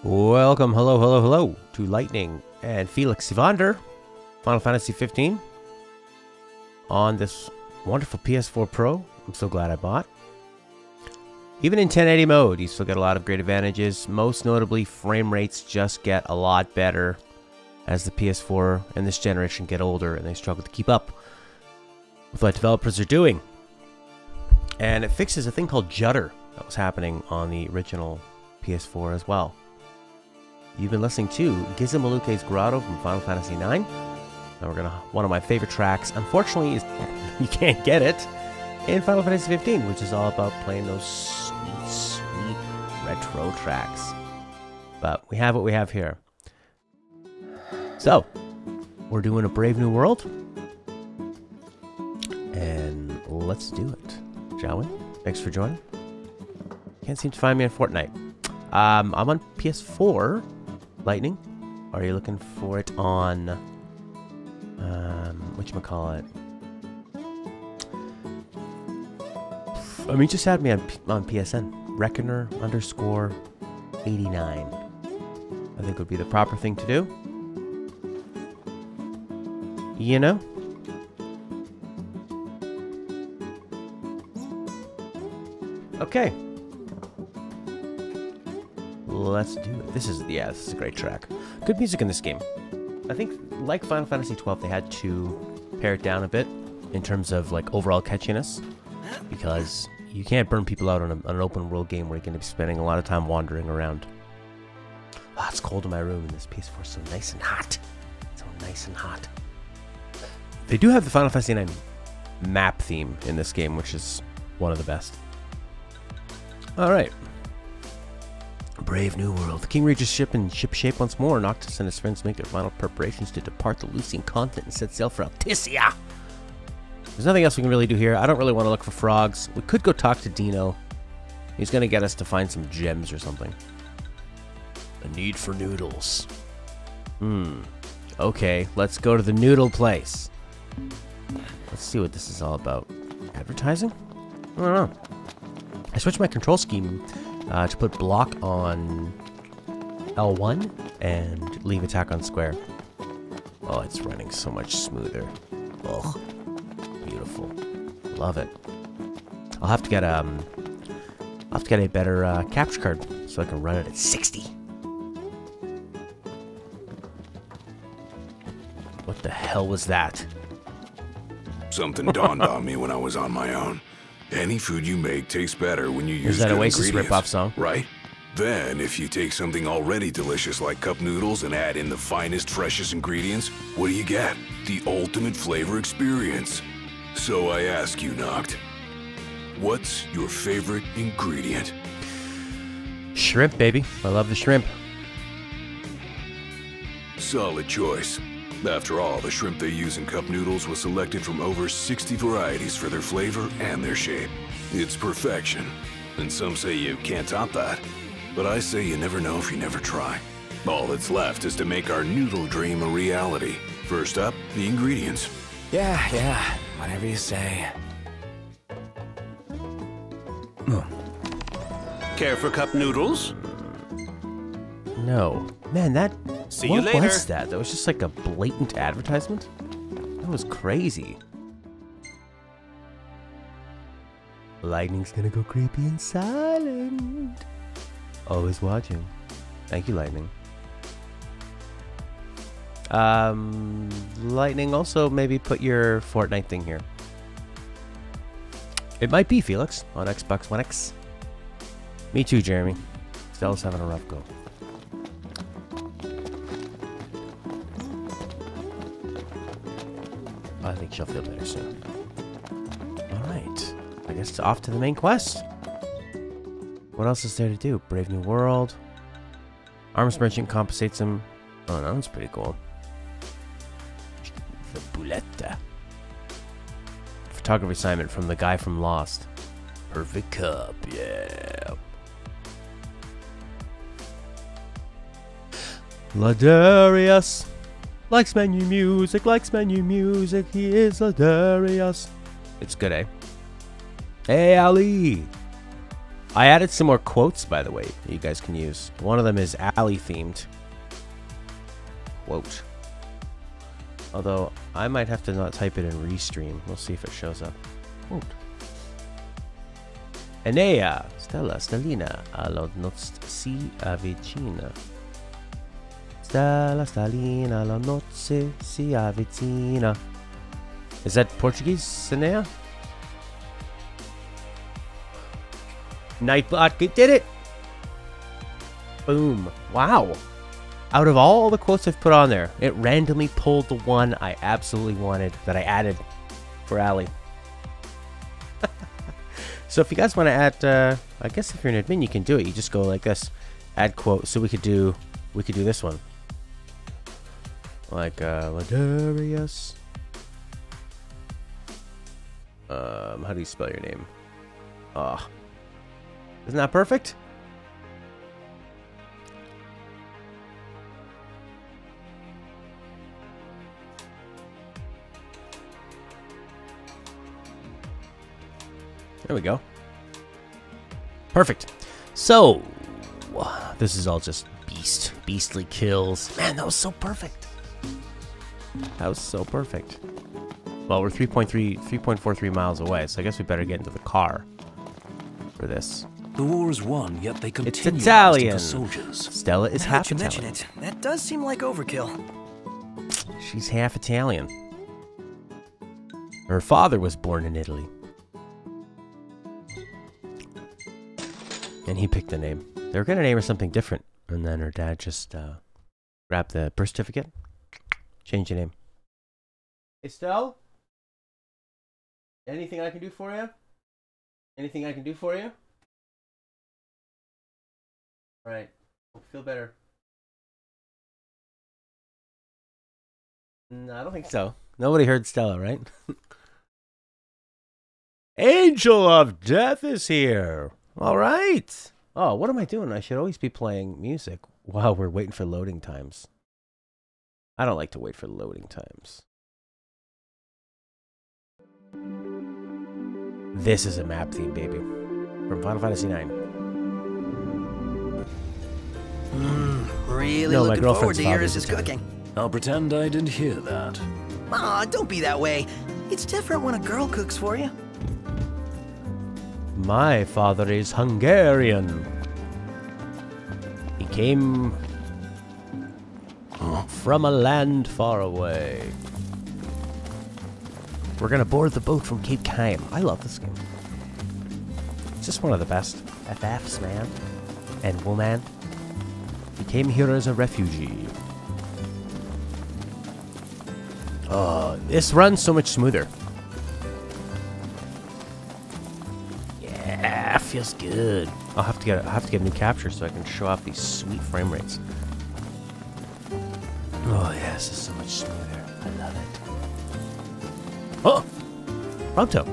Welcome, hello to Lightning and Felix Evander, Final Fantasy 15 on this wonderful PS4 Pro. I'm so glad I bought. Even in 1080 mode, you still get a lot of great advantages. Most notably, frame rates just get a lot better as the PS4 and this generation get older and they struggle to keep up with what developers are doing. And it fixes a thing called judder that was happening on the original PS4 as well. You've been listening to Gizamaluke's Grotto from Final Fantasy IX. Now we're gonna one of my favorite tracks. Unfortunately, you can't get it in Final Fantasy 15, which is all about playing those sweet retro tracks. But we have what we have here. So we're doing a Brave New World, and let's do it, shall we? Thanks for joining. Can't seem to find me on Fortnite. I'm on PS4. Lightning. Are you looking for it on whatchamacallit? I mean, just add me on PSN. Reckoner _89. I think would be the proper thing to do. You know? Okay. Let's do it. This is a great track. good music in this game. I think, like Final Fantasy XII, they had to pare it down a bit in terms of like overall catchiness, because you can't burn people out on an open world game where you're going to be spending a lot of time wandering around. Ah, it's cold in my room, and this PS4 is so nice and hot. So nice and hot. They do have the Final Fantasy IX map theme in this game, which is one of the best. Alright. Brave new world. The king reaches ship in ship shape once more. Noctis and his friends make their final preparations to depart the Lucian continent and set sail for Altisia. There's nothing else we can really do here. I don't really want to look for frogs. We could go talk to Dino. He's going to get us to find some gems or something. A need for noodles. Okay, let's go to the noodle place. Let's see what this is all about. Advertising? I don't know. I switched my control scheme to put block on L1 and leave attack on square. Oh, it's running so much smoother. Oh, beautiful. Love it. I'll have to get a better capture card so I can run it at 60. What the hell was that? Something dawned on me when I was on my own. Any food you make tastes better when you use Is that good Oasis ingredients, ripoff song? right? Then, if you take something already delicious like cup noodles and add in the finest, freshest ingredients, what do you get? The ultimate flavor experience. So I ask you, Noct, what's your favorite ingredient? Shrimp, baby. I love the shrimp. Solid choice. After all, the shrimp they use in cup noodles was selected from over 60 varieties for their flavor and their shape. It's perfection, and some say you can't top that. But I say you never know if you never try. All that's left is to make our noodle dream a reality. First up, the ingredients. Yeah, whatever you say. Care for cup noodles? No. Man, that... See you later. What was that? That was just like a blatant advertisement? That was crazy. Lightning's gonna go creepy and silent. Always watching. Thank you, Lightning. Lightning, also maybe put your Fortnite thing here. It might be Felix on Xbox One X. Me too, Jeremy. Stella's having a rough go. I think she'll feel better soon. Alright. I guess it's off to the main quest. What else is there to do? Brave New World. Arms merchant compensates him. Oh, no, that's pretty cool. The Buletta. Photography assignment from the guy from Lost. Perfect cup, yeah. Ladarius. Likes menu music, he is Ladarius. It's good, eh? Hey, Ali! I added some more quotes, by the way, that you guys can use. One of them is Ali themed. Quote. Although, I might have to not type it in Restream. We'll see if it shows up. Quote. Enea, Stella, Stellina, allo noc si avvicina. Stella, Stellina, la noce si avvicina. Is that Portuguese, Enea? Nightbot did it! Boom. Wow. Out of all the quotes I've put on there, it randomly pulled the one I absolutely wanted that I added for Ali. So if you guys want to add, I guess if you're an admin, you can do it. You just go like this, add quote. So we could do this one. Like, Ladarius. How do you spell your name? Isn't that perfect? There we go. Perfect. So, this is all just beastly kills. Man, that was so perfect. That was so perfect. Well, we're 3.43 miles away, so I guess we better get into the car for this. The war is won, yet they continue It's Italian. as soldiers. Stella is Now half that you mention Italian. it, that does seem like overkill. She's half Italian. Her father was born in Italy. And he picked the name. They were going to name her something different. And then her dad just grabbed the birth certificate, changed the name. Estelle? Anything I can do for you? Anything I can do for you? All right. Feel better. No, I don't think so. Nobody heard Stella, right? Angel of Death is here. All right. Oh, what am I doing? I should always be playing music while we're waiting for loading times. I don't like to wait for loading times. This is a map theme, baby. From Final Fantasy IX. Really No, my looking forward girlfriend's to father's Iris' Italian. cooking. I'll pretend I didn't hear that. Aw, don't be that way. It's different when a girl cooks for you. My father is Hungarian. He came from a land far away. We're gonna board the boat from Cape Cod. I love this game. It's just one of the best FFs, man. And woman. He came here as a refugee. Oh, this runs so much smoother. Yeah, feels good. I'll have to get a new capture so I can show off these sweet frame rates. Oh yeah, this is so much smoother. I love it. Oh, Pronto.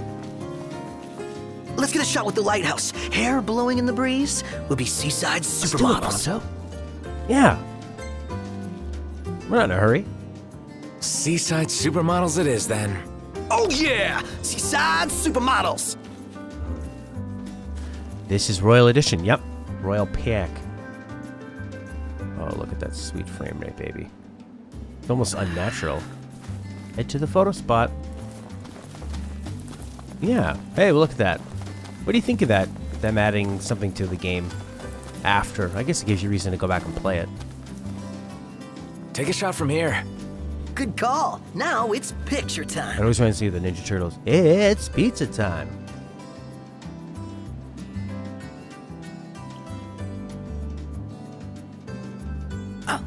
Let's get a shot with the lighthouse. Hair blowing in the breeze. We'll be seaside supermodels. Pronto. Yeah. We're not in a hurry. Seaside supermodels it is then. Oh yeah! Seaside supermodels! This is Royal Edition. Yep. Royal Pack. Oh, look at that sweet frame rate, baby. It's almost unnatural. Head to the photo spot. Yeah. Hey, well, look at that. What do you think of that? Them adding something to the game after. I guess it gives you reason to go back and play it. Take a shot from here. Good call. Now it's picture I time. always want to see the Ninja Turtles. It's pizza time.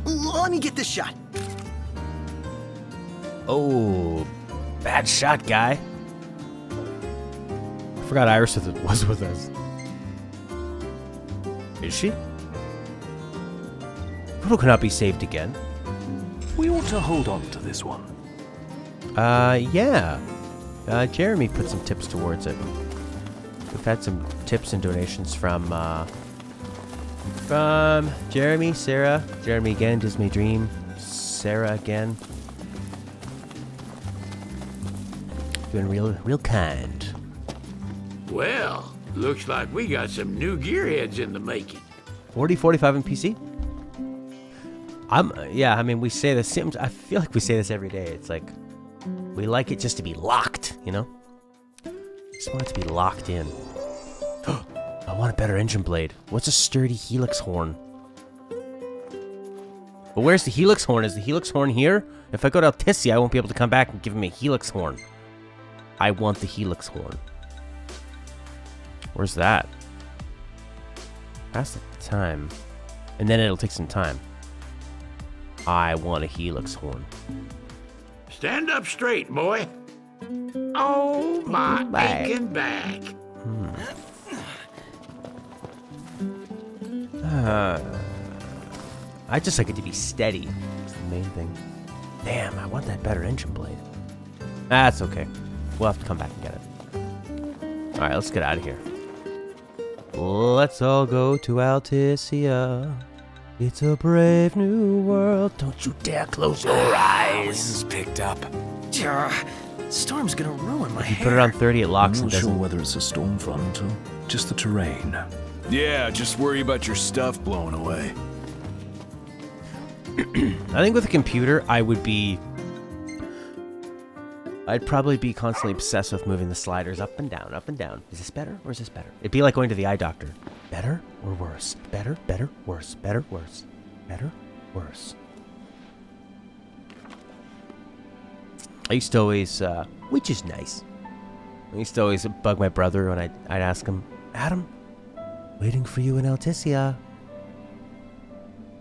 Let me get this shot. Oh, bad shot, guy. I forgot Iris was with us. Is she? Photo cannot be saved again. We ought to hold on to this one. Yeah. Jeremy put some tips towards it. We've had some tips and donations from Jeremy, Sarah, Jeremy again, Disney Dream, Sarah again. Been real kind. Well, looks like we got some new gearheads in the making. 4045 in PC. Yeah, I mean, we say the Sims. I feel like we say this every day. It's like we like it just to be locked, you know. Just want it to be locked in. I want a better engine blade. What's a sturdy helix horn? But where's the helix horn? Is the helix horn here? If I go to Altissia, I won't be able to come back and give him a helix horn. I want the helix horn. Where's that? Pass the time. And then it'll take some time. I want a helix horn. Stand up straight, boy. Oh, my aching back. I just like it to be steady. That's the main thing. Damn, I want that better engine blade. That's okay. We'll have to come back and get it. Alright, let's get out of here. Let's all go to Altissia. It's a brave new world. Don't you dare close your eyes. Wind's picked up. Storm's gonna ruin my If you hair. put it on 30, it locks I'm and not sure doesn't. whether it's a storm front or just the terrain. Yeah, just worry about your stuff blowing away. I think with a computer, I would be I'd probably be constantly obsessed with moving the sliders up and down, up and down. Is this better or is this better? It'd be like going to the eye doctor. Better or worse? Better, better, worse, better, worse. Better, worse. I used to always, which is nice. I used to always bug my brother when I'd ask him, Adam, waiting for you in Alticia.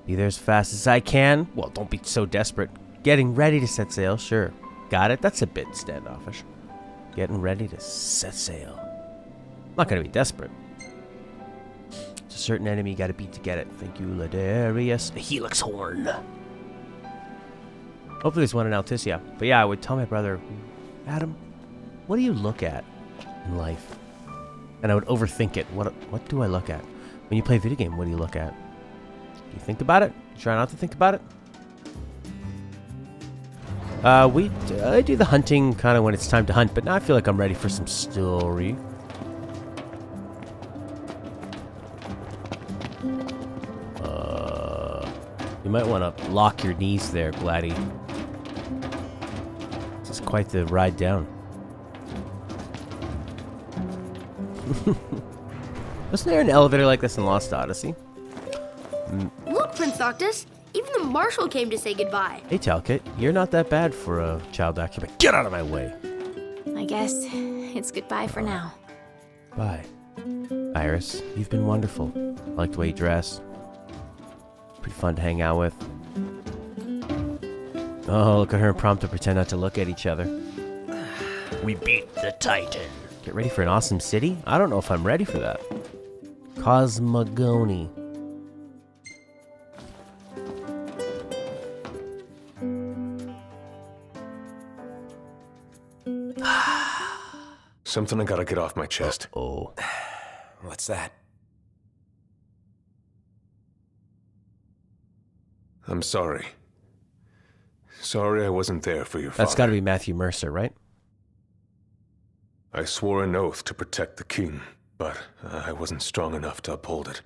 Be there as fast as I can. Well, don't be so desperate. Getting ready to set sail, sure. Got it? That's a bit standoffish. Getting ready to set sail. I'm not going to be desperate. It's a certain enemy you got to beat to get it. Thank you, Ladarius. A helix horn. Hopefully there's one in Alticia. But yeah, I would tell my brother, Adam, what do you look at in life? And I would overthink it. What do I look at? When you play a video game, what do you look at? Do you think about it? You try not to think about it? I do the hunting kind of when it's time to hunt, but now I feel like I'm ready for some story. You might want to lock your knees there, Gladdy. This is quite the ride down. Wasn't there an elevator like this in Lost Odyssey? Look, Prince Noctis, even the marshal came to say goodbye. Hey, Talcott, you're not that bad for a child actor, but get out of my way. I guess it's goodbye for now. Bye. Iris, you've been wonderful. I like the way you dress. Pretty fun to hang out with. Oh, look at her prompt to pretend not to look at each other. We beat the Titan. Get ready for an awesome city? I don't know if I'm ready for that. Cosmogony. Something I gotta get off my chest. Oh. What's that? I'm sorry. Sorry I wasn't there for your father. That's gotta be Matthew Mercer, right? I swore an oath to protect the king, but I wasn't strong enough to uphold it.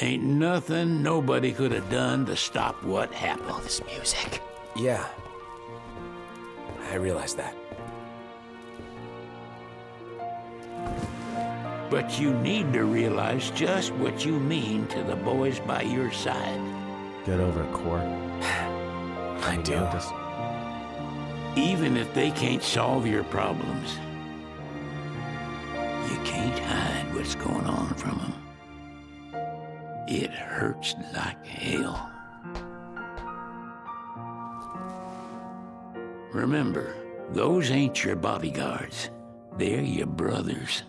Ain't nothing nobody could have done to stop what happened. Oh, this music. Yeah. I realize that. But you need to realize just what you mean to the boys by your side. Get over it, Core. I do. Even if they can't solve your problems, you can't hide what's going on from them. It hurts like hell. Remember, those ain't your bodyguards. They're your brothers.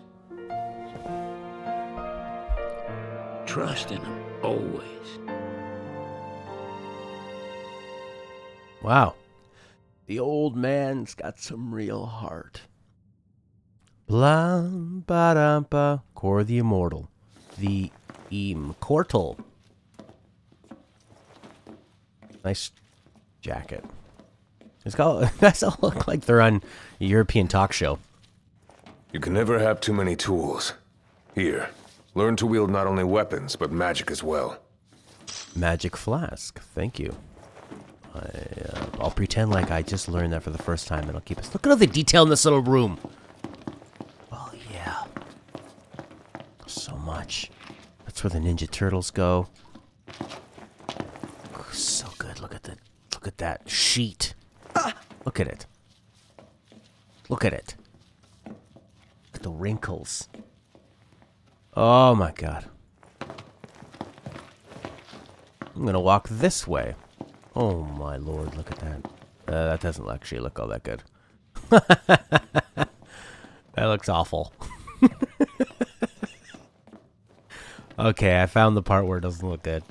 Trust in them, always. Wow. The old man's got some real heart. Blam ba dum ba. Core the Immortal. The Immortal. Nice jacket. It's got, guys all look like they're on a European talk show. You can never have too many tools. Here, learn to wield not only weapons, but magic as well. Magic flask. Thank you. I'll pretend like I just learned that for the first time, and I'll keep us. Look at all the detail in this little room. Oh, yeah. So much. That's where the Ninja Turtles go. So good. Look at that sheet. Look at it. Look at it. Look at the wrinkles. Oh my god. I'm gonna walk this way. Oh my lord, look at that. That doesn't actually look all that good. That looks awful. Okay, I found the part where it doesn't look good.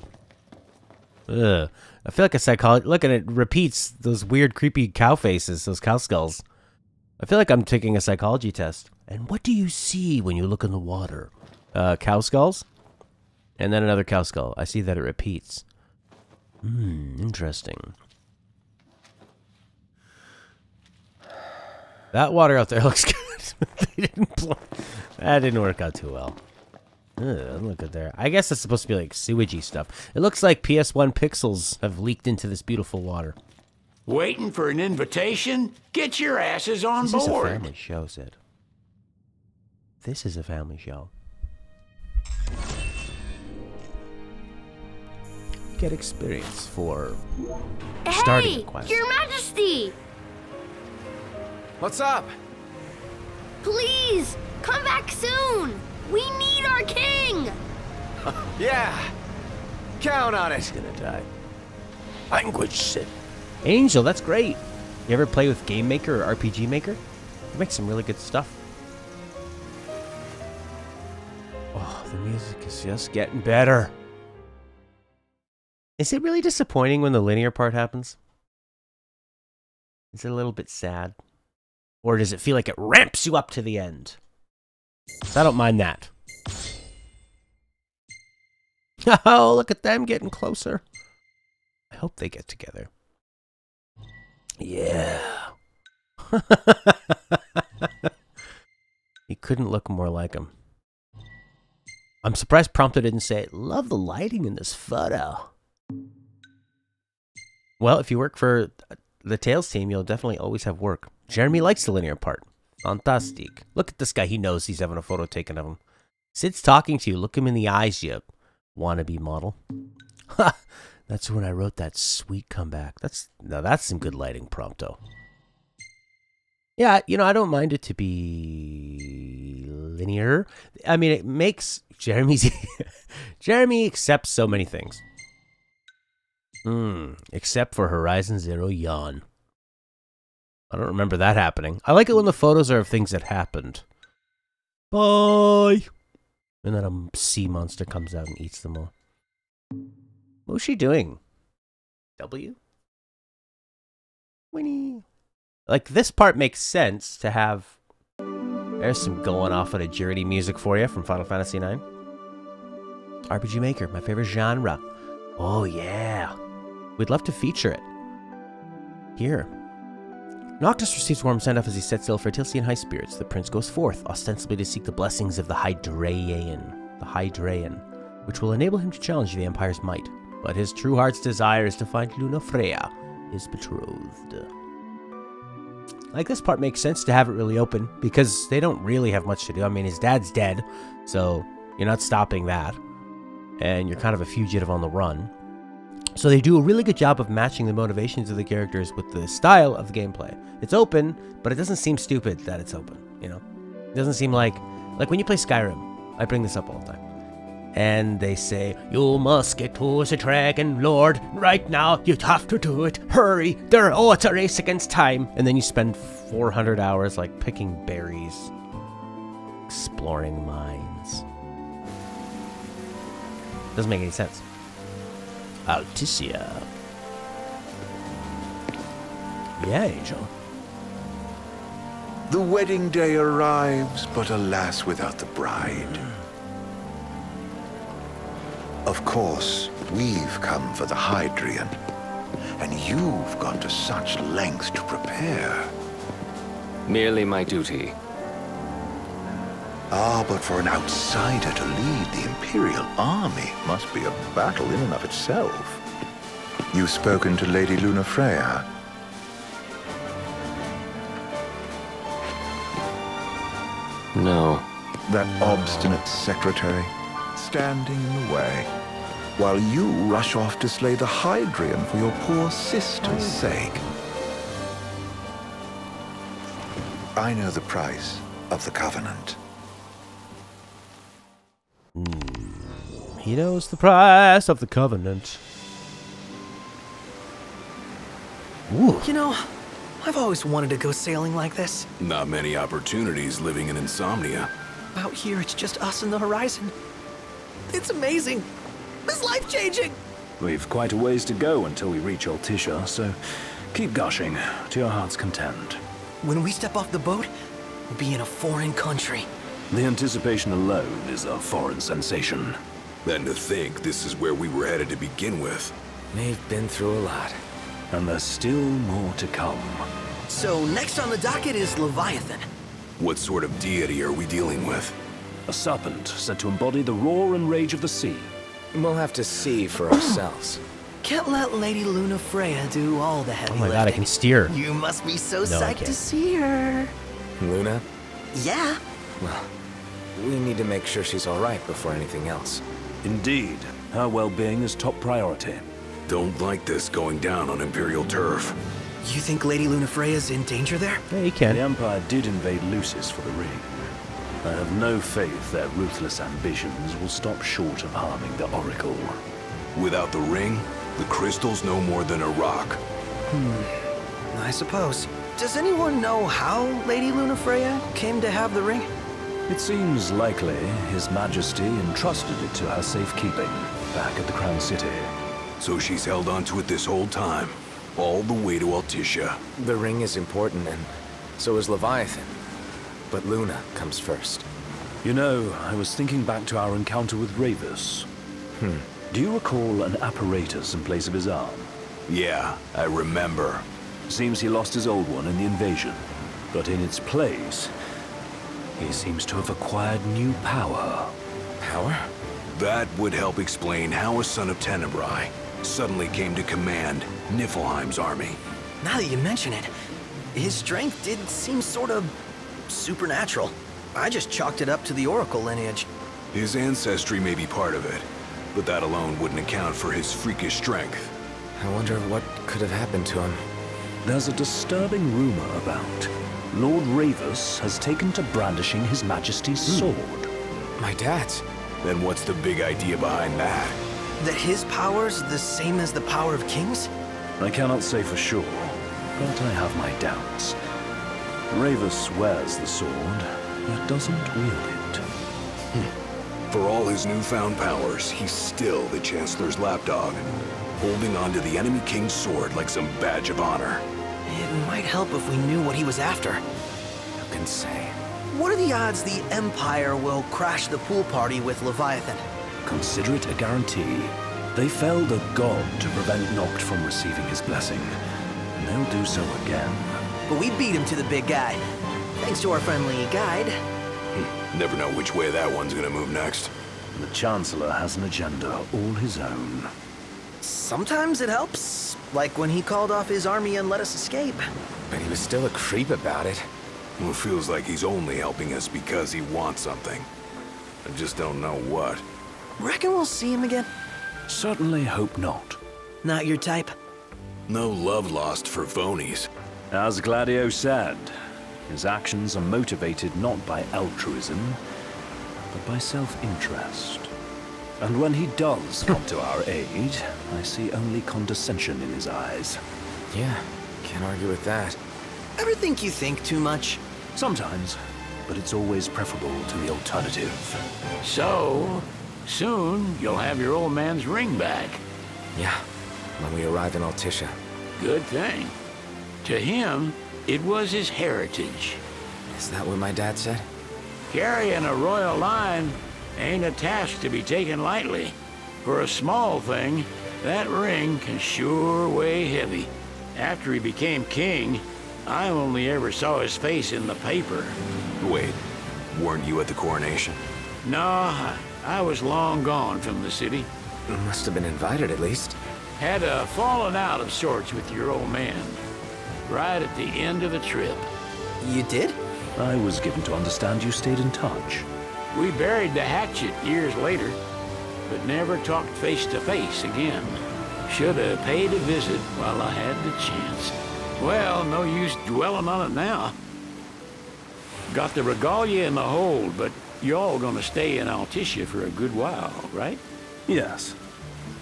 Ugh. I feel like a psychologist. Look at it, repeats those weird, creepy cow faces, those cow skulls. I feel like I'm taking a psychology test. And what do you see when you look in the water? Cow skulls? And then another cow skull. I see that it repeats. Interesting. That water out there looks good. That didn't work out too well. Look at there. I guess it's supposed to be like sewagey stuff. It looks like PS1 pixels have leaked into this beautiful water. Waiting for an invitation? Get your asses on This is a board. family show, Sid. This is a family show. Get experience for starting Hey, a quest. Your Majesty! What's up? Please, come back soon! We need our king! Yeah. Count on it. Gonna die. Language, Sid. Angel, that's great. You ever play with Game Maker or RPG Maker? It makes some really good stuff. Oh, the music is just getting better. Is it really disappointing when the linear part happens? Is it a little bit sad? Or does it feel like it ramps you up to the end? So I don't mind that. Oh, look at them getting closer. I hope they get together. Yeah. He couldn't look more like him. I'm surprised Prompto didn't say, love the lighting in this photo. Well, if you work for the Tales team, you'll definitely always have work. Jeremy likes the linear part. Fantastic. Look at this guy. He knows he's having a photo taken of him. Sid's talking to you. Look him in the eyes, you wannabe model. Ha! That's when I wrote that sweet comeback. Now that's some good lighting, Prompto. Yeah, you know, I don't mind it to be linear. I mean, it makes Jeremy accepts so many things. Except for Horizon Zero Yawn. I don't remember that happening. I like it when the photos are of things that happened. Bye! And then a sea monster comes out and eats them all. What was she doing? W? Winnie. Like, this part makes sense to have... There's some going off at a journey music for you from Final Fantasy IX. RPG Maker, my favorite genre. Oh, yeah. We'd love to feature it. Here. Noctis receives warm send-off as he sets sail for Tilsi in high spirits. The prince goes forth, ostensibly to seek the blessings of the Hydraean, which will enable him to challenge the Empire's might. But his true heart's desire is to find Luna Freya, his betrothed. Like, this part makes sense to have it really open, because they don't really have much to do. I mean, his dad's dead, so you're not stopping that. And you're kind of a fugitive on the run. So they do a really good job of matching the motivations of the characters with the style of the gameplay. It's open, but it doesn't seem stupid that it's open, you know? It doesn't seem like when you play Skyrim, I bring this up all the time. And they say, you must get to the Dragon Lord right now. You have to do it. Hurry. It's a race against time. And then you spend 400 hours like picking berries, exploring mines. Doesn't make any sense. Alticia. Yeah, Angel. The wedding day arrives, but alas, without the bride. Of course, we've come for the Hydrian, and you've gone to such lengths to prepare. Merely my duty. Ah, but for an outsider to lead the Imperial army must be a battle in and of itself. You've spoken to Lady Luna Freya. No. That obstinate secretary, standing in the way, while you rush off to slay the Hydrian for your poor sister's sake. I know the price of the Covenant. He knows the price of the Covenant. Ooh. You know, I've always wanted to go sailing like this. Not many opportunities living in Insomnia. Out here, it's just us and the horizon. It's amazing. It's life-changing. We've quite a ways to go until we reach Alticia, so keep gushing to your heart's content. When we step off the boat, we'll be in a foreign country. The anticipation alone is a foreign sensation. Then to think this is where we were headed to begin with. We've been through a lot. And there's still more to come. So next on the docket is Leviathan. What sort of deity are we dealing with? A serpent said to embody the roar and rage of the sea. We'll have to see for ourselves. Can't let Lady Luna Freya do all the heavy Oh my lifting. god, I can steer. You must be so No, I psyched to can't. see her. Luna? Yeah. Well, we need to make sure she's all right before anything else. Indeed, her well-being is top priority. Don't like this going down on Imperial turf. You think Lady Luna Freya's in danger there? Yeah, you The can. Empire did invade Lucis for the ring. I have no faith their ruthless ambitions will stop short of harming the Oracle. Without the ring, the crystal's no more than a rock. I suppose. Does anyone know how Lady Luna Freya came to have the ring? It seems likely His Majesty entrusted it to her safekeeping back at the Crown City. So she's held on to it this whole time, all the way to Altissia. The ring is important, and so is Leviathan. But Luna comes first. You know, I was thinking back to our encounter with Ravus. Do you recall an apparatus in place of his arm? Yeah, I remember. Seems he lost his old one in the invasion. But in its place, he seems to have acquired new power. Power? That would help explain how a son of Tenebrae suddenly came to command Niflheim's army. Now that you mention it, his strength did seem sort of supernatural. I just chalked it up to the Oracle lineage. His ancestry may be part of it, but that alone wouldn't account for his freakish strength. I wonder what could have happened to him. There's a disturbing rumor about Lord Ravus has taken to brandishing His Majesty's sword. My dad's. Then what's the big idea behind that? That his power's the same as the power of kings? I cannot say for sure, but I have my doubts. Ravus wears the sword, but doesn't wield it. For all his newfound powers, he's still the Chancellor's lapdog, holding on to the enemy king's sword like some badge of honor. It might help if we knew what he was after. Who can say? What are the odds the Empire will crash the pool party with Leviathan? Consider it a guarantee. They felled a god to prevent Noct from receiving his blessing, and they'll do so again. But we beat him to the big guy, thanks to our friendly guide. Never know which way that one's gonna move next. The Chancellor has an agenda all his own. Sometimes it helps, like when he called off his army and let us escape. But he was still a creep about it. Well, it feels like he's only helping us because he wants something. I just don't know what. Reckon we'll see him again? Certainly hope not. Not your type? No love lost for phonies. As Gladio said, his actions are motivated not by altruism, but by self-interest. And when he does come to our aid, I see only condescension in his eyes. Yeah, can't argue with that. Ever think you think too much? Sometimes, but it's always preferable to the alternative. So, soon you'll have your old man's ring back. Yeah, when we arrive in Altissia. Good thing. To him, it was his heritage. Is that what my dad said? Carrying a royal line ain't a task to be taken lightly. For a small thing, that ring can sure weigh heavy. After he became king, I only ever saw his face in the paper. Wait, weren't you at the coronation? No, I was long gone from the city. Must have been invited at least. Had a falling out of sorts with your old man. Right at the end of the trip. You did? I was given to understand you stayed in touch. We buried the hatchet years later, but never talked face to face again. Should have paid a visit while I had the chance. Well, no use dwelling on it now. Got the regalia in the hold, but y'all gonna stay in Altissia for a good while, right? Yes,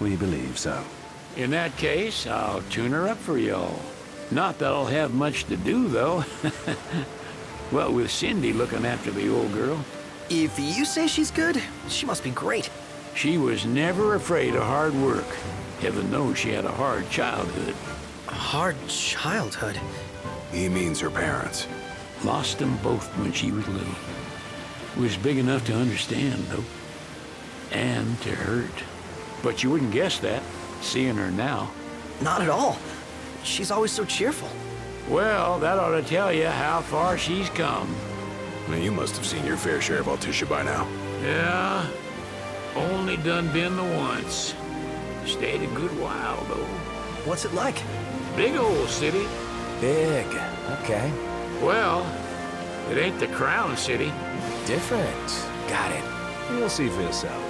we believe so. In that case, I'll tune her up for y'all. Not that I'll have much to do, though. Well, with Cindy looking after the old girl. If you say she's good, she must be great. She was never afraid of hard work. Heaven knows she had a hard childhood. A hard childhood? He means her parents. Lost them both when she was little. Was big enough to understand, though. And to hurt. But you wouldn't guess that, seeing her now. Not at all. She's always so cheerful. Well, that ought to tell you how far she's come. Well, you must have seen your fair share of Altissia by now. Yeah, only done been the once. Stayed a good while, though. What's it like? Big old city. Big. Okay. Well, it ain't the crown city. Different. Got it. You'll see for yourself.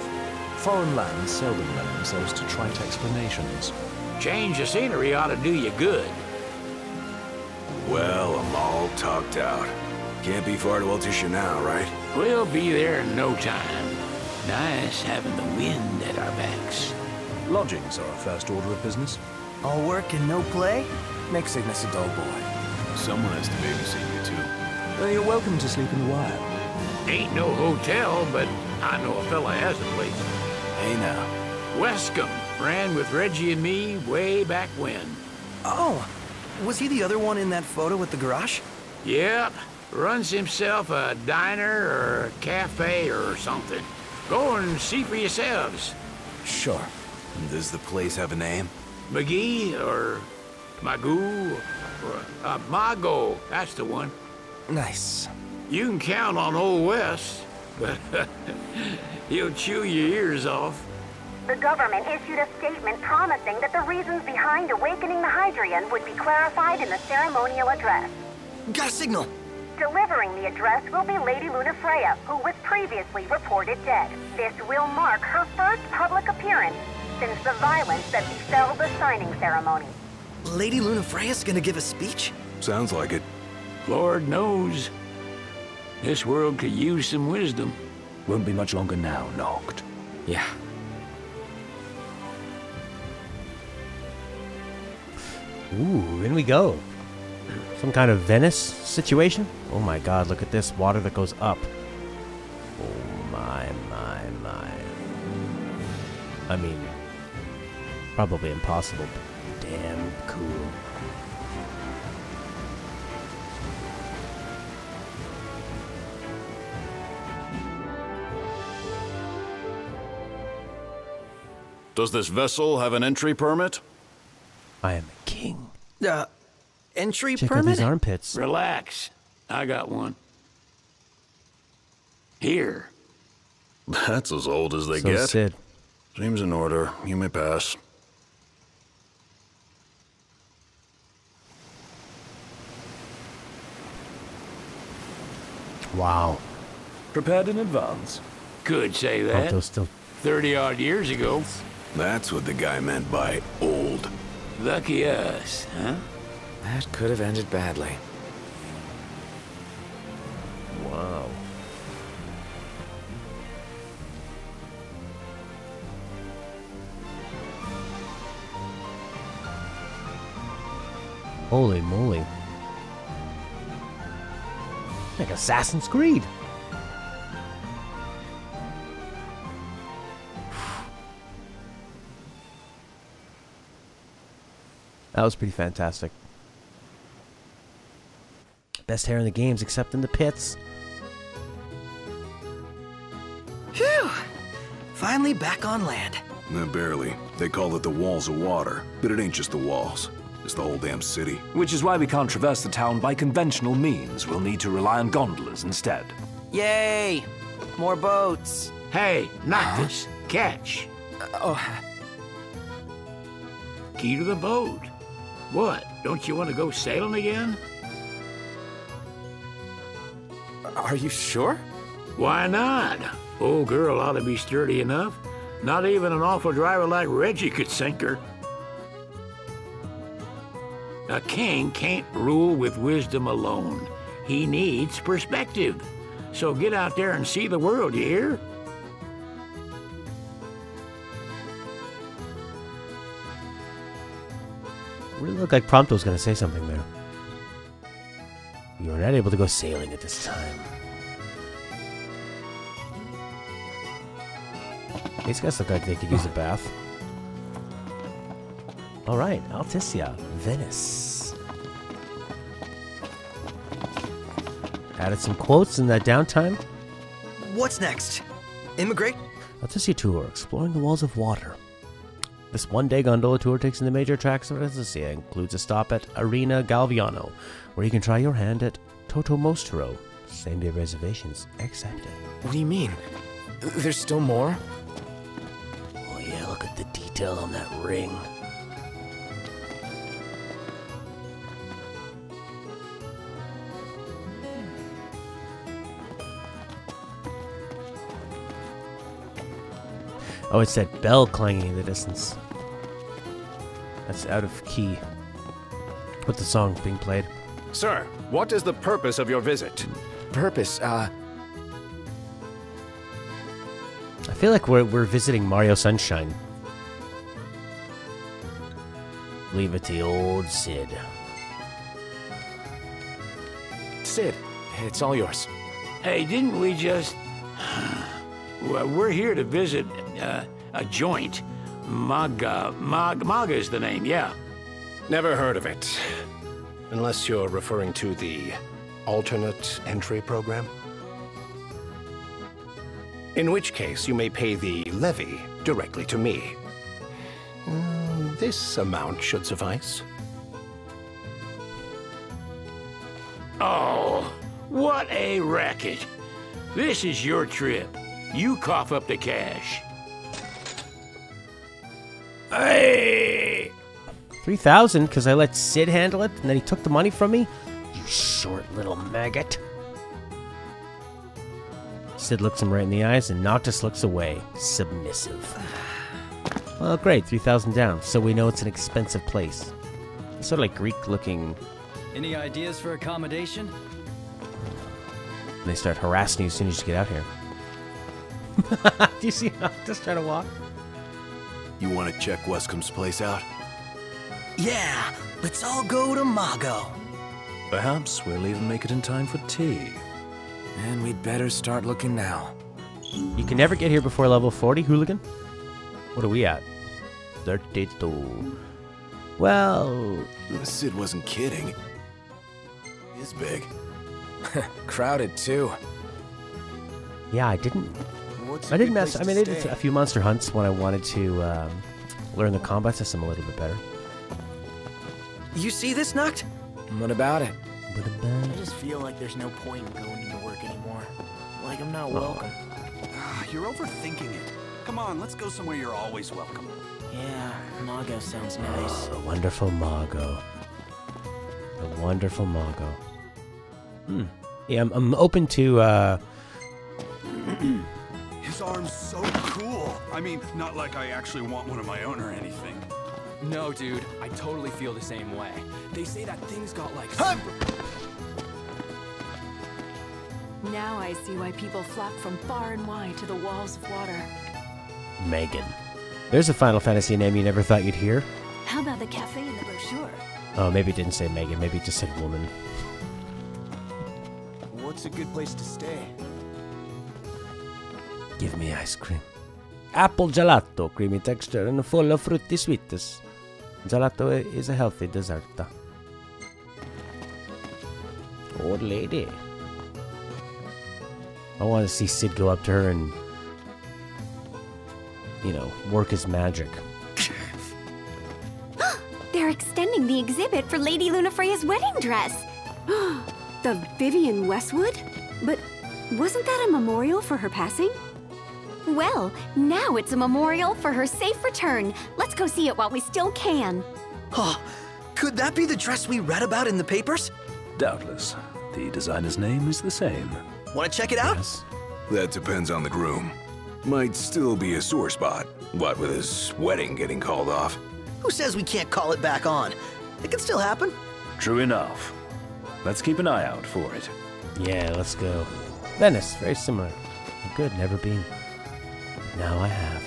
Foreign lands seldom lend themselves to trite explanations. Change of scenery ought to do you good. Well, I'm all talked out. Can't be far to Altissia now, right? We'll be there in no time. Nice having the wind at our backs. Lodgings are our first order of business. All work and no play? Makes Ignis a dull boy. Someone has to babysit you, too. Well, you're welcome to sleep in the wild. Ain't no hotel, but I know a fella has a place. Hey, now. Wescombe ran with Reggie and me way back when. Oh, was he the other one in that photo with the garage? Yep, runs himself a diner or a cafe or something. Go and see for yourselves. Sure. Does the place have a name? McGee or Magoo or Mago, that's the one. Nice. You can count on Old West, but he'll chew your ears off. The government issued a statement promising that the reasons behind awakening the Hydrian would be clarified in the ceremonial address. Got a signal. Delivering the address will be Lady Lunafreya, who was previously reported dead. This will mark her first public appearance since the violence that befell the signing ceremony. Lady Lunafreya's gonna give a speech? Sounds like it. Lord knows. This world could use some wisdom. Won't be much longer now, Noct. Yeah. Ooh, in we go. Some kind of Venice situation? Oh my god, look at this water that goes up. Oh my, my, my. I mean, probably impossible, but damn cool. Does this vessel have an entry permit? I am a king. Entry Check out permit? these armpits. Relax. I got one. Here. That's as old as they So get. Sid. Seems in order. You may pass. Wow. Prepared in advance. Could say that. Prompto's still 30-odd years ago. That's what the guy meant by old. Lucky us, huh? That could have ended badly. wow. Holy moly. Like Assassin's Creed. That was pretty fantastic. Best hair in the games except in the pits. Phew! Finally back on land. Barely. They call it the walls of water. But it ain't just the walls. It's the whole damn city. Which is why we can't traverse the town by conventional means. We'll need to rely on gondolas instead. Yay! More boats. Hey, not this. Catch. Oh, Key to the boat. What? Don't you want to go sailing again? Are you sure? Why not? Old girl ought to be sturdy enough. Not even an awful driver like Reggie could sink her. A king can't rule with wisdom alone. He needs perspective. So get out there and see the world, you hear? Really looked like Prompto's gonna say something there. You are not able to go sailing at this time. These guys look like they could use a bath. Alright, Altissia, Venice. Added some quotes in that downtime. what's next? Immigrate? Altissia tour, exploring the walls of water. This one-day gondola tour takes in the major attractions of Altissia and includes a stop at Arena Galviano, where you can try your hand at Toto Mostro, Same day reservations accepted. What do you mean? There's still more? Oh yeah, look at the detail on that ring. Oh, it's that bell clanging in the distance. That's out of key with the song being played. Sir, what is the purpose of your visit? Purpose, I feel like we're visiting Mario Sunshine. Leave it to old Sid. Sid, it's all yours. Hey, didn't we just... Well, we're here to visit a joint. Maga is the name, yeah. Never heard of it. Unless you're referring to the alternate entry program. In which case, you may pay the levy directly to me. This amount should suffice. Oh, what a racket. This is your trip. You cough up the cash. Hey! 3,000 because I let Sid handle it and then he took the money from me? You short little maggot. Sid looks him right in the eyes and Noctis looks away, submissive. Well, great, 3,000 down, so we know it's an expensive place. It's sort of like Greek-looking. Any ideas for accommodation? They start harassing you as soon as you get out here. Do you see Noctis trying to walk? You want to check Wescom's place out? Yeah, let's all go to Mago. Perhaps we'll even make it in time for tea. And we'd better start looking now. You can never get here before level 40, Hooligan? What are we at? 32. Well... Sid wasn't kidding. He's big. Crowded, too. Yeah, I didn't mess... I mean, I did a few monster hunts when I wanted to learn the combat system a little bit better. You see this, Noct? What about it? I just feel like there's no point in going into work anymore. Like I'm not welcome. You're overthinking it. Come on, let's go somewhere you're always welcome. Yeah, Mago sounds nice. The wonderful Mago. The wonderful Mago. Yeah, I'm open to, His arm's so cool. I mean, not like I actually want one of my own or anything. No, dude, I totally feel the same way. They say that thing's got like Now I see why people flock from far and wide to the walls of water. Megan. There's a Final Fantasy name you never thought you'd hear. How about the cafe in the brochure? Oh, maybe it didn't say Megan. Maybe it just said woman. What's a good place to stay? Give me ice cream. Apple gelato, creamy texture and full of fruity sweetness. Gelato is a healthy dessert. Old lady. I want to see Sid go up to her and, you know, work his magic. They're extending the exhibit for Lady Lunafreya's wedding dress. The Vivian Westwood? But wasn't that a memorial for her passing? Well, now it's a memorial for her safe return. Let's go see it while we still can. Oh, could that be the dress we read about in the papers? Doubtless. The designer's name is the same. Want to check it out? Yes. That depends on the groom. Might still be a sore spot. What with his wedding getting called off? Who says we can't call it back on? It can still happen. True enough. Let's keep an eye out for it. Yeah, let's go. Venice, very similar. Good, never been. Now I have.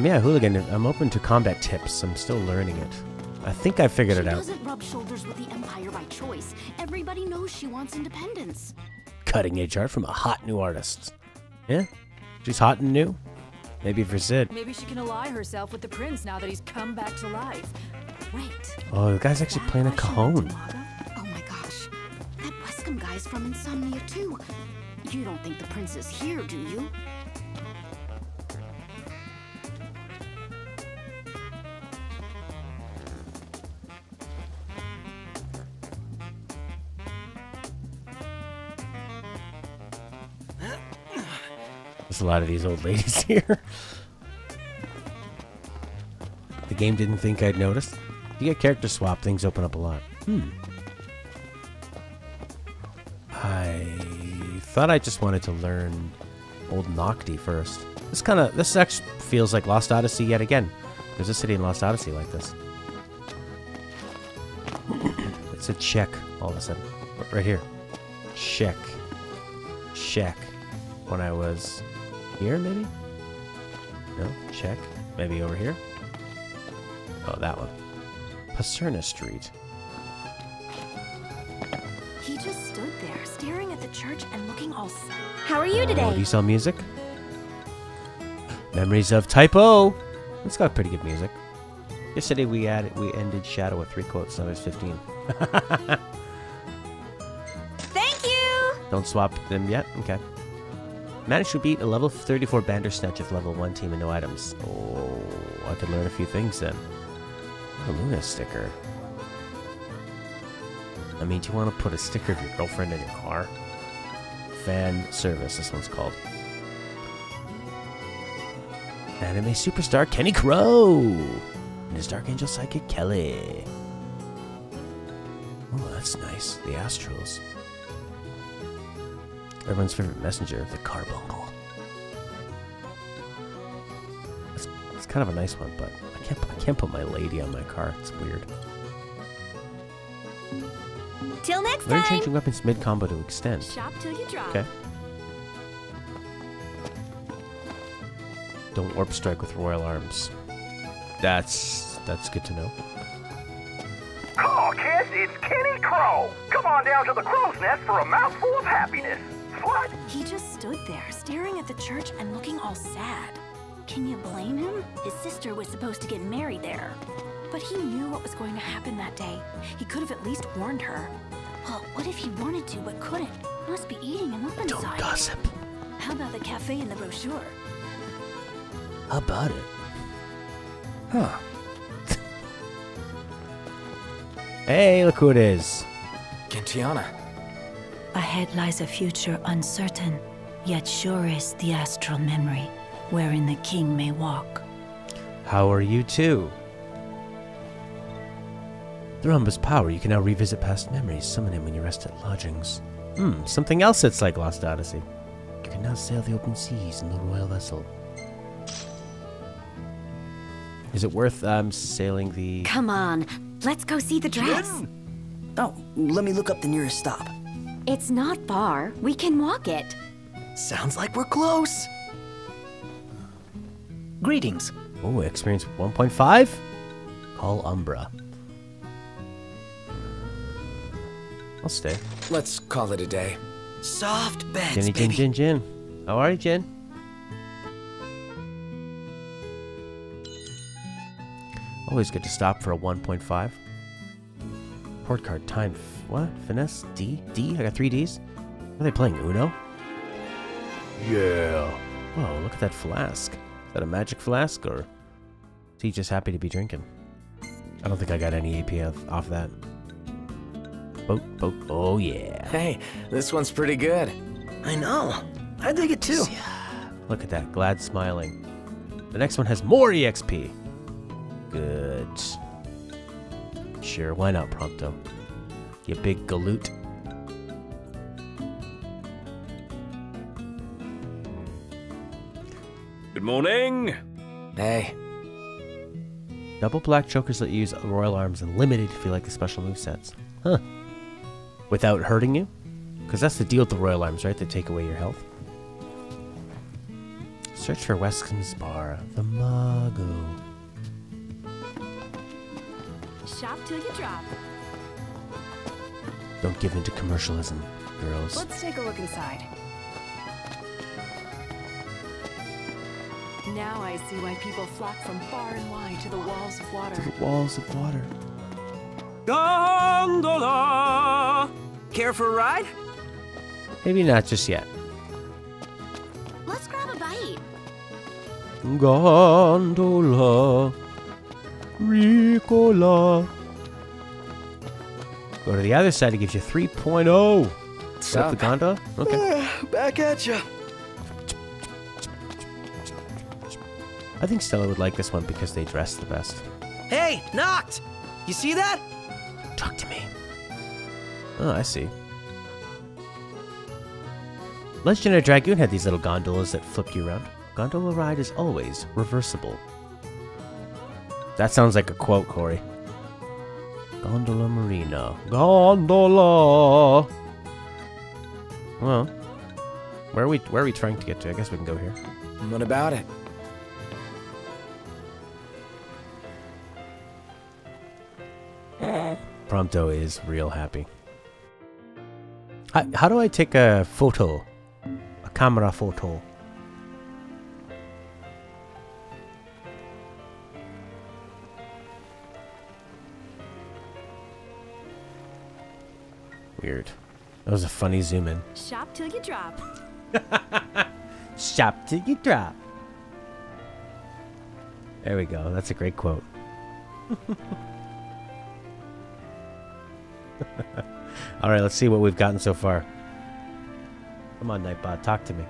Yeah, Hooligan, I'm open to combat tips. I'm still learning it. I think I figured it out. She doesn't rub shoulders with the Empire by choice. Everybody knows she wants independence. Cutting edge art from a hot new artist. Yeah? She's hot and new? Maybe for Sid. Maybe she can ally herself with the prince now that he's come back to life. Wait. Oh, the guy's actually playing a cajon. Oh my gosh. That Wescom guy's from Insomnia too. You don't think the prince is here, do you? There's a lot of these old ladies here. The game didn't think I'd notice. If you get character swap, things open up a lot. I thought I just wanted to learn Old Nocti first. This actually feels like Lost Odyssey yet again. There's a city in Lost Odyssey like this. It's a check all of a sudden. Right here. Check. Check. When I was here, maybe? No? Check. Maybe over here? Oh, that one. Pacerna Street. He just stood there, staring at the church and looking all sad. How are you Oh, today? do you sell music? Memories of Typo. It's got pretty good music. Yesterday we ended Shadow with 3 quotes, now there's 15. Thank you! Don't swap them yet? Okay. Managed to beat a level 34 Bandersnatch of level 1 team and no items. Oh, I could learn a few things then. A Luna sticker. I mean, do you want to put a sticker of your girlfriend in your car? Fan service, this one's called. Anime superstar Kenny Crow and his Dark Angel Psychic Kelly. Oh, that's nice. The Astrals. Everyone's favorite messenger, the Carbuncle. It's kind of a nice one, but I can't put my lady on my car. It's weird. Till next Learn time! changing weapons mid-combo to extend. Shop till you drop. Okay. Don't warp strike with royal arms. That's good to know. Oh, kids, it's Kenny Crow. Come on down to the crow's nest for a mouthful of happiness. What? He just stood there, staring at the church and looking all sad. Can you blame him? His sister was supposed to get married there. But he knew what was going to happen that day. He could have at least warned her. Well, what if he wanted to but couldn't? Must be eating him up inside. Don't gossip. How about the cafe in the brochure? How about it? Huh. Hey, look who it is. Gentiana. Ahead lies a future uncertain, yet sure is the astral memory, wherein the king may walk. How are you too? Through Umbra's power, you can now revisit past memories, summon him when you rest at lodgings. Something else that's like Lost Odyssey. You can now sail the open seas in the royal vessel. Is it worth sailing the... Come on, let's go see the dress. Oh, let me look up the nearest stop. It's not far. We can walk it. Sounds like we're close. Greetings. Oh, experience 1.5? Call Umbra. I'll stay. Let's call it a day. Soft beds, Ginny, baby. Jin. How are you, Jin? Always good to stop for a 1.5. Port card time. What? Finesse? D? I got 3 Ds? Are they playing Uno? Yeah. Whoa, look at that flask. Is that a magic flask, or is he just happy to be drinking? I don't think I got any AP off that. Boat. Oh, yeah. Hey, this one's pretty good. I know. I dig it too. Look at that. Glad smiling. The next one has more EXP. Good. Sure, why not, Prompto? You big galoot. Good morning. Hey. Double black chokers let you use royal arms unlimited if you like the special movesets. Huh. Without hurting you? Because that's the deal with the royal arms, right? They take away your health. Search for Weston's Bar, the Mago. Shop till you drop. Don't give in to commercialism, girls. Let's take a look inside. Now I see why people flock from far and wide to the walls of water. To the walls of water. Gondola! Care for a ride? Maybe not just yet. Let's grab a bite. Gondola. Ricola. Go to the other side, it gives you 3.0. Is that the gondola? Okay. Back at ya. I think Stella would like this one because they dress the best. Hey, Noct! You see that? Talk to me. Oh, I see. Legendary Dragoon had these little gondolas that flipped you around. Gondola ride is always reversible. That sounds like a quote, Corey. Gondola Marina. Gondola! Well, where are we trying to get to? I guess we can go here. What about it? Prompto is real happy. How do I take a photo? A camera photo? Weird. That was a funny zoom in. Shop till you drop. Shop till you drop. There we go. That's a great quote. All right, let's see what we've gotten so far. Come on, Nightbot, talk to me.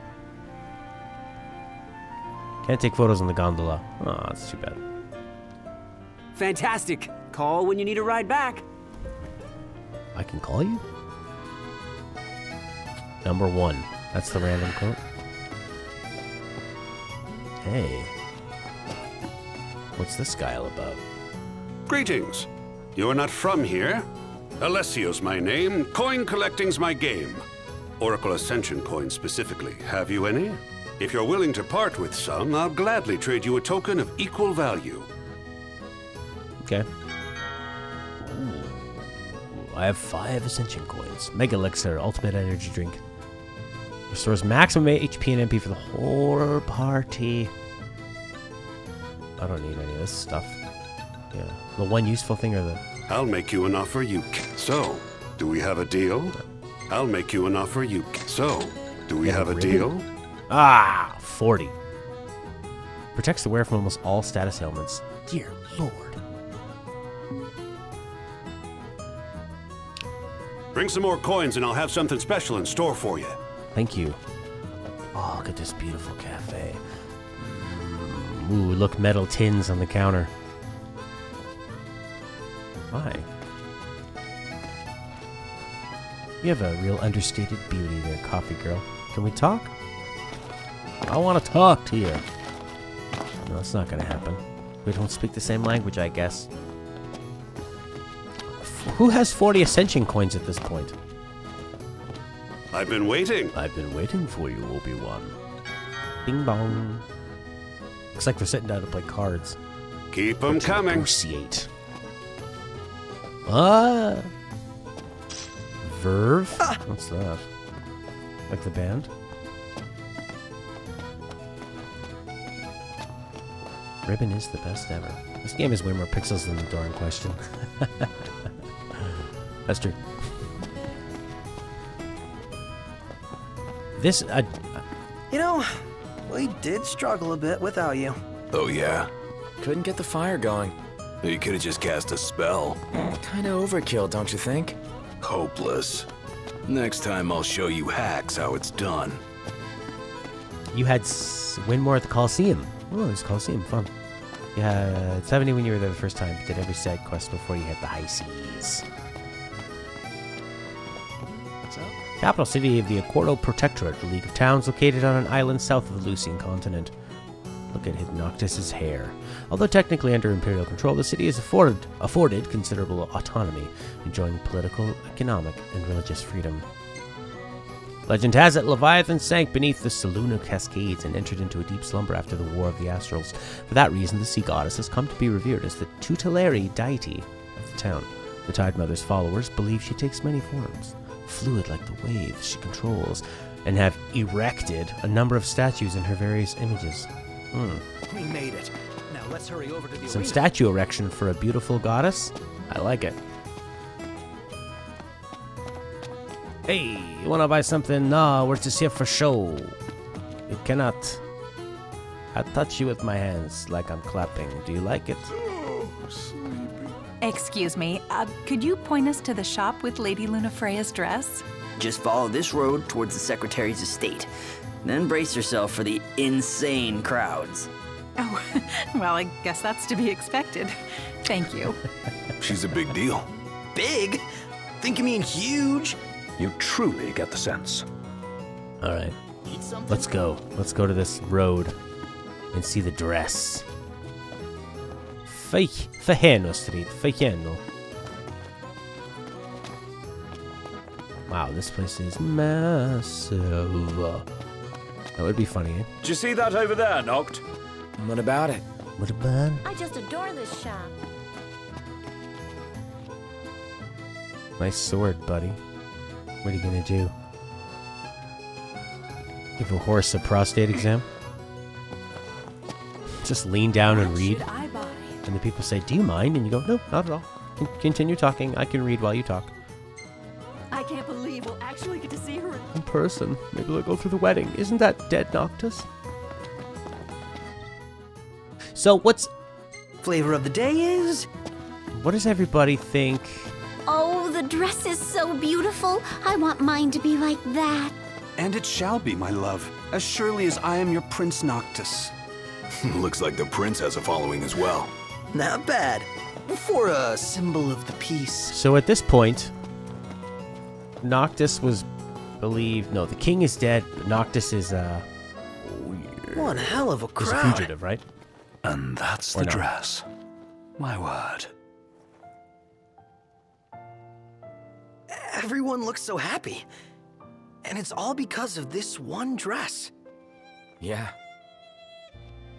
Can't take photos on the gondola. Oh, that's too bad. Fantastic. Call when you need a ride back. I can call you? Number 1. That's the random quote. Hey. What's this guy all about? Greetings. You are not from here? Alessio's my name. Coin collecting's my game. Oracle Ascension coins specifically. Have you any? If you're willing to part with some, I'll gladly trade you a token of equal value. Okay. Ooh. I have 5 Ascension coins. Mega Elixir, Ultimate Energy Drink. Restores maximum HP and MP for the whole party. I don't need any of this stuff. Yeah. The one useful thing or the... I'll make you an offer you... So, do we have a deal? I'll make you an offer you... So, do we have a deal? Ah! 40. Protects the wearer from almost all status ailments. Dear Lord. Bring some more coins and I'll have something special in store for you. Thank you. Oh, look at this beautiful cafe. Ooh, look, metal tins on the counter. Hi. You have a real understated beauty there, coffee girl. Can we talk? I want to talk to you. No, it's not going to happen. We don't speak the same language, I guess. Who has 40 Ascension coins at this point? I've been waiting. I've been waiting for you, Obi-Wan. Bing bong. Looks like they're sitting down to play cards. Keep them coming. Negotiate. Ah. Verve? What's that? Like the band? Ribbon is the best ever. This game has way more pixels than the door in question. That's true. This, You know, we did struggle a bit without you. Oh, yeah? Couldn't get the fire going. You could have just cast a spell. Kinda overkill, don't you think? Hopeless. Next time I'll show you hacks how it's done. You had win more at the Coliseum. Oh, it's Coliseum, fun. You had 70 when you were there the first time. Did every side quest before you hit the high seas. What's up? Capital city of the Accordo Protectorate, the League of Towns, located on an island south of the Lucian continent. Look at Noctis's hair. Although technically under imperial control, the city is afforded considerable autonomy, enjoying political, economic, and religious freedom. Legend has it, Leviathan sank beneath the Saluna Cascades and entered into a deep slumber after the War of the Astrals. For that reason, the sea goddess has come to be revered as the tutelary deity of the town. The Tide Mother's followers believe she takes many forms, fluid like the waves she controls, and have erected a number of statues in her various images. We made it. Now let's hurry over to the Some arena. statue erection for a beautiful goddess? I like it. Hey, you wanna buy something? No, we're just here for show. You cannot. I touch you with my hands like I'm clapping. Do you like it? Excuse me, could you point us to the shop with Lady Lunafreya's dress? Just follow this road towards the Secretary's estate. Then brace yourself for the insane crowds. Oh, well, I guess that's to be expected. Thank you. She's a big deal. Big? Think you mean huge? You truly get the sense. Alright. Let's go. Let's go to this road and see the dress. Fejeno Street. Fejeno. Wow, this place is massive. That would be funny, eh? Did you see that over there, Noct? What about it? What about? I just adore this shop. Nice sword, buddy. What are you gonna do? Give a horse a prostate exam? Just lean down and read. And the people say, do you mind? And you go, no, not at all. Continue talking. I can read while you talk. I can't believe we'll actually get to see her In person. Maybe they'll go through the wedding. Isn't that dead Noctis? So what's... Flavor of the day is... What does everybody think? Oh, the dress is so beautiful. I want mine to be like that. And it shall be, my love, as surely as I am your Prince Noctis. Looks like the prince has a following as well. Not bad. For a symbol of the peace. So at this point, Noctis was believed... No, the king is dead. But Noctis is, One hell of a He's crowd. a fugitive, right? And that's Or the not. dress. My word. Everyone looks so happy. And it's all because of this one dress. Yeah.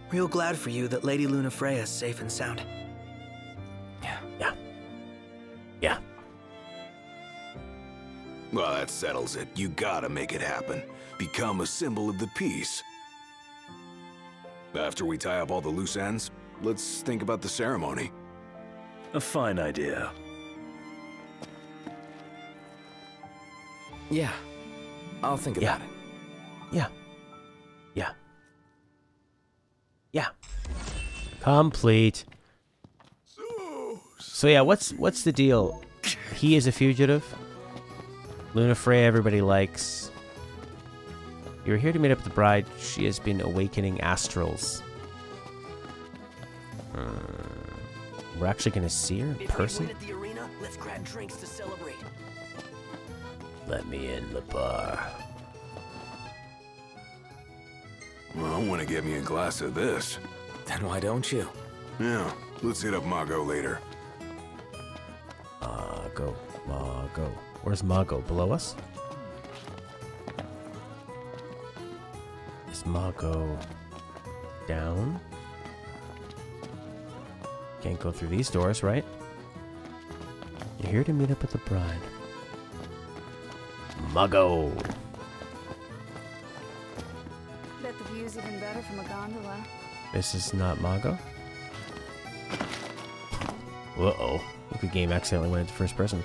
Real glad for you that Lady Luna Freya is safe and sound. Yeah. Well, that settles it. You gotta make it happen. Become a symbol of the peace. After we tie up all the loose ends, let's think about the ceremony. A fine idea. Yeah. I'll think about it. Yeah. Complete. So yeah, what's the deal? He is a fugitive. Luna Freya, everybody likes. You're here to meet up with the bride. She has been awakening astrals. We're actually gonna see her in person? At the arena, let's grab drinks to celebrate. Let me in the bar. Well, I want to get me a glass of this. Then why don't you? Yeah, let's hit up Margot later. Mago. Where's Mago? Below us? Is Mago down? Can't go through these doors, right? You're here to meet up with the bride. Mago! Bet the view's even better from a gondola. This is not Mago? Uh-oh. Look, the game accidentally went into first person.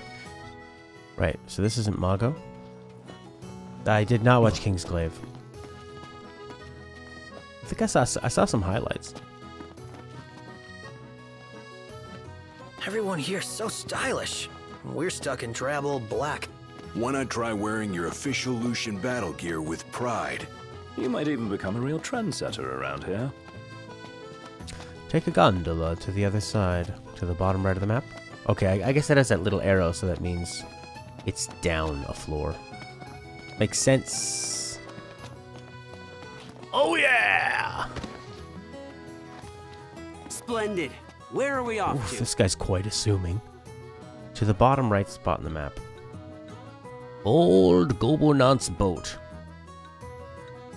Right, so this isn't Mago. I did not watch Kingsglaive. I think I saw some highlights. Everyone here's so stylish. We're stuck in drab old black. Why not try wearing your official Lucian battle gear with pride? You might even become a real trendsetter around here. Take a gondola to the other side, to the bottom right of the map. Okay, I guess that has that little arrow, so that means it's down a floor. Makes sense. Oh yeah! Splendid. Where are we off Oof, to? this guy's quite assuming. To the bottom right spot in the map. Old Gobonance boat.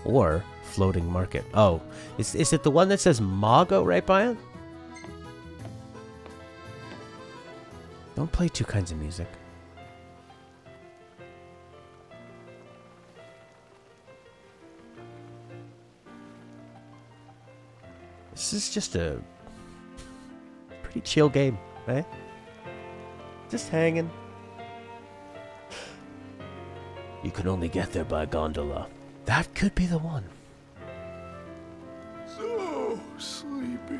Or floating market. Oh, is it the one that says Mago right by it? Don't play two kinds of music. This is just a pretty chill game, eh? Just hanging. You can only get there by gondola. That could be the one. So sleepy.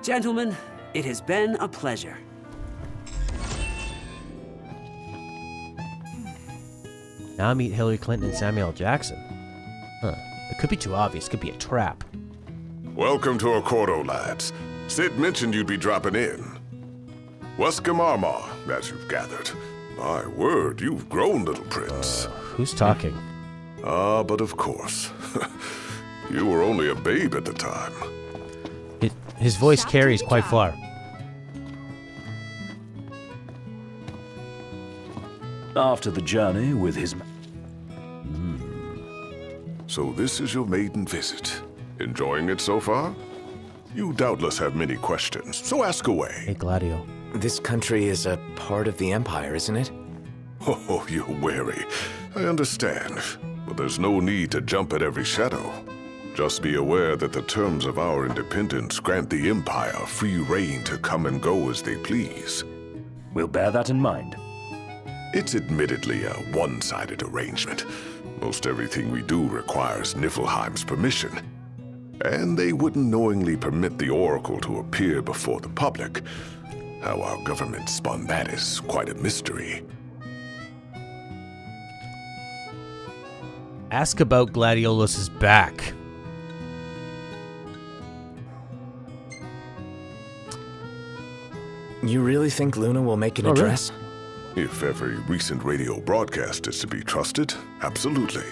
Gentlemen, it has been a pleasure. Now meet Hillary Clinton and Samuel L. Jackson. Huh. It could be too obvious. It could be a trap. Welcome to Accordo, lads. Sid mentioned you'd be dropping in. Welcome, Armor, as you've gathered. My word, you've grown, little prince. Who's talking? But of course. You were only a babe at the time. His voice carries quite far. After the journey with his... So this is your maiden visit. Enjoying it so far? You doubtless have many questions, so ask away. Hey, Gladio. This country is a part of the Empire, isn't it? Oh, you're wary. I understand. But there's no need to jump at every shadow. Just be aware that the terms of our independence grant the Empire free reign to come and go as they please. We'll bear that in mind. It's admittedly a one-sided arrangement. Most everything we do requires Niflheim's permission. And they wouldn't knowingly permit the Oracle to appear before the public. How our government spun that is quite a mystery. Ask about Gladiolus's back. You really think Luna will make an address? Really? If every recent radio broadcast is to be trusted, absolutely.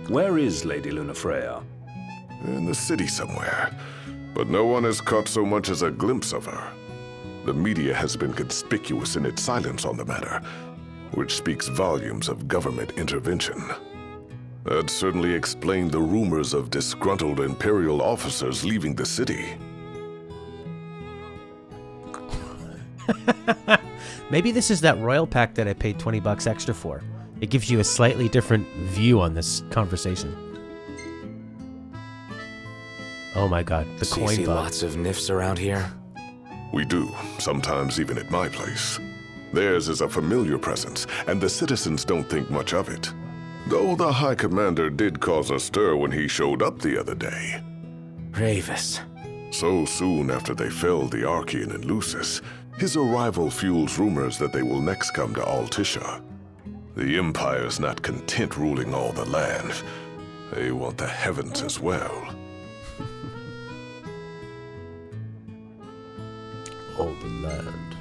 Where is Lady Lunafreya? In the city somewhere. But no one has caught so much as a glimpse of her. The media has been conspicuous in its silence on the matter, which speaks volumes of government intervention. That certainly explained the rumors of disgruntled Imperial officers leaving the city. Maybe this is that royal pack that I paid 20 bucks extra for. It gives you a slightly different view on this conversation. Oh my god, the coin see bug. Lots of nifs around here? We do, sometimes even at my place. Theirs is a familiar presence, and the citizens don't think much of it. Though the High Commander did cause a stir when he showed up the other day. Ravis. So soon after they felled the Archean and Lucis, his arrival fuels rumors that they will next come to Altisha. The Empire's not content ruling all the land. They want the heavens as well. All the land.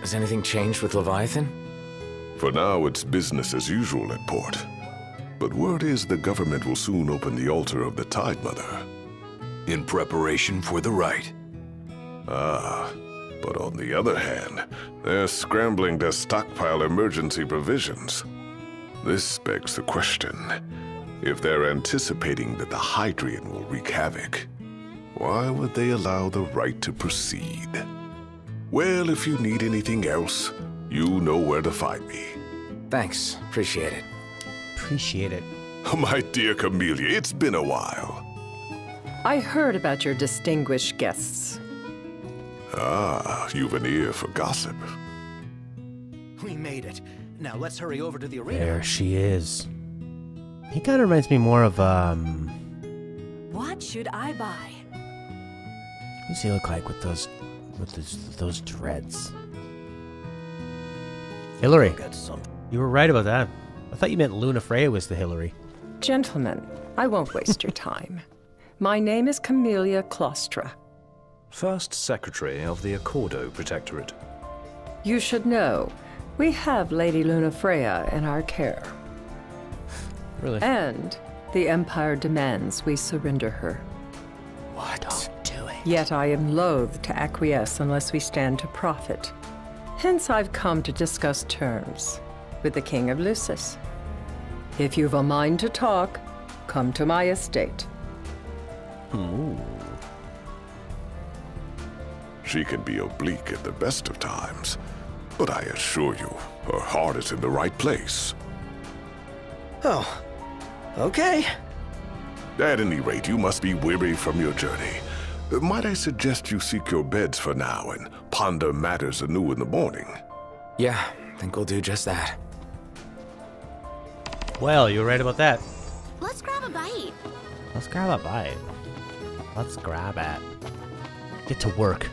Has anything changed with Leviathan? For now, it's business as usual at port. But word is the government will soon open the altar of the Tide Mother. In preparation for the rite. But on the other hand, they're scrambling to stockpile emergency provisions. This begs the question, if they're anticipating that the Hydrian will wreak havoc, why would they allow the rite to proceed? Well, if you need anything else, you know where to find me. Thanks, appreciate it. Appreciate it. My dear Camellia, it's been a while. I heard about your distinguished guests. You've an ear for gossip. We made it. Now let's hurry over to the arena. There she is. He kind of reminds me more of, What should I buy? Who's he look like with those dreads? Hillary. You were right about that. I thought you meant Lunafreya was the Hillary. Gentlemen, I won't waste your time. My name is Camellia Claustra. First Secretary of the Accordo Protectorate. You should know, we have Lady Lunafreya in our care. Really? And the Empire demands we surrender her. What? Don't do it. Yet I am loath to acquiesce unless we stand to profit. Hence I've come to discuss terms with the King of Lucis. If you've a mind to talk, come to my estate. Ooh. She can be oblique at the best of times, but I assure you, her heart is in the right place. Oh, okay. At any rate, you must be weary from your journey. Might I suggest you seek your beds for now and ponder matters anew in the morning? Yeah, think we'll do just that. Well, you're right about that. Let's grab a bite. Let's grab a bite. Let's grab it. Get to work.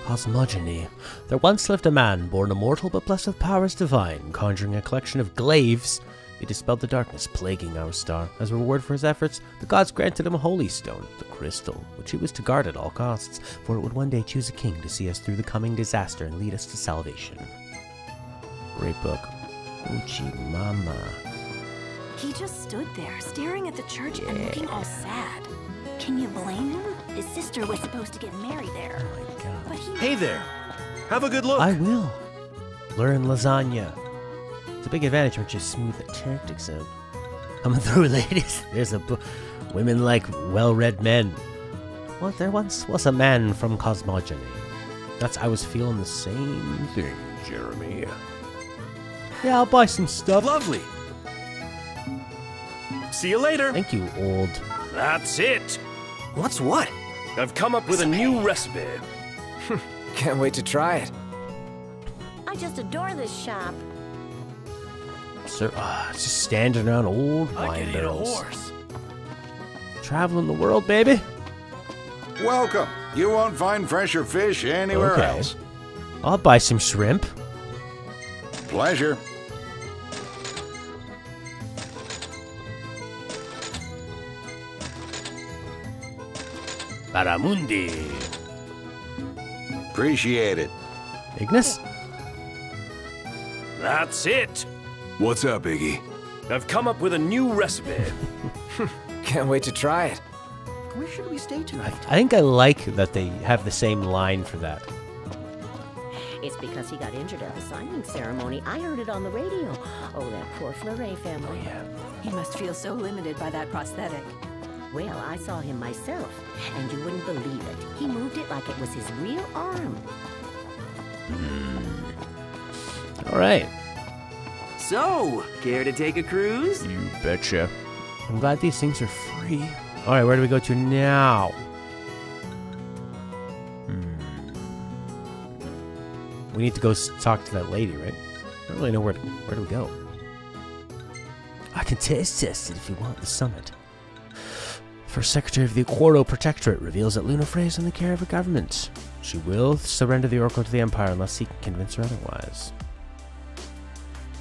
Cosmogony. There once lived a man born immortal but blessed with powers divine, conjuring a collection of glaives he dispelled the darkness plaguing our star. As a reward for his efforts, the gods granted him a holy stone, the crystal, which he was to guard at all costs, for it would one day choose a king to see us through the coming disaster and lead us to salvation. Great book. Uchi Mama. He just stood there, staring at the church and looking all sad. Can you blame him? His sister was supposed to get married there. Oh my god. But he... Hey there! Have a good look! I will. Learn lasagna. It's a big advantage when you smooth the tactics out. Coming through, ladies. There's a book. Women like well-read men. Well, there once was a man from cosmogony. I was feeling the same thing, Jeremy. Yeah, I'll buy some stuff. Lovely! See you later! Thank you, old. That's it! What's what? I've come up with a new recipe. Can't wait to try it. I just adore this shop. Sir, it's just standing around old I wine can eat a barrels. horse. Traveling the world, baby. Welcome. You won't find fresher fish anywhere else. I'll buy some shrimp. Pleasure. Baramundi. Appreciate it. Ignis? That's it! What's up, Iggy? I've come up with a new recipe. Can't wait to try it. Where should we stay tonight? I think I like that they have the same line for that. It's because he got injured at the signing ceremony. I heard it on the radio. Oh, that poor Fleury family. Oh, yeah. He must feel so limited by that prosthetic. Well, I saw him myself, and you wouldn't believe it. He moved it like it was his real arm. All right. So, care to take a cruise? You betcha. I'm glad these things are free. All right, where do we go to now? We need to go talk to that lady, right? I don't really know where do we go. I can test it if you want the summit. First Secretary of the Quarto Protectorate reveals that Luna Frey is in the care of a government. She will surrender the Oracle to the Empire unless he can convince her otherwise.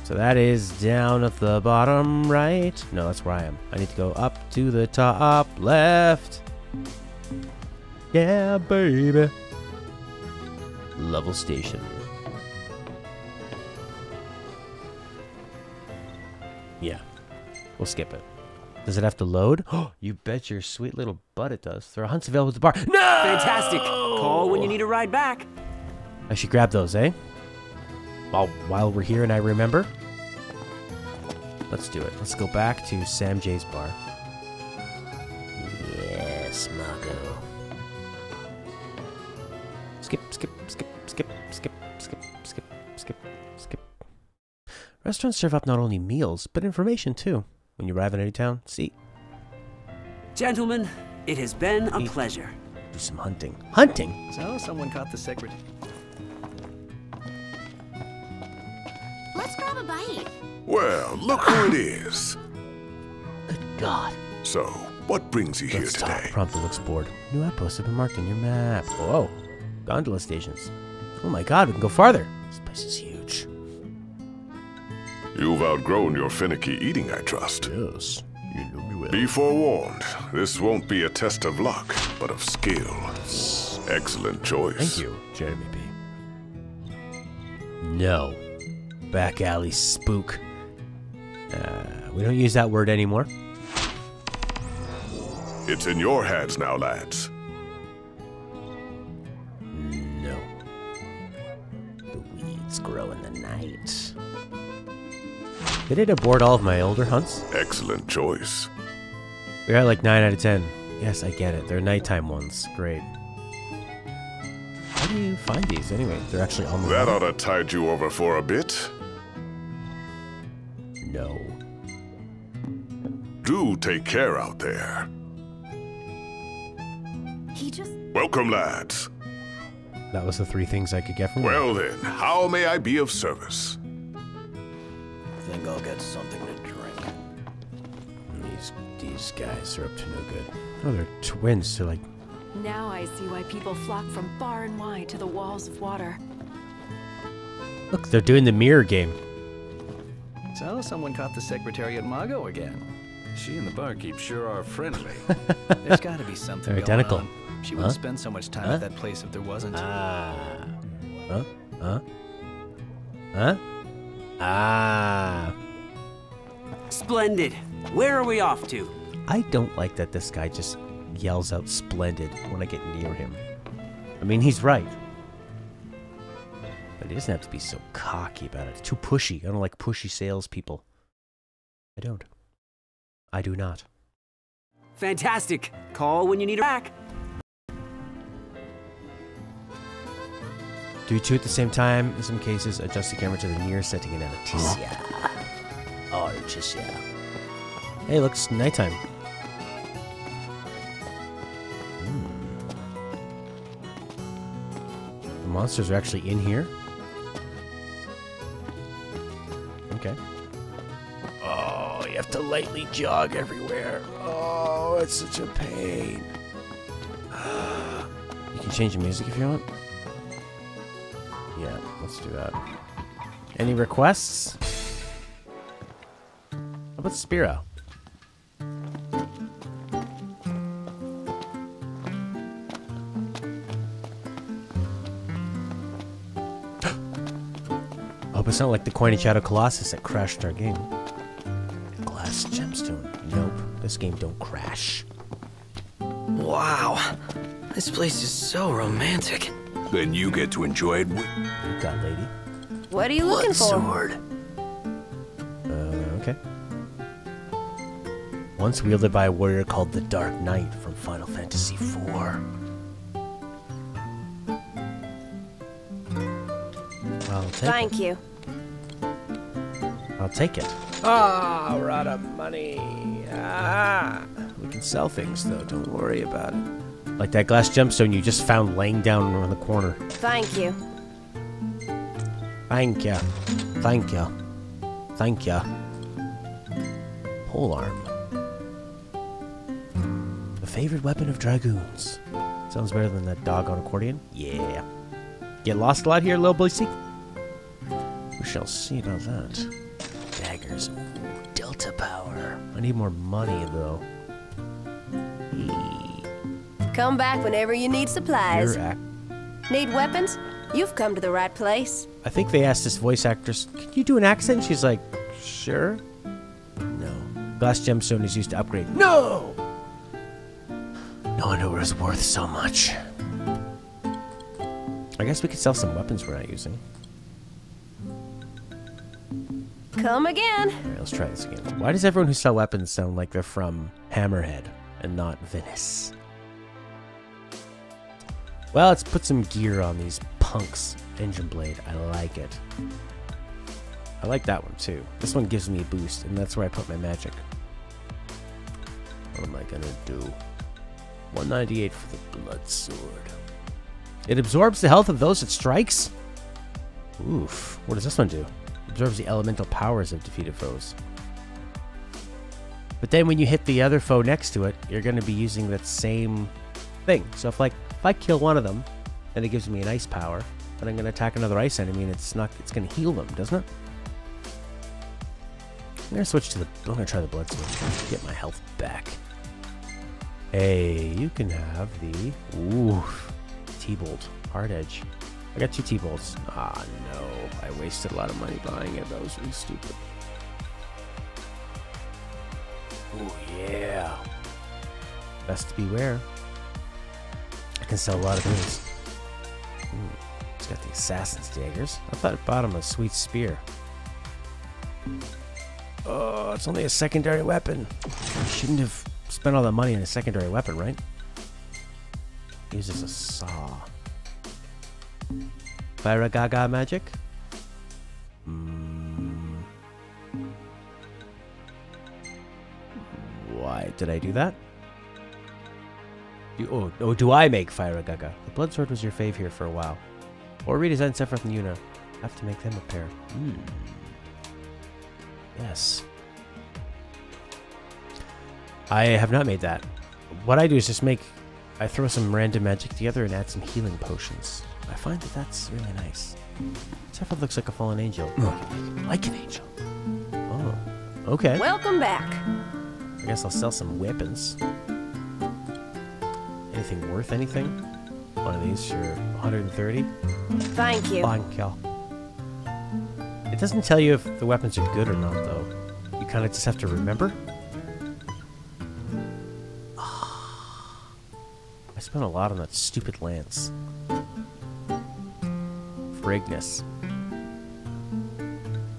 So that is down at the bottom right. No, that's where I am. I need to go up to the top left. Yeah, baby. Level station. Yeah, we'll skip it. Does it have to load? Oh, you bet your sweet little butt it does. There are hunts available at the bar. No! Fantastic. Call when you need a ride back. I should grab those, eh? While we're here and I remember. Let's do it. Let's go back to Sam J's bar. Yes, Margot. Skip. Restaurants serve up not only meals, but information too. When you arrive in any town, see. Gentlemen, it has been a pleasure. Do some hunting. Hunting? So, someone caught the secret. Let's grab a bite. Well, look who it is. Good God. So, what brings you here Stop. today? Prompter looks bored. New outposts have been marked on your map. Whoa. Gondola stations. Oh my God, we can go farther. This place is huge. You've outgrown your finicky eating, I trust. Yes, you know me well. Be forewarned, this won't be a test of luck, but of skill. Excellent choice. Thank you, Jeremy B. No. Back alley spook. We don't use that word anymore. It's in your hands now, lads. No. The weeds grow in the night. Did it abort all of my older hunts? Excellent choice. We're at like 9 out of 10. Yes, I get it. They're nighttime ones. Great. How do you find these anyway? They're actually on the That wall? ought to tide you over for a bit. No. Do take care out there. He just... Welcome, lads. That was the 3 things I could get from Well then, how may I be of service? I think I'll get something to drink. These guys are up to no good. Oh, they're twins, so like... Now I see why people flock from far and wide to the walls of water. Look, they're doing the mirror game. So, someone caught the secretary at Mago again. She and the barkeep sure are friendly. There's gotta be something They're going identical. on. She wouldn't spend so much time at that place if there wasn't. Splendid. Where are we off to? I don't like that this guy just yells out splendid when I get near him. I mean, he's right. But he doesn't have to be so cocky about it. It's too pushy. I don't like pushy salespeople. I don't. I do not. Fantastic. Call when you need her back. Do two at the same time. In some cases, adjust the camera to the near setting in Leticia. Oh, Leticia. Hey, looks nighttime. The monsters are actually in here. Okay. Oh, you have to lightly jog everywhere. Oh, it's such a pain. You can change the music if you want. Yeah, let's do that. Any requests? How about Spiro? I hope it's not like the Coiny Shadow Colossus that crashed our game. Glass gemstone. Nope, this game don't crash. Wow, this place is so romantic. Then you get to enjoy it with... You got, lady. What are you looking for? Sword. Okay. Once wielded by a warrior called the Dark Knight from Final Fantasy IV. I'll take Thank it. you. I'll take it. Ah, we're out of money. Ah. We can sell things, though. Don't worry about it. Like that glass gemstone you just found laying down around the corner. Thank you. Thank ya. Thank ya. Thank ya. Polearm. The favorite weapon of dragoons. Sounds better than that doggone accordion. Yeah. Get lost a lot here, little boy. We shall see about that. Daggers. Delta power. I need more money, though. Come back whenever you need supplies. Your Need weapons? You've come to the right place. I think they asked this voice actress, can you do an accent? She's like, sure. No. Glass gemstone is used to upgrade. No! No wonder it was worth so much. I guess we could sell some weapons we're not using. Come again. Alright, let's try this again. Why does everyone who sell weapons sound like they're from Hammerhead and not Venice? Well, let's put some gear on these punks. Engine blade, I like it. I like that one too. This one gives me a boost, and that's where I put my magic. What am I gonna do? 198 for the blood sword. It absorbs the health of those it strikes? Oof. What does this one do? Absorbs the elemental powers of defeated foes. But then when you hit the other foe next to it, you're gonna be using that same thing. So if I kill one of them, then it gives me an ice power, and I'm gonna attack another ice enemy, and it's gonna heal them, doesn't it? I'm gonna switch to I'm gonna try the blood sword to get my health back. Hey, you can have the T-bolt, hard edge. I got 2 T-bolts. Ah, no, I wasted a lot of money buying it. That was really stupid. Oh yeah, best to beware. I can sell a lot of things. It's got the assassin's daggers. I thought it bought him a sweet spear. Oh, it's only a secondary weapon. I shouldn't have spent all that money on a secondary weapon, right? Uses a saw. Fire Gaga magic? Why did I do that? Do I make Fire Gaga? The blood sword was your fave here for a while. Or redesign Sephiroth and Yuna. Have to make them a pair. Yes. I have not made that. What I do is just I throw some random magic together and add some healing potions. I find that that's really nice. Sephiroth looks like a fallen angel. Like an angel. Okay. Welcome back. I guess I'll sell some weapons. Anything worth anything? One of these for 130. Thank you. Fine, Cal. It doesn't tell you if the weapons are good or not, though. You kind of just have to remember. I spent a lot on that stupid lance. Frigness.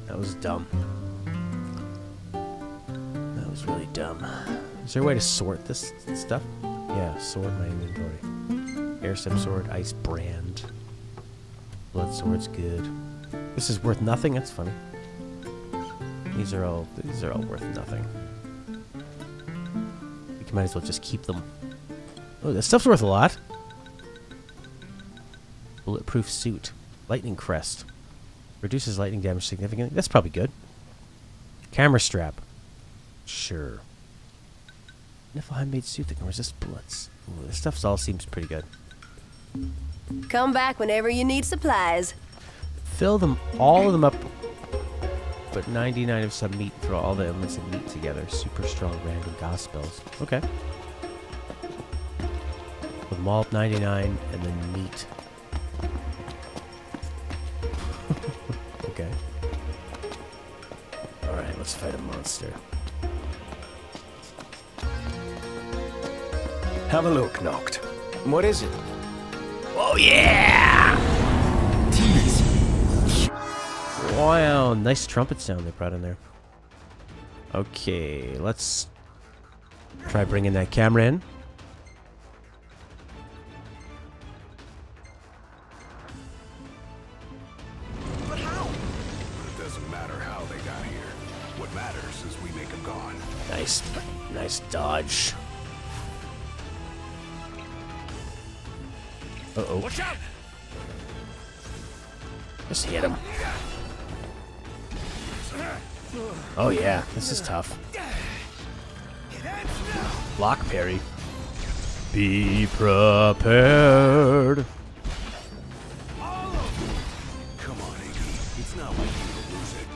That was dumb. That was really dumb. Is there a way to sort this stuff? Yeah, sort my inventory. Airstep sword, ice brand. Blood sword's good. This is worth nothing? That's funny. These are all worth nothing. You might as well just keep them. Oh, this stuff's worth a lot. Bulletproof suit. Lightning crest. Reduces lightning damage significantly. That's probably good. Camera strap. Sure. Nifl handmade suit that can resist bullets. Ooh, this stuff all seems pretty good. Come back whenever you need supplies. Fill them, all of them up, but 99 of some meat. Throw all the elements of meat together. Super strong random gas spells. Okay. With malt 99 and then meat. Okay. Alright, let's fight a monster. Have a look, Noct. What is it? Oh yeah! Wow, nice trumpet sound they brought in there. Okay, let's try bringing that camera in. But how? It doesn't matter how they got here. What matters is we make them gone. Nice dodge. Uh-oh. Watch out! Just hit him. Oh yeah, this is tough. Block parry. Be prepared. Come on, Iggy. It's not like you to lose it.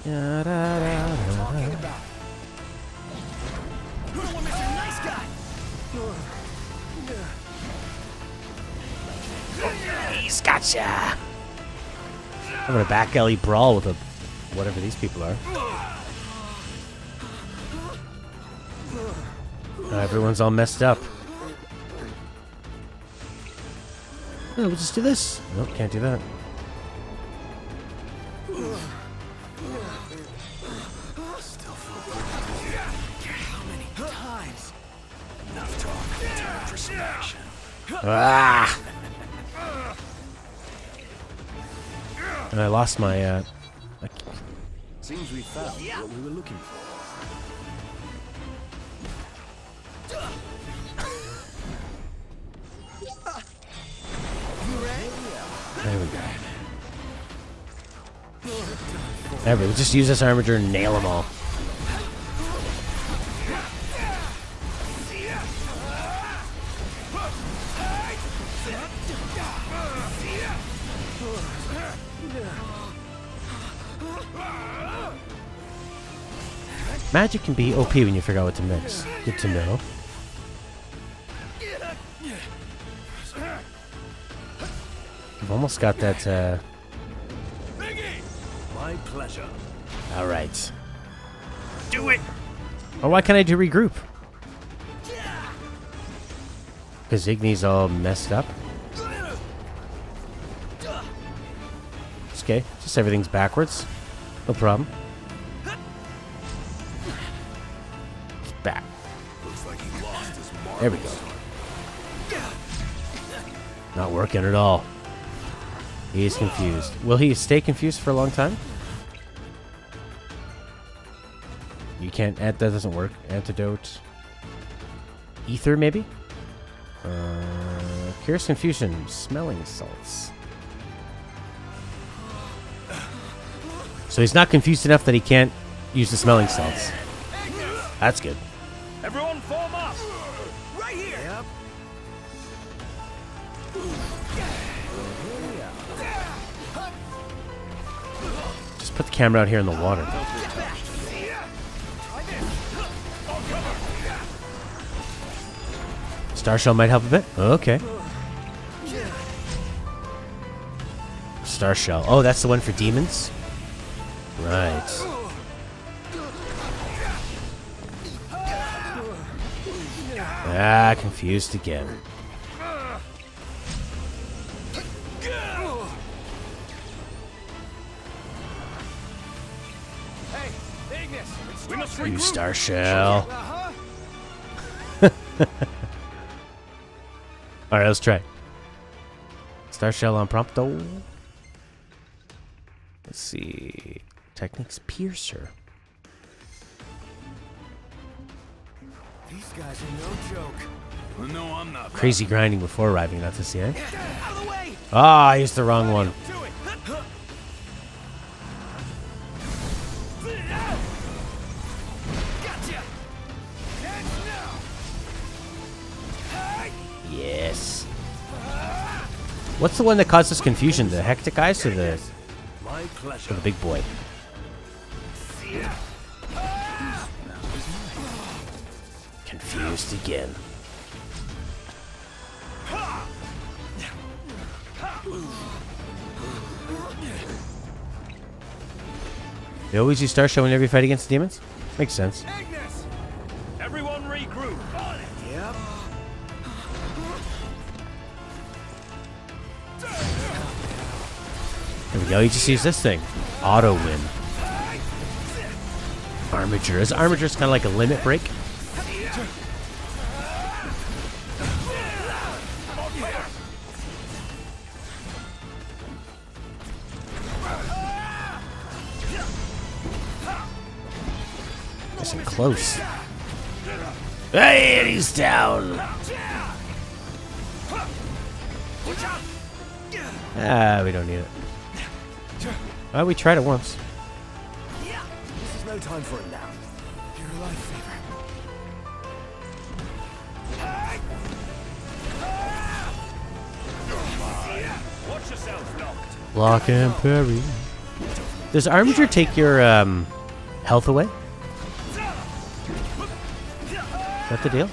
Da, da, da, da, da. He's gotcha. I'm gonna back alley brawl with a whatever these people are. Everyone's all messed up. Oh, we'll just do this. Nope, can't do that. Still feel how many times? Enough talk. Time for some action. Ah! And I lost my, Seems we found what we were looking for. There we go. There we go. Just use this armature and nail them all. Magic can be OP when you figure out what to mix. Good to know. I've almost got that, My pleasure. Alright. Do it! Oh, why can't I do regroup? Because Igni's all messed up? It's okay. Just everything's backwards. No problem. It's back. Looks like he lost his marbles. There we go. Not working at all. He's confused. Will he stay confused for a long time? You can't add, that doesn't work. Antidote. Ether, maybe? Cures confusion. Smelling salts. So he's not confused enough that he can't use the smelling salts. That's good. Everyone form up! Right here! Yep. Just put the camera out here in the water. Star Shell might help a bit. Okay. Star Shell. Oh, that's the one for demons? Right. Ah, confused again. You Star Shell. Alright, let's try. Star Shell on prompto. Let's see. Techniques Piercer. These guys are no joke. No, I'm not. Crazy grinding before arriving, not to see, eh? Ah, I used the wrong one. Yes. What's the one that causes confusion? The hectic ice or the big boy? Confused again. They always use Star Shell whenever you fight against the demons? Makes sense. Everyone regroup. Yep. There we go. You just use this thing. Auto win. Armature. Is Armature kind of like a limit break? Nice and close. Hey, and he's down. Ah, we don't need it. Well, we tried it once. This is no time for it now. You're a lifesaver. Watch yourself, Noct. Block and parry. Does Armature take your health away? Is that the deal?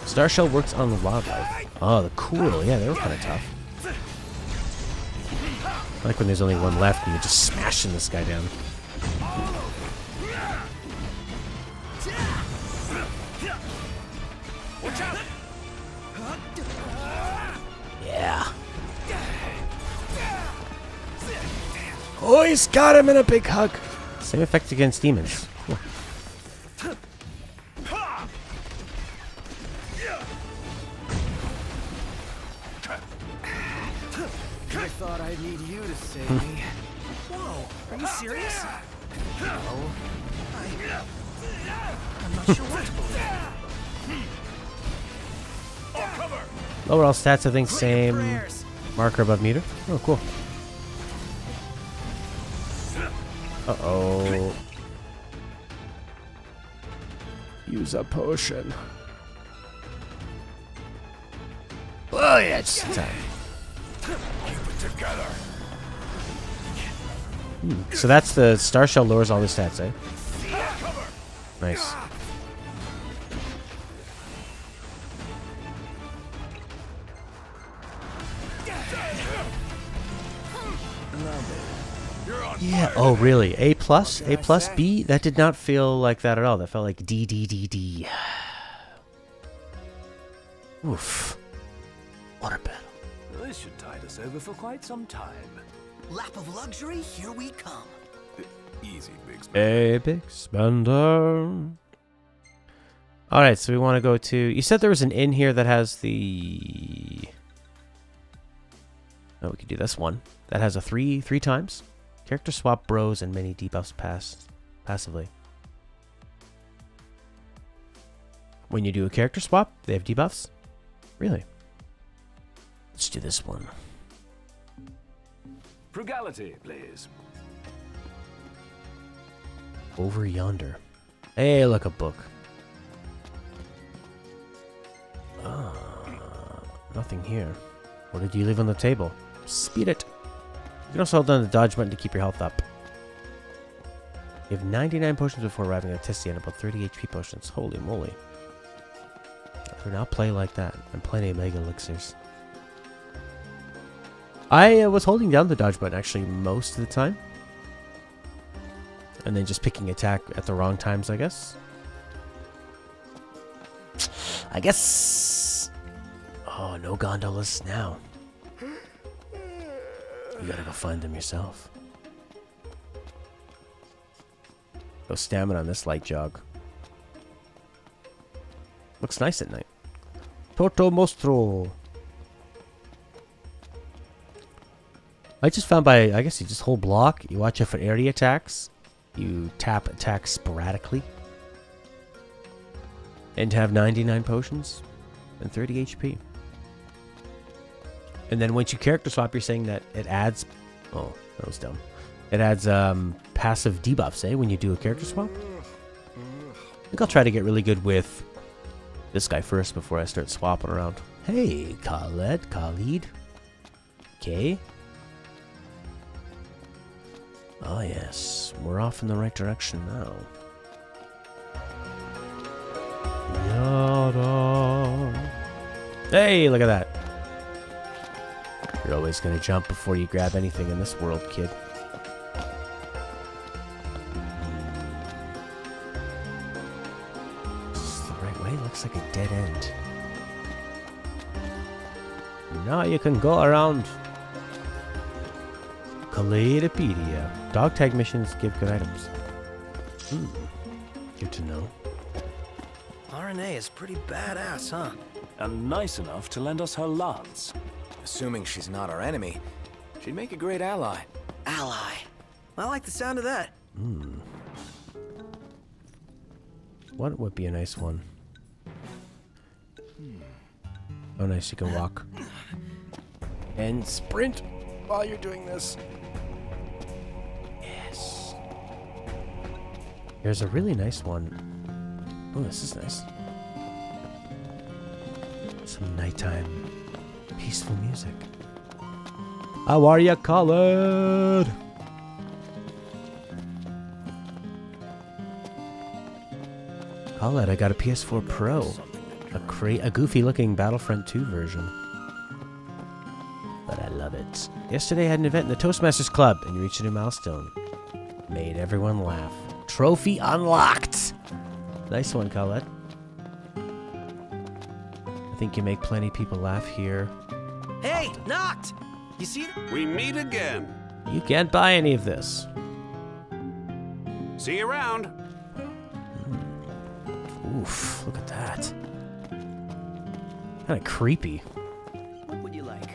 Star Shell works on the wildlife. Oh, the cool. Yeah, they were kind of tough. I like when there's only one left and you're just smashing this guy down. Yeah. Oh, he's got him in a big hug. Same effect against demons. Cool. I thought I'd need you to save me. Whoa, are you serious? No. I'm not sure what to believe. Lower all stats, I think, same marker above meter. Oh, cool. Uh-oh. Use a potion. Oh, yeah, it's time. Keep it together. So that's the Star Shell lowers all the stats, eh? Nice. Yeah. Oh, really? A plus? A plus? B? That did not feel like that at all. That felt like D, D, D, D. Oof. What a battle. This should tide us over for quite some time. Lap of luxury, here we come. Easy, big spender. A big spender. Alright, so we want to go to... You said there was an inn here that has the... Oh, we could do this one. That has a three times. Character swap bros and many debuffs passively. When you do a character swap, they have debuffs? Really? Let's do this one. Frugality, please. Over yonder. Hey, look, a book. Nothing here. What did you leave on the table? Speed it. You can also hold down the dodge button to keep your health up. You have 99 potions before arriving at Tessie and about 30 HP potions. Holy moly. Do not play like that. And plenty of Mega Elixirs. I was holding down the dodge button actually most of the time. And then just picking attack at the wrong times, I guess. Oh, no gondolas now. You gotta go find them yourself. No stamina on this light jog. Looks nice at night. Toto Mostro. I just found I guess you just hold block, you watch out for area attacks, you tap attacks sporadically, and have 99 potions and 30 HP. And then once you character swap, you're saying that it adds... Oh, that was dumb. It adds passive debuffs, when you do a character swap? I think I'll try to get really good with this guy first before I start swapping around. Hey, Khalid. Okay. Oh yes, we're off in the right direction now. Yada. Hey, look at that. You're always gonna jump before you grab anything in this world, kid. Is this the right way? Looks like a dead end. Now you can go around. Kaleidopedia. Dog tag missions give good items. Good to know. RNA is pretty badass, huh? And nice enough to lend us her lance. Assuming she's not our enemy, she'd make a great ally. Ally. I like the sound of that. What would be a nice one? Oh, nice. You can walk. And sprint while you're doing this. Yes. Here's a really nice one. Oh, this is nice. Some nighttime peaceful music. How are ya, Khalid? Khalid, I got a PS4 Pro. A goofy-looking Battlefront 2 version. But I love it. Yesterday I had an event in the Toastmasters Club, and you reached a new milestone. Made everyone laugh. Trophy unlocked! Nice one, Khalid. I think you make plenty of people laugh here. Hey, Knocked! You see? We meet again. You can't buy any of this. See you around. Oof, look at that. Kind of creepy. What would you like?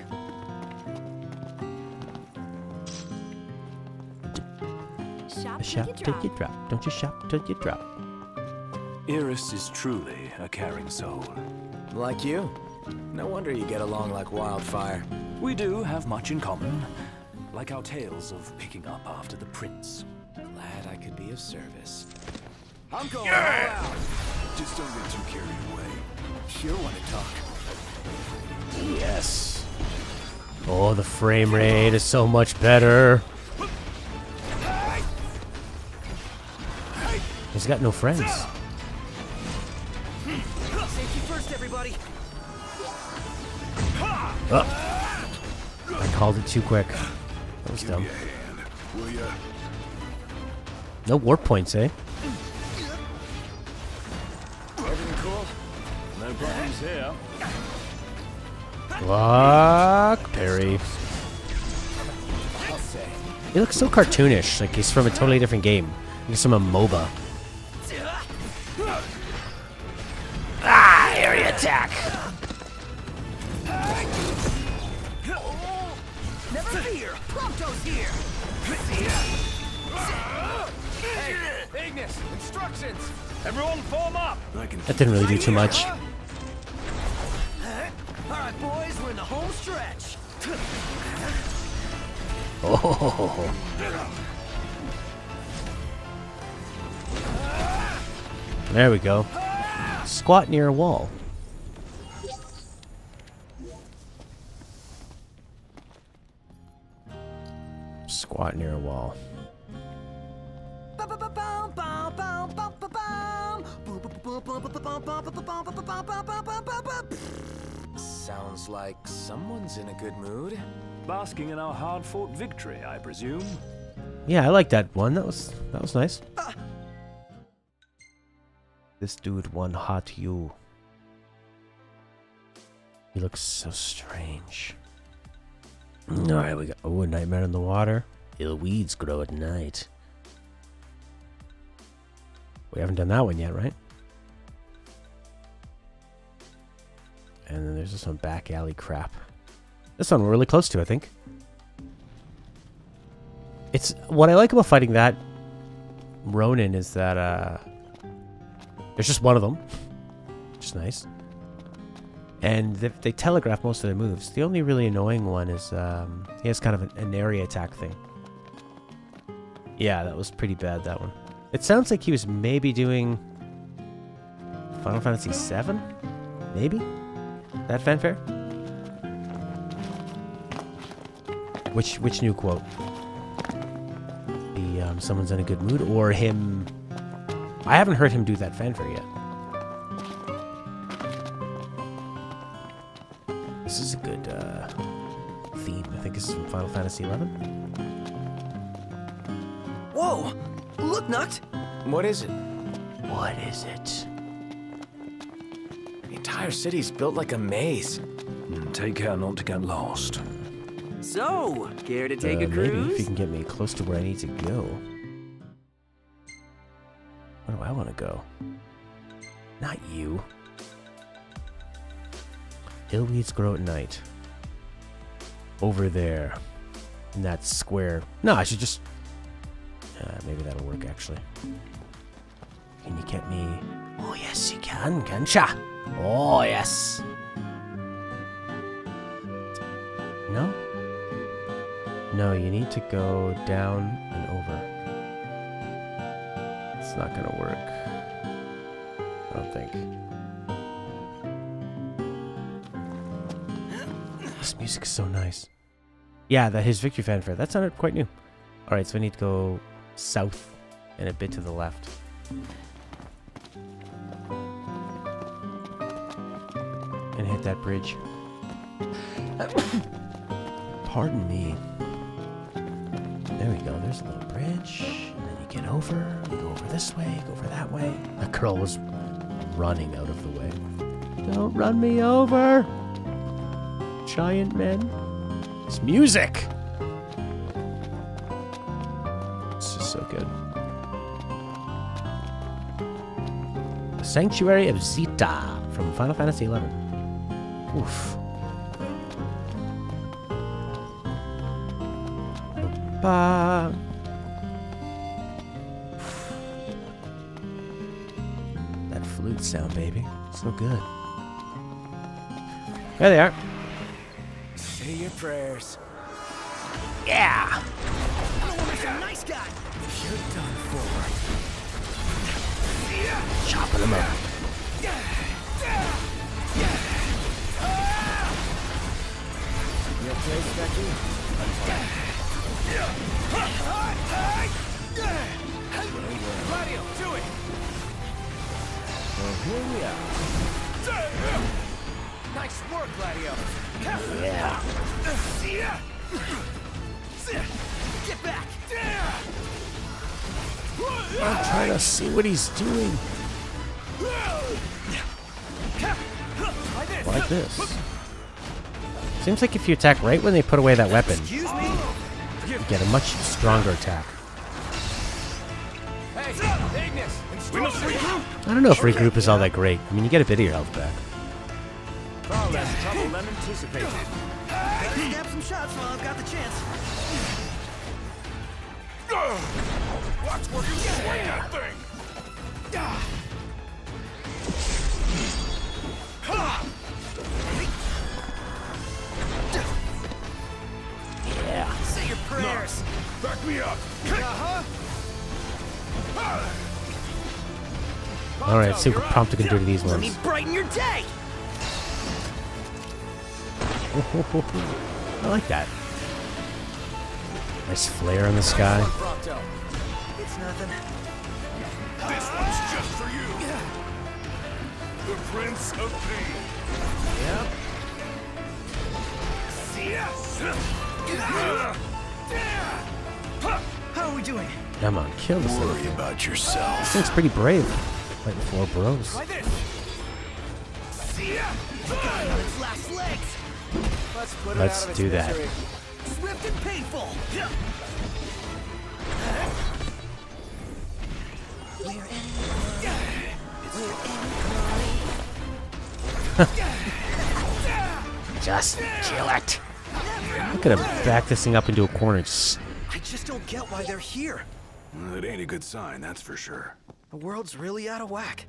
Shop till you drop. Don't you shop till you drop. Iris is truly a caring soul. Like you. No wonder you get along like wildfire. We do have much in common, like our tales of picking up after the prince. Glad I could be of service. I'm going all out. Just don't get too carried away. Sure want to talk. Yes. Oh, the frame rate is so much better. He's got no friends. Safety first, everybody. Oh. I called it too quick. That was dumb. No warp points, eh? Everything cool? No problems here. Block parry. I'll say. He looks so cartoonish, like he's from a totally different game. He's from a MOBA. Ah, area attack. Never fear, Prompto's here. Hey, Ignis, instructions. Everyone form up. That didn't really do too much. All right, boys, we're in the home stretch. Oh. There we go. Squat near a wall. Squat near a wall. Sounds like someone's in a good mood. Basking in our hard-fought victory, I presume. Yeah, I like that one. That was nice. This dude won hot you. He looks so strange. Alright, we got a nightmare in the water. Ill weeds grow at night. We haven't done that one yet, right? And then there's just some back alley crap. This one we're really close to, I think. It's what I like about fighting that Ronin is that there's just one of them, which is nice. And they telegraph most of their moves. The only really annoying one is he has kind of an area attack thing. Yeah, that was pretty bad, that one. It sounds like he was maybe doing Final Fantasy VII? Maybe? That fanfare? Which new quote? The someone's in a good mood, or him? I haven't heard him do that fanfare yet. This is a good theme. I think this is from Final Fantasy XI. Whoa! Look, Nut! What is it? What is it? The entire city's built like a maze. Take care not to get lost. So, care to take a cruise? Maybe if you can get me close to where I need to go. Where do I want to go? Not you. Illweeds grow at night. Over there. In that square. No, I should just... maybe that'll work, actually. Can you get me... Oh, yes, you can, can't ya? Oh, yes. No? No, you need to go down and over. It's not gonna work. I don't think. This music is so nice. Yeah, his victory fanfare. That sounded quite new. Alright, so I need to go south and a bit to the left. And hit that bridge. Pardon me. There we go. There's a little bridge. And then you get over. You go over this way. Go over that way. That girl was running out of the way. Don't run me over. Giant men. It's music. It's just so good. The Sanctuary of Zeta from Final Fantasy XI. Oof. That flute sound, baby. So good. There they are. Say your prayers. Yeah! I don't want to be a nice guy. You're done for. Chopping them up. You okay, Specky? I'm fine. Gladio, do it! Well, here we are. Nice work, Gladio. Yeah. Get back! I'm trying to see what he's doing. Like this. Seems like if you attack right when they put away that weapon, you get a much stronger attack. Hey, Ignis! I don't know if regroup is all that great. I mean, you get a bit of your health back. Far less trouble than anticipated. Snap some shots while I've got the chance. Watch where you swing that thing! Yeah. Say your prayers. Back me up! Alright, let's see what Prompto can do to these Let me ones. brighten your day! I like that. Nice flare in the sky. It's nothing. This one's just for you! The Prince of Pain. Yep. How are we doing? Come on, kill this thing. Worry about yourself. This thing's pretty brave. Like the 4 bros. Try this. Got it on its last legs. Let's put it Let's out of its do that. misery. Swift and painful. Just kill it. Look at him back this thing up into a corner. Just... I just don't get why they're here. Well, it ain't a good sign, that's for sure. The world's really out of whack.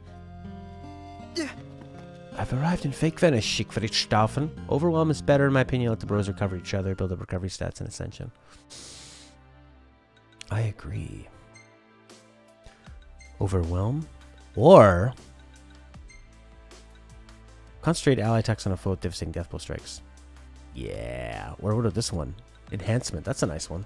I've arrived in fake Venice, Schickfriedstaufen. Overwhelm is better, in my opinion. Let the bros recover each other, build up recovery stats and ascension. I agree. Overwhelm? Or... concentrate ally attacks on a foe with devastating death blow strikes. Yeah. Or what about this one? Enhancement. That's a nice one.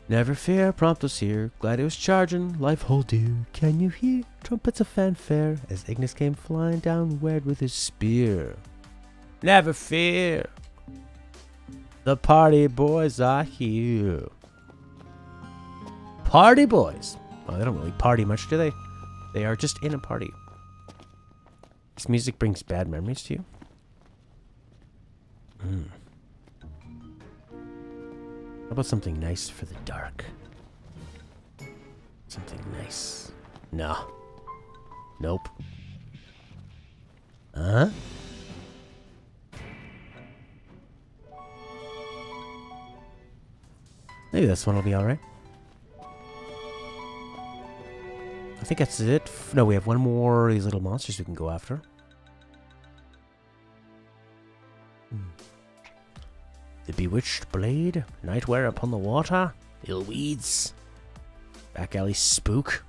Never fear, Prompto's here. Gladius charging, life hold dear. Can you hear trumpets of fanfare as Ignis came flying downward with his spear? Never fear, the party boys are here. Party boys. Well, they don't really party much, do they? They are just in a party. This music brings bad memories to you? How about something nice for the dark? Something nice. No. Nope. Huh? Maybe this one will be alright. I think that's it. No, we have one more of these little monsters we can go after. The Bewitched Blade, Nightwear Upon the Water, Ill Weeds, Back Alley Spook.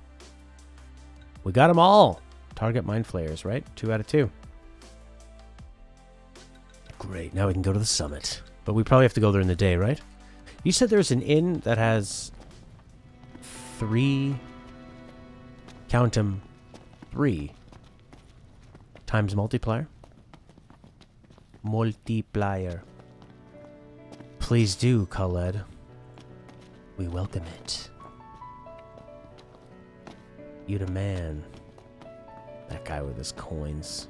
We got them all. Target Mind Flayers, right? 2 out of 2. Great, now we can go to the summit. But we probably have to go there in the day, right? You said there's an inn that has 3... count 'em, 3 times multiplier. Multiplier. Please do, Khaled. We welcome it. You the man. That guy with his coins.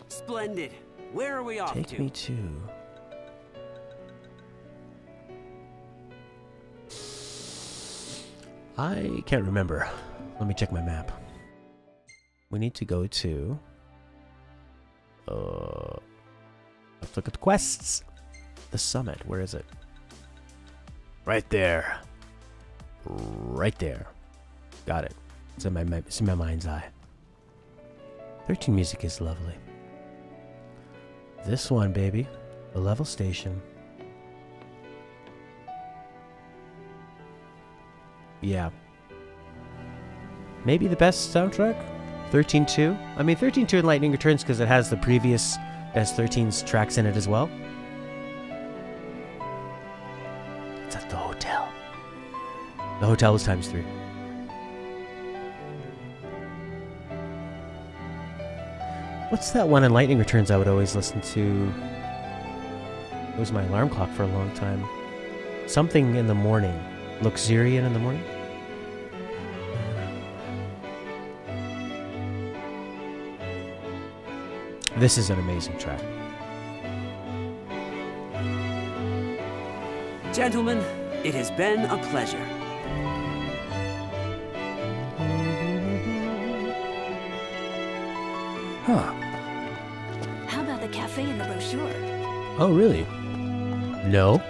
Splendid. Where are we off to? Take me to... I can't remember. Let me check my map. We need to go to... let's look at the quests. The summit. Where is it? Right there. Right there. Got it. It's in my mind's eye. 13 music is lovely. This one, baby. The level station. Yeah. Maybe the best soundtrack? 13-2? I mean, 13-2 in Lightning Returns because it has the previous S13's tracks in it as well. It's at the hotel. The hotel is ×3. What's that one in Lightning Returns I would always listen to? It was my alarm clock for a long time. Something in the morning. Luxurian in the morning? This is an amazing track. Gentlemen, it has been a pleasure. Huh. How about the cafe in the brochure? Oh, really? No.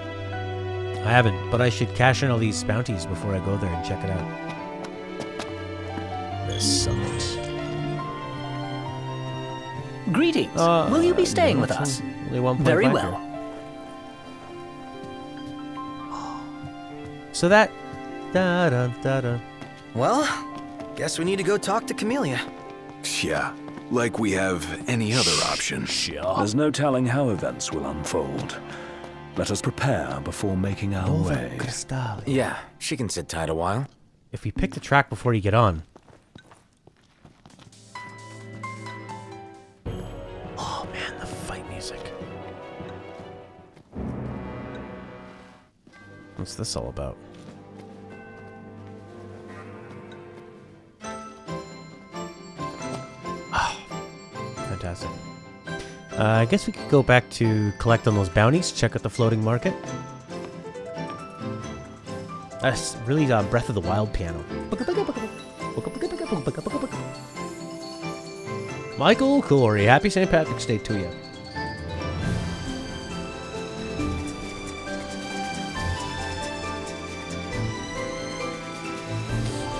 I haven't, but I should cash in all these bounties before I go there and check it out. The summit. Greetings. Will you be staying with us? Very well. So that... Da-da-da-da. Well, guess we need to go talk to Camellia. Yeah, like we have any other option. There's no telling how events will unfold. Let us prepare before making our way. Yeah, she can sit tight a while. If we pick the track before you get on, music. What's this all about? Oh, fantastic. I guess we could go back to collect on those bounties, check out the floating market. That's really Breath of the Wild piano. Michael Corey, happy St. Patrick's Day to you.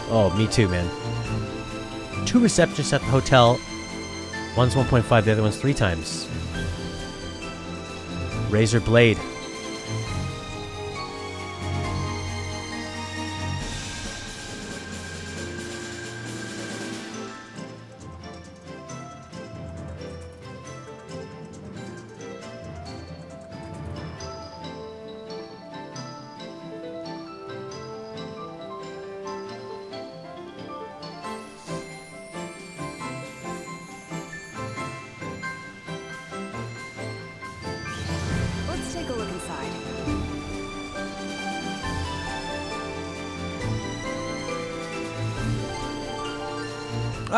Oh, me too, man. 2 receptionists at the hotel. One's 1.5, the other one's 3 times. Razor blade.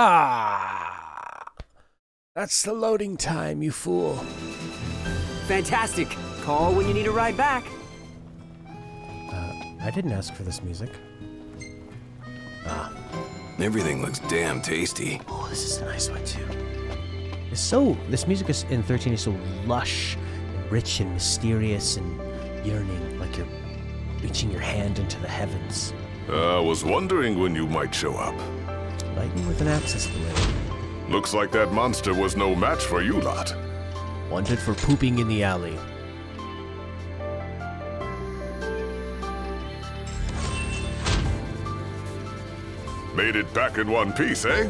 Ah! That's the loading time, you fool. Fantastic. Call when you need a ride back. I didn't ask for this music. Ah. Everything looks damn tasty. Oh, this is a nice one, too. This music is, in 13 is so lush, and rich and mysterious and yearning, like you're reaching your hand into the heavens. I was wondering when you might show up. Lightning with an access blade. Looks like that monster was no match for you lot. Wanted for pooping in the alley. Made it back in one piece, eh?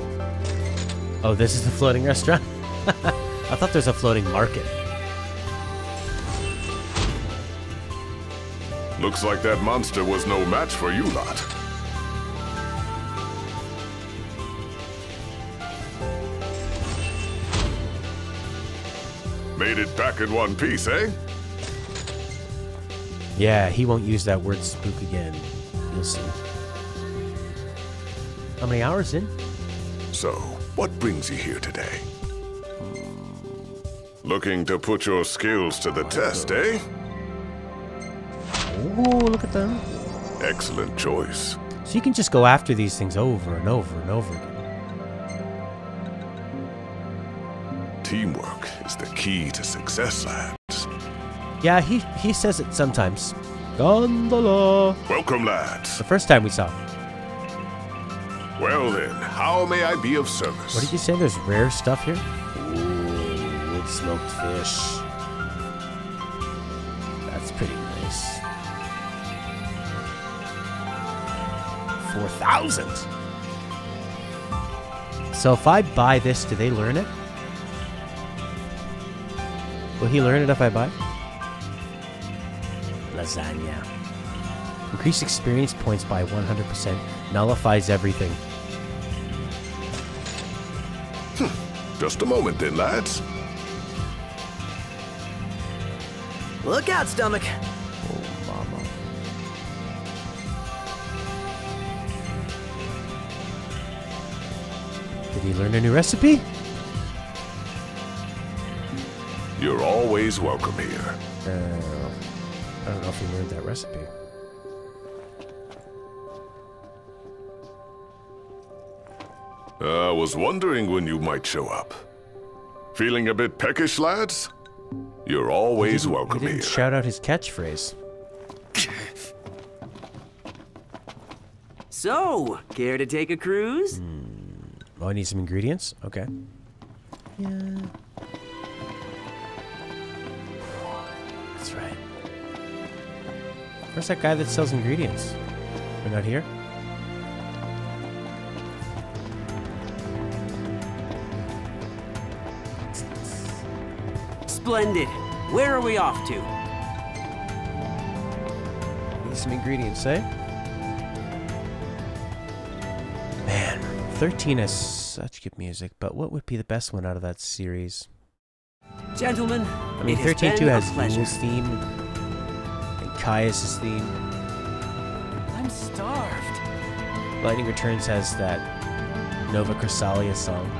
Oh, this is the floating restaurant? I thought there's a floating market. Looks like that monster was no match for you lot. Made it back in one piece, eh? Yeah, he won't use that word spook again. You'll see. How many hours in? So, what brings you here today? Looking to put your skills to the test, eh? Oh, look at them. Excellent choice. So you can just go after these things over and over and over again. Teamwork is the key to success, lads. Yeah, he says it sometimes. Gondola. Welcome, lads. The first time we saw him. Well then, how may I be of service? What did you say? There's rare stuff here? Ooh, wood smoked fish. That's pretty nice. 4,000. So if I buy this, do they learn it? Will he learn it if I buy? Lasagna. Increase experience points by 100%. Nullifies everything. Just a moment then, lads. Look out, stomach. Oh, mama. Did he learn a new recipe? You're always welcome here. I don't know if he learned that recipe. I was wondering when you might show up. Feeling a bit peckish, lads? You're always welcome here. Shout out his catchphrase. So, care to take a cruise? Oh, I need some ingredients? Okay. Yeah. That's right. Where's that guy that sells ingredients? We're not here? Splendid. Where are we off to? Need some ingredients, eh? Man, 13 has such good music, but what would be the best one out of that series? Gentlemen, I mean, 13.2 has Yule's theme and Caius' theme. I'm starved. Lightning Returns has that Nova Chrysalia song.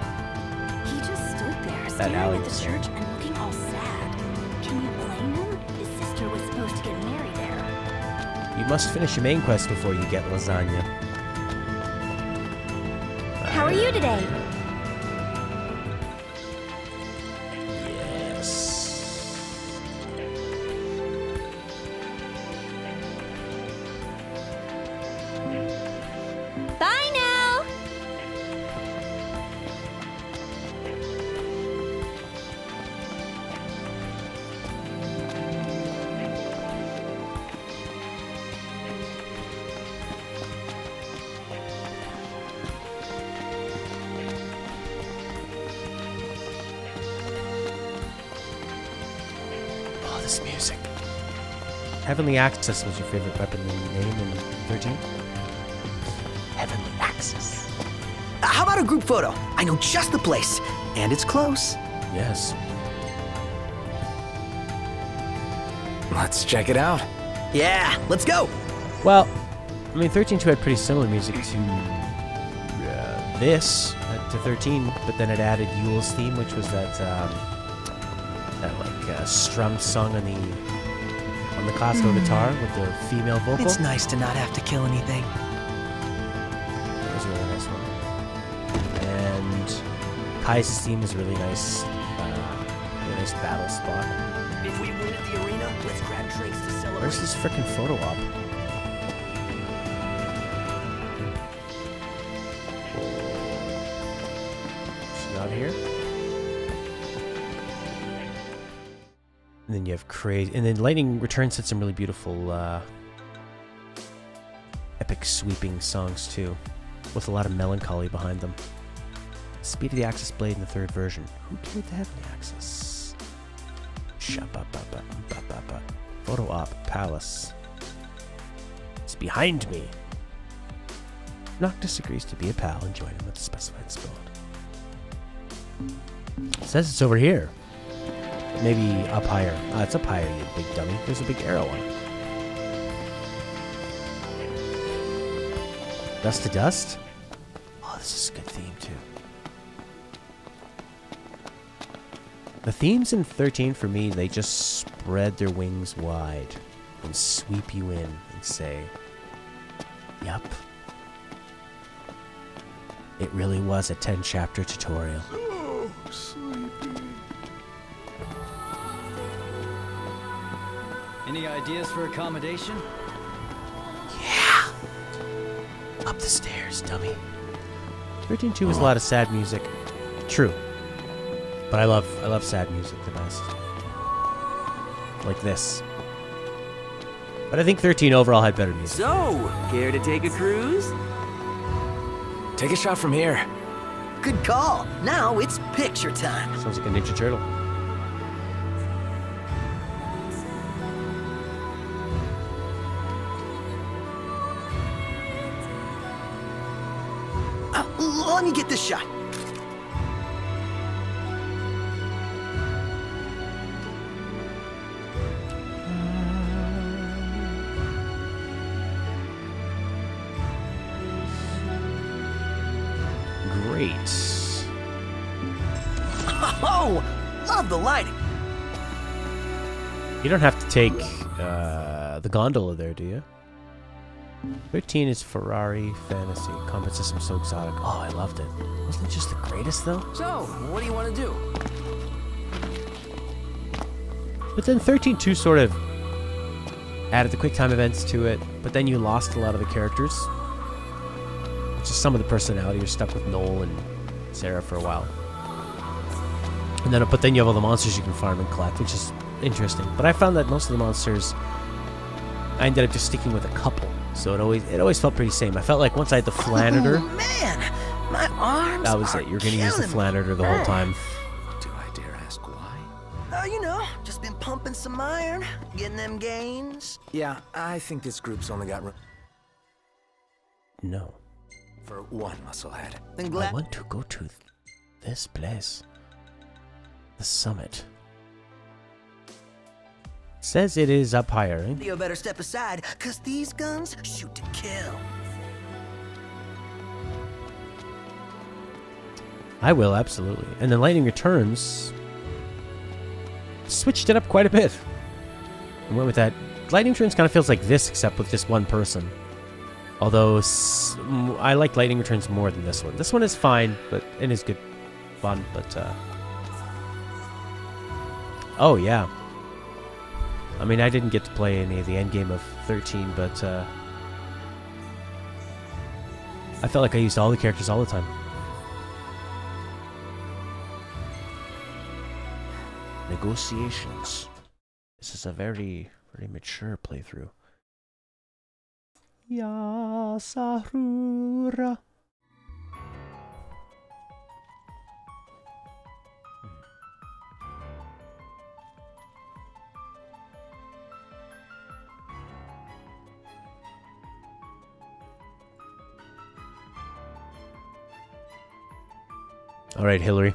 He just stood there That staring alley at the song. church and looking all sad. Can you blame him? His sister was supposed to get married there. You must finish your main quest before you get lasagna. How are you today? Yes. Bye now. Oh, this music. Heavenly Access was your favorite weapon name in 13? Heavenly Access. How about a group photo? I know just the place, and it's close. Yes. Let's check it out. Yeah, let's go. Well, I mean, 13.2 had pretty similar music to this, to 13, but then it added Yule's theme, which was that strummed song on the classical guitar with the female vocal. It's nice to not have to kill anything. That was a really nice one. And Caius' theme is really nice battle spot. If we win at the arena, let's grab drinks to celebrate. Where's this frickin' photo op? It's not here. And then you have crazy, and then Lightning Returns had some really beautiful, epic sweeping songs too, with a lot of melancholy behind them. Speed of the Axis Blade in the third version. Who carried the Heavenly Axis? Photo op, Palace. It's behind me. Noctis agrees to be a pal and join him at the specified spot. It says it's over here. Maybe up higher. It's up higher, you big dummy. There's a big arrow on it. Dust to Dust? Oh, this is a good theme, too. The themes in 13, for me, they just spread their wings wide and sweep you in and say, yup. It really was a 10-chapter tutorial. Oh, sleepy. Any ideas for accommodation? Yeah! Up the stairs, dummy. 13.2 was a lot of sad music. True. But I love sad music the best. Like this. But I think 13 overall had better music. So, care to take a cruise? Take a shot from here. Good call. Now it's picture time. Sounds like a Ninja Turtle. Let me get this shot. Great. Oh, love the lighting. You don't have to take the gondola there, do you? 13 is Ferrari Fantasy. Combat system so exotic. Oh, I loved it. Wasn't it just the greatest, though? So, what do you want to do? But then 13.2 sort of added the quick time events to it, but then you lost a lot of the characters. Just some of the personality. You're stuck with Noel and Sarah for a while. And then, but then you have all the monsters you can farm and collect, which is interesting. But I found that most of the monsters, I ended up just sticking with a couple. So it always felt pretty same. I felt like once I had the Flanitor, Oh, man, my arms that was it. You're going to use the Flanitor the whole time. Do I dare ask why? You know, just been pumping some iron, getting them gains. Yeah, I think this group's only got room No. for one musclehead. Then I want to go to this place. The summit. Says it is up higher, eh? You better step aside, cause these guns shoot to kill. I will, absolutely. And then lightning returns. Switched it up quite a bit. And went with that. Lightning returns kind of feels like this, except with just one person. Although I like lightning returns more than this one. This one is fine, but it is good fun. But oh yeah. I mean, I didn't get to play any of the end game of 13, but I felt like I used all the characters all the time. Negotiations. This is a very mature playthrough. Yasarura. All right, Hillary.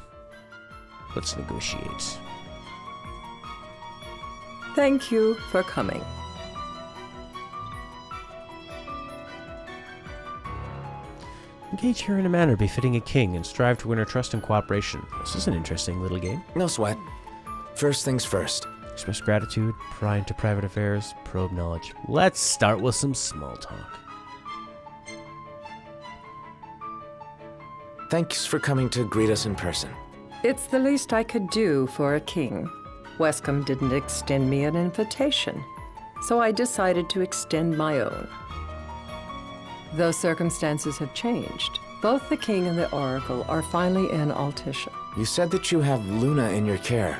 Let's negotiate. Thank you for coming. Engage her in a manner befitting a king and strive to win her trust and cooperation. This is an interesting little game. No sweat. First things first. Express gratitude, pry into private affairs, probe knowledge. Let's start with some small talk. Thanks for coming to greet us in person. It's the least I could do for a king. Wescombe didn't extend me an invitation, so I decided to extend my own. Though circumstances have changed, both the king and the oracle are finally in Altissia. You said that you have Luna in your care.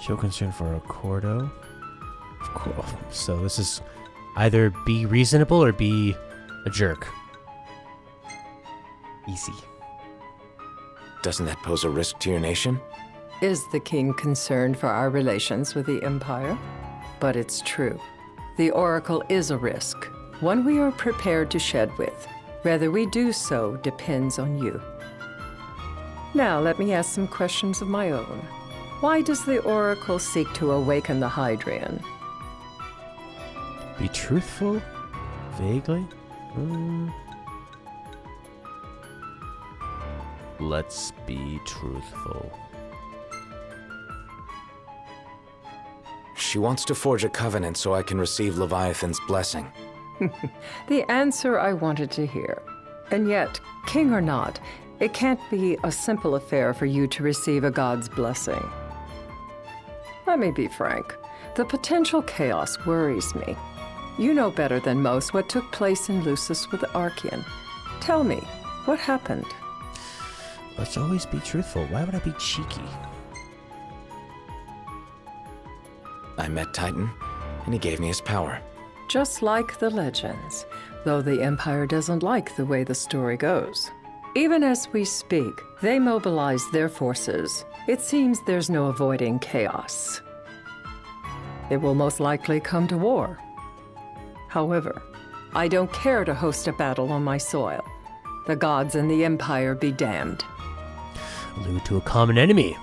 Show concern for Accordo. Of course. So this is either be reasonable or be a jerk. Easy. Doesn't that pose a risk to your nation? Is the king concerned for our relations with the Empire? But it's true. The Oracle is a risk, one we are prepared to shed with. Whether we do so depends on you. Now let me ask some questions of my own. Why does the Oracle seek to awaken the Hydrian? Be truthful? Vaguely? Let's be truthful. She wants to forge a covenant so I can receive Leviathan's blessing. The answer I wanted to hear. And yet, king or not, it can't be a simple affair for you to receive a god's blessing. Let me be frank. The potential chaos worries me. You know better than most what took place in Lucis with Archean. Tell me, what happened? Let's always be truthful. Why would I be cheeky? I met Titan, and he gave me his power. Just like the legends, though the Empire doesn't like the way the story goes. Even as we speak, they mobilize their forces. It seems there's no avoiding chaos. It will most likely come to war. However, I don't care to host a battle on my soil. The gods and the Empire be damned. Allude to a common enemy.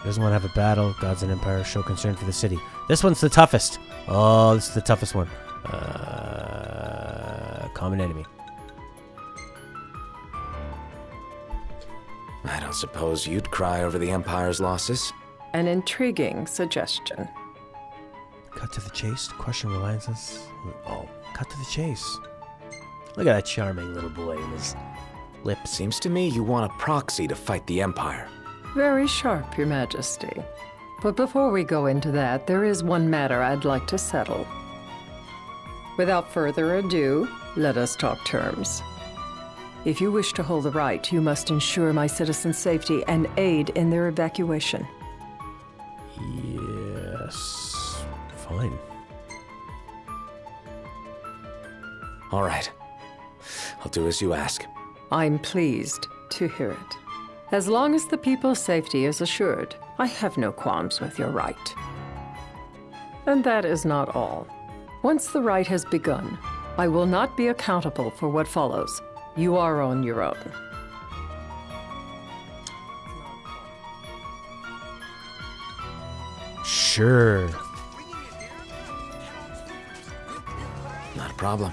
Doesn't want to have a battle. Gods and Empire show concern for the city. This one's the toughest. Oh, this is the toughest one. Common enemy. I don't suppose you'd cry over the Empire's losses? An intriguing suggestion. Cut to the chase. Question reliances. Oh, cut to the chase. Look at that charming little boy in his lips. Seems to me you want a proxy to fight the Empire. Very sharp, Your Majesty. But before we go into that, there is one matter I'd like to settle. Without further ado, let us talk terms. If you wish to hold the right, you must ensure my citizens' safety and aid in their evacuation. Yes. Fine. All right. I'll do as you ask. I'm pleased to hear it. As long as the people's safety is assured, I have no qualms with your right. And that is not all. Once the rite has begun, I will not be accountable for what follows. You are on your own. Sure. Not a problem.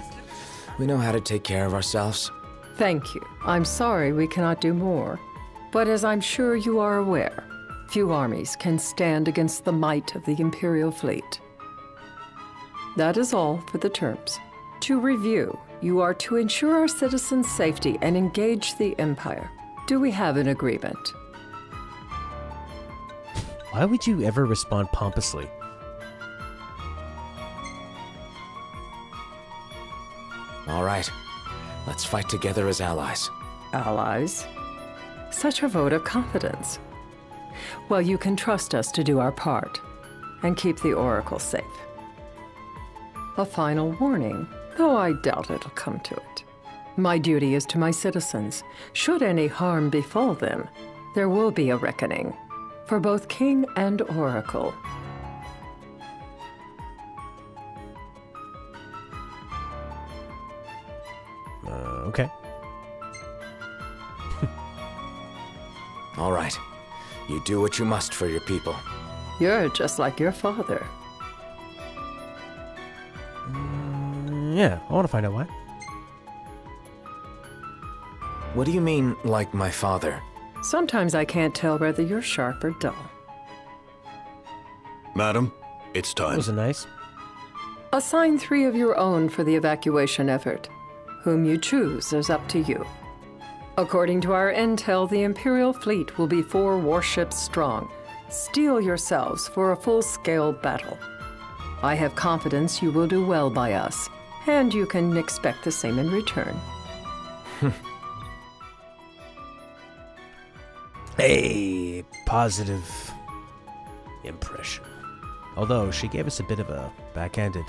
We know how to take care of ourselves. Thank you. I'm sorry we cannot do more. But as I'm sure you are aware, few armies can stand against the might of the Imperial fleet. That is all for the terms. To review, you are to ensure our citizens' safety and engage the Empire. Do we have an agreement? Why would you ever respond pompously? All right. Let's fight together as allies. Allies? Such a vote of confidence. Well, you can trust us to do our part and keep the Oracle safe. A final warning, though I doubt it'll come to it. My duty is to my citizens. Should any harm befall them, there will be a reckoning for both King and Oracle. Okay. All right. You do what you must for your people. You're just like your father. Yeah, I want to find out why. What do you mean, like my father? Sometimes I can't tell whether you're sharp or dull. Madam, it's time. Wasn't nice. Assign 3 of your own for the evacuation effort. Whom you choose is up to you. According to our intel, the Imperial fleet will be 4 warships strong. Steel yourselves for a full-scale battle. I have confidence you will do well by us, and you can expect the same in return. A positive impression. Although she gave us a bit of a backhanded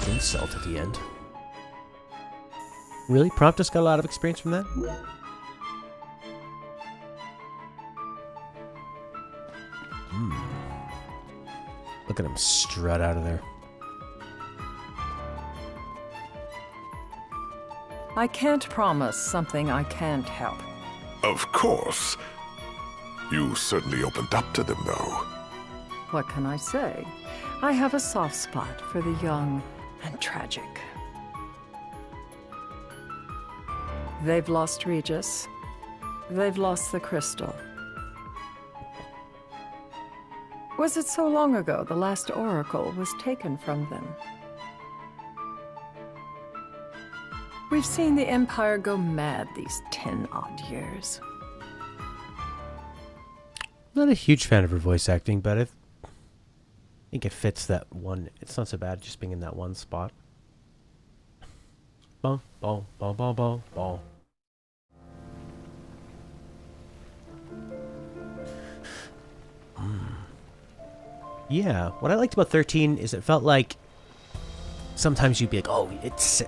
insult at the end. Really? Promptus got a lot of experience from that? Look at him strut out of there. I can't promise something I can't help. Of course. You certainly opened up to them, though. What can I say? I have a soft spot for the young and tragic. They've lost Regis. They've lost the crystal. Was it so long ago the last oracle was taken from them? We've seen the Empire go mad these 10-odd years. Not a huge fan of her voice acting, but I think it fits that one. It's not so bad just being in that one spot. Ball, ball, ball, ball, ball, ball. Yeah, what I liked about 13 is it felt like sometimes you'd be like, oh, it's...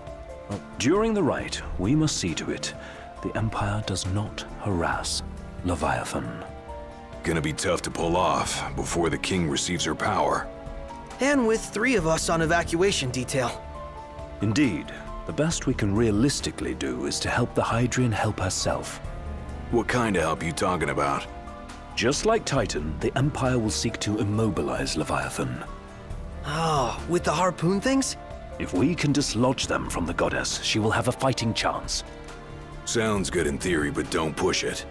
Oh. During the rite, we must see to it the Empire does not harass Leviathan. Gonna be tough to pull off before the king receives her power. And with 3 of us on evacuation detail. Indeed, the best we can realistically do is to help the Hydrian help herself. What kind of help you talking about? Just like Titan, the Empire will seek to immobilize Leviathan. Oh, with the harpoon things? If we can dislodge them from the goddess, she will have a fighting chance. Sounds good in theory, but don't push it.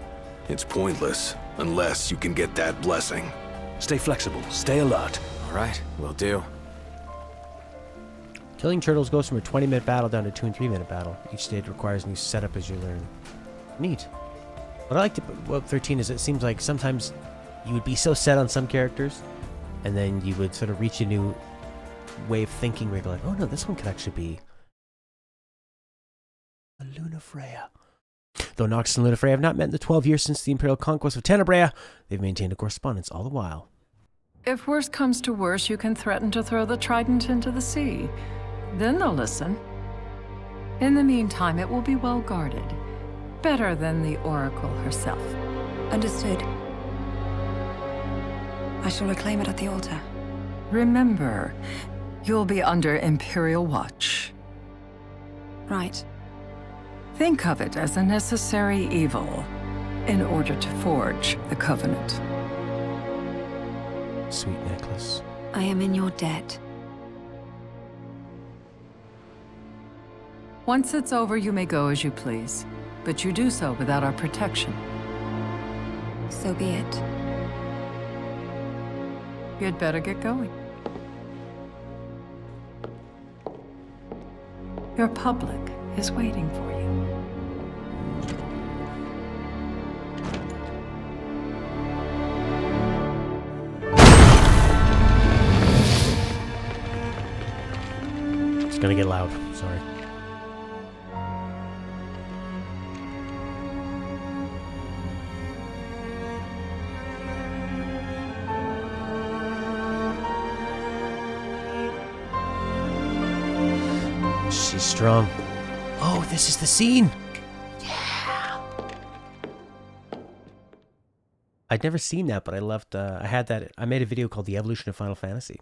It's pointless, unless you can get that blessing. Stay flexible, stay alert. All right, will do. Killing turtles goes from a 20-minute battle down to 2 and 3-minute battle. Each stage requires a new setup as you learn. Neat. What I liked about 13 is it seems like sometimes you would be so set on some characters, and then you would sort of reach a new way of thinking where you're like, oh no, this one could actually be a Lunafreya. Though Noxus and Lunafreya have not met in the 12 years since the Imperial conquest of Tenebrea, they've maintained a correspondence all the while. If worse comes to worse, you can threaten to throw the trident into the sea. Then they'll listen. In the meantime, it will be well guarded. Better than the Oracle herself. Understood. I shall reclaim it at the altar. Remember, you'll be under Imperial watch. Right. Think of it as a necessary evil in order to forge the Covenant. Sweet necklace. I am in your debt. Once it's over, you may go as you please. But you do so without our protection. So be it. You'd better get going. Your public is waiting for you. It's gonna get loud. Sorry. She's strong. Oh, this is the scene. Yeah. I'd never seen that, but I loved. I had that. I made a video called "The Evolution of Final Fantasy,"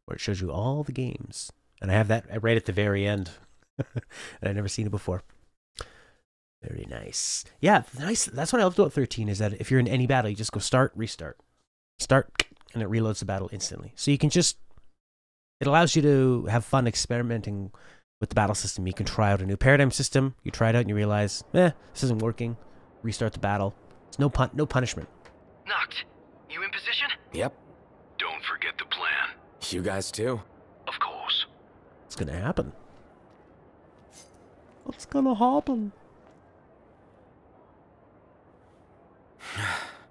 where it shows you all the games, and I have that right at the very end. And I'd never seen it before. Very nice. Yeah, nice. That's what I loved about 13 is that if you're in any battle, you just go start, restart, start, and it reloads the battle instantly. So you can just. It allows you to have fun experimenting with the battle system. You can try out a new paradigm system. You try it out and you realize, this isn't working. Restart the battle. It's no punishment. Noct, you in position? Yep. Don't forget the plan. You guys too? Of course. What's gonna happen? What's gonna happen?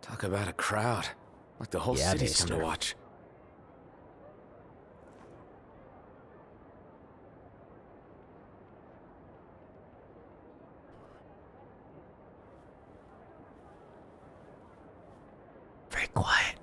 Talk about a crowd. Like the whole city's come to watch. Very quiet.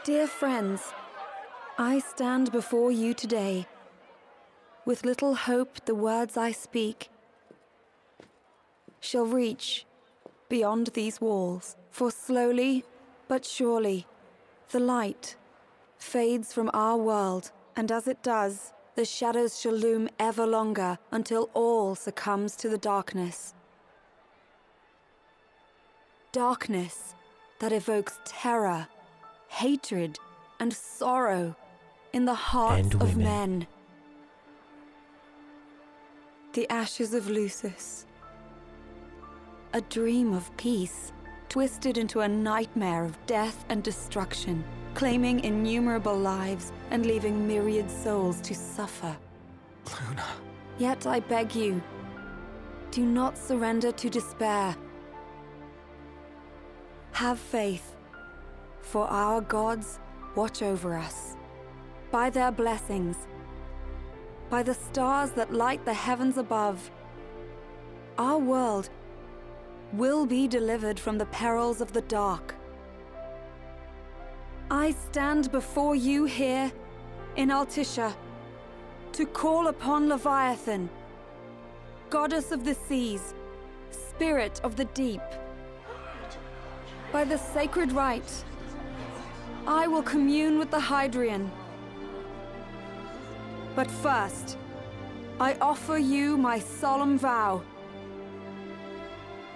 Dear friends, I stand before you today. With little hope the words I speak shall reach beyond these walls, for slowly but surely the light fades from our world, and as it does, the shadows shall loom ever longer until all succumbs to the darkness. Darkness that evokes terror, hatred, and sorrow in the hearts of men. The ashes of Lucis. A dream of peace, twisted into a nightmare of death and destruction, claiming innumerable lives and leaving myriad souls to suffer. Luna. Yet I beg you, do not surrender to despair. Have faith, for our gods watch over us. By their blessings, by the stars that light the heavens above, our world will be delivered from the perils of the dark. I stand before you here in Altissia to call upon Leviathan, goddess of the seas, spirit of the deep. By the sacred rite, I will commune with the Hydrian. But first, I offer you my solemn vow.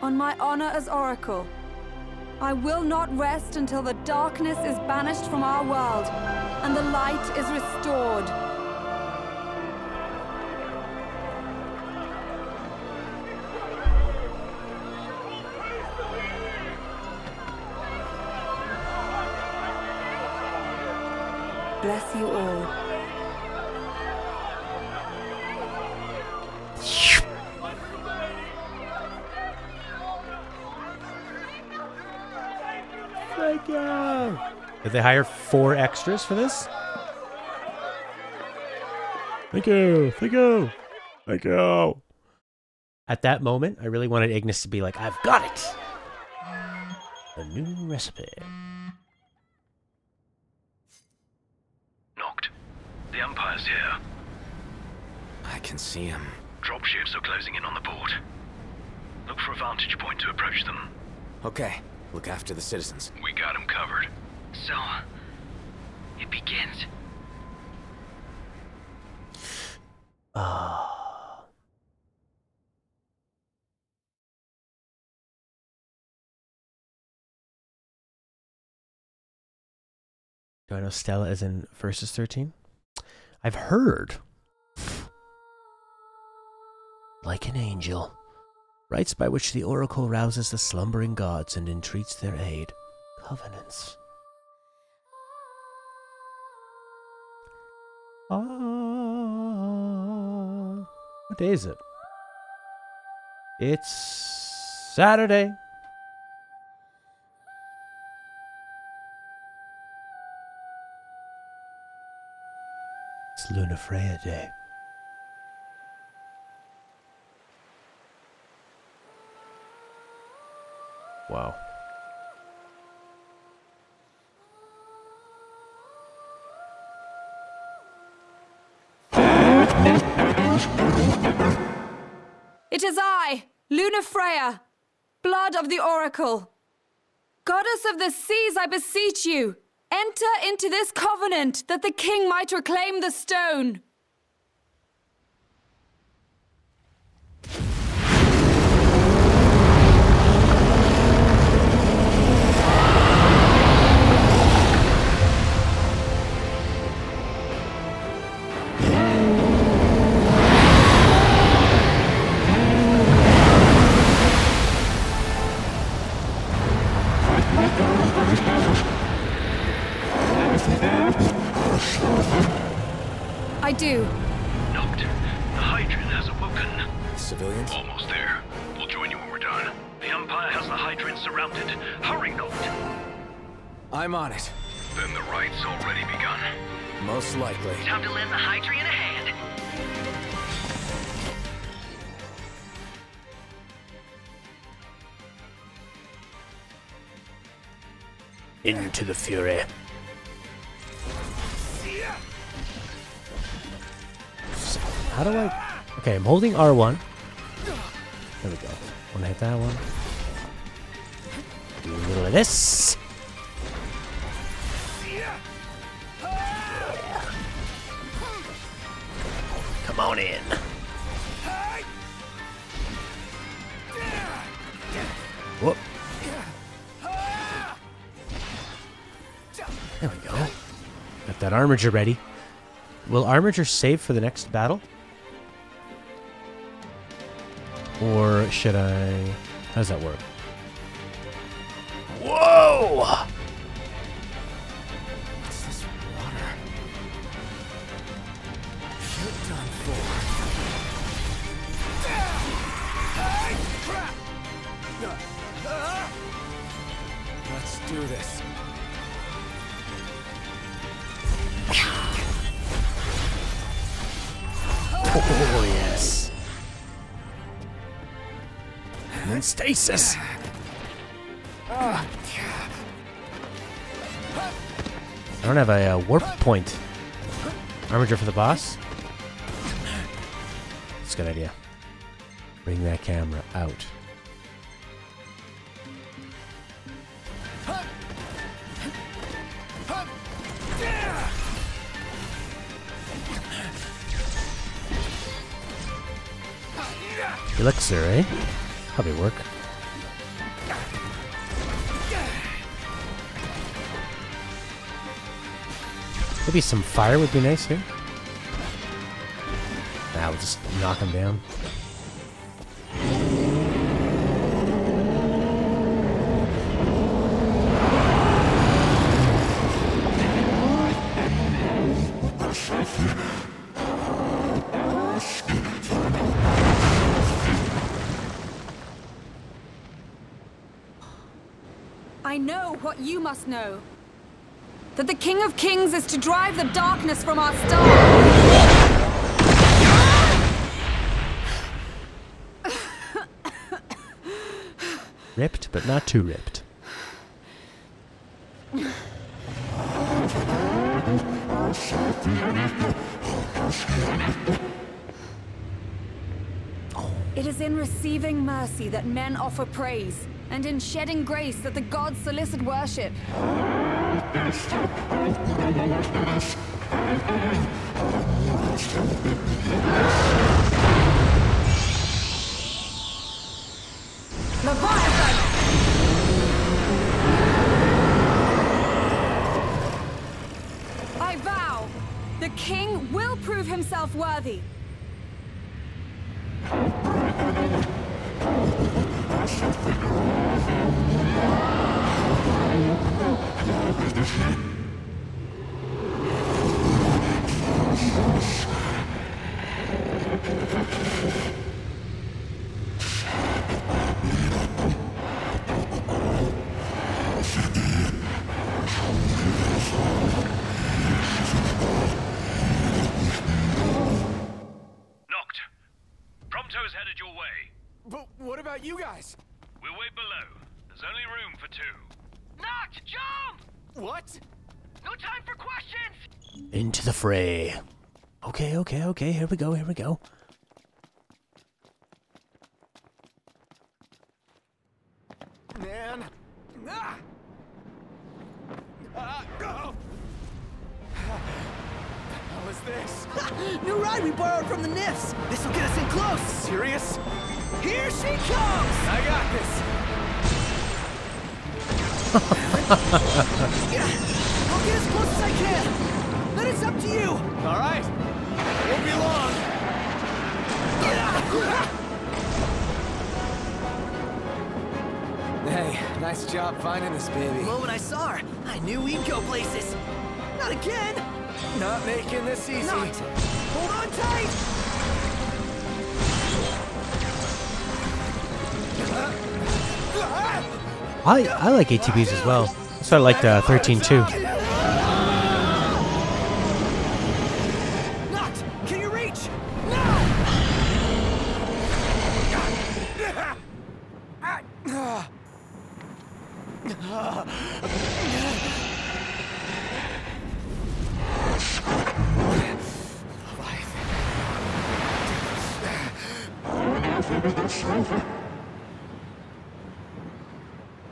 On my honor as Oracle, I will not rest until the darkness is banished from our world and the light is restored. Bless you all. Thank you. Did they hire 4 extras for this? Thank you. Thank you. Thank you. At that moment, I really wanted Ignis to be like, I've got it. A new recipe. Knocked. The Empire's here. I can see him. Dropships are closing in on the port. Look for a vantage point to approach them. Okay. Look after the citizens. We got them covered. So, it begins. Do I know Stella is in Versus 13? I've heard. Like an angel. Rites by which the Oracle rouses the slumbering gods and entreats their aid. Covenants. What day is it? It's Saturday. It's Luna Freya Day. Wow. It is I, Luna Freya, blood of the Oracle. Goddess of the seas, I beseech you, enter into this covenant that the king might reclaim the stone. I do. Noct, the Hydrant has awoken. Civilians? Almost there. We'll join you when we're done. The Empire has the Hydrant surrounded. Hurry, Noct. I'm on it. Then the right's already begun. Most likely. Time to lend the Hydrant a hand. Into the fury. How do I... Okay, I'm holding R1. There we go. Wanna hit that one? Do a little of this. Come on in. Whoop. There we go. Got that armature ready. Will armature save for the next battle? Or should I... How does that work? Whoa! What's this water? You're done for. Let's do this. Oh, yes. And then stasis. I don't have a warp point. Armature for the boss? That's a good idea. Bring that camera out. Elixir, eh? Probably work. Maybe some fire would be nice here. Nah, we'll just knock him down. I know what you must know. That the King of Kings is to drive the darkness from our star. Ripped, but not too ripped. It is is in receiving mercy that men offer praise, and in shedding grace that the gods solicit worship. Leviathan! I vow, the king will prove himself worthy. Prompto's headed your way. But what about you guys? We'll wait below. There's only room for two. Noct, jump! What? No time for questions! Into the fray. Okay, okay, okay. Here we go, here we go. Man. Ah! Oh. What was this? New ride we borrowed from the Nifs. This'll get us in close. Serious? Here she comes! I got this. I'll get as close as I can. Then it's up to you. All right. Won't be long. Hey, nice job finding this baby. The moment I saw her, I knew we'd go places. Not again. Not making this easy. Not. Hold on tight. I like ATVs as well. So I liked 13 too. Noct, can you reach?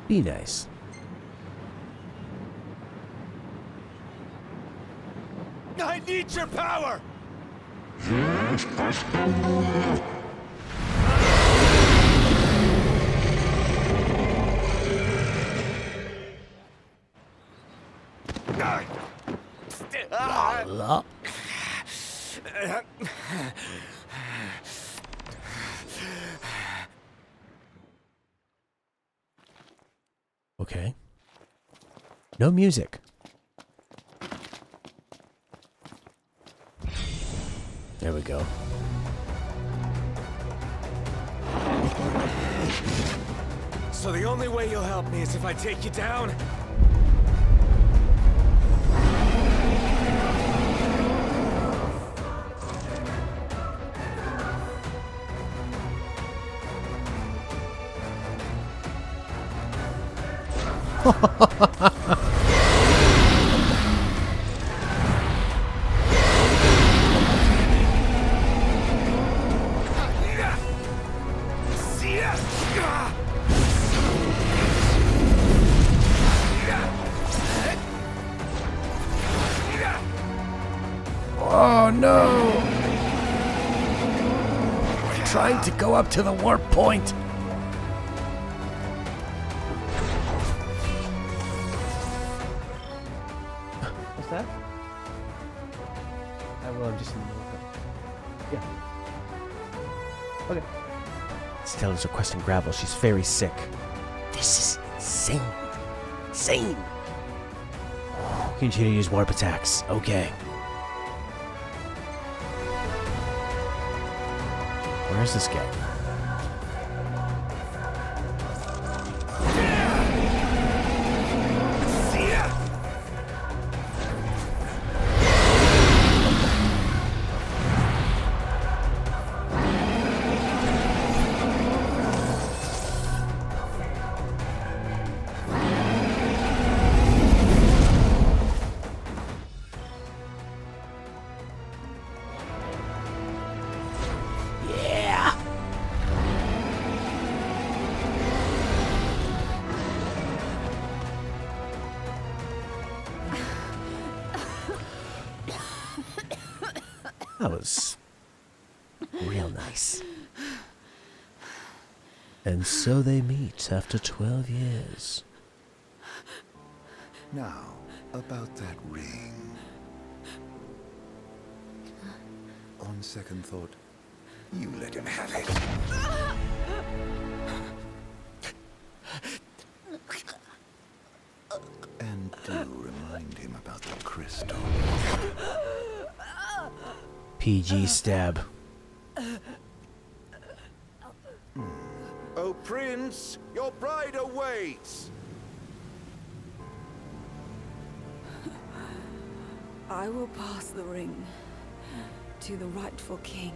Be nice. I need your power! Okay. No music. There we go. So the only way you'll help me is if I take you down? Oh no! Trying to go up to the warp point. What's that? I will. I'm just in the yeah. Okay. Stella's requesting gravel. She's very sick. This is insane. Insane. Continue to use warp attacks. Okay. Where's this guy? That was real nice. And so they meet after 12 years. Now, about that ring. On second thought, you let him have it. And do remind him about the crystal. PG stab. Oh, Prince, your bride awaits. I will pass the ring to the rightful king.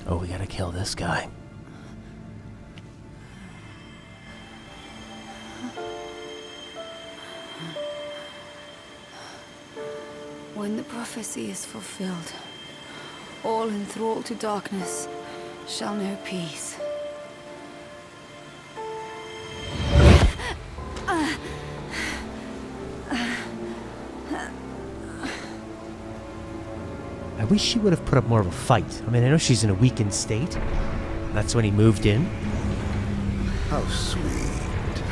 Oh, we gotta kill this guy. When the prophecy is fulfilled, all enthralled to darkness shall know peace. I wish she would have put up more of a fight. I mean, I know she's in a weakened state. That's when he moved in. How sweet.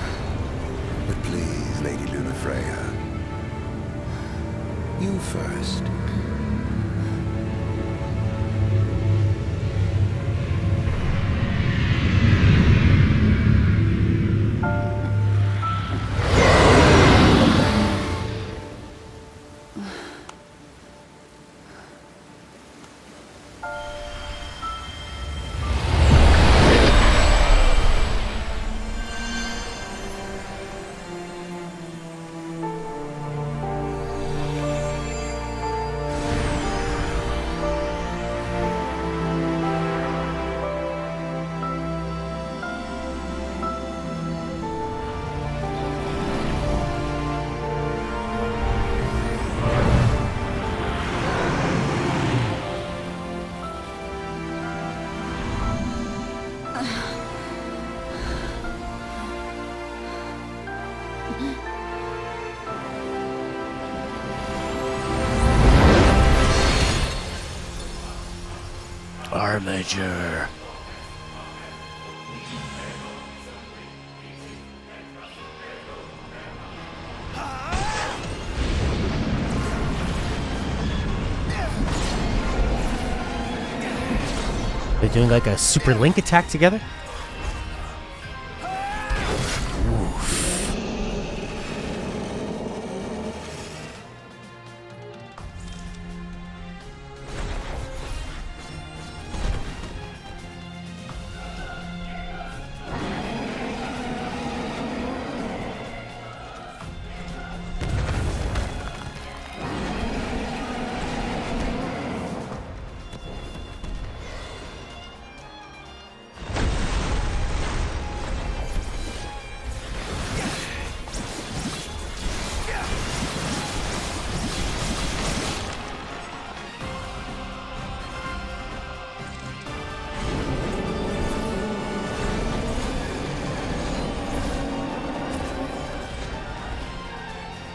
But please, Lady Lunafreya. You first. Armature. They're doing like a super link attack together?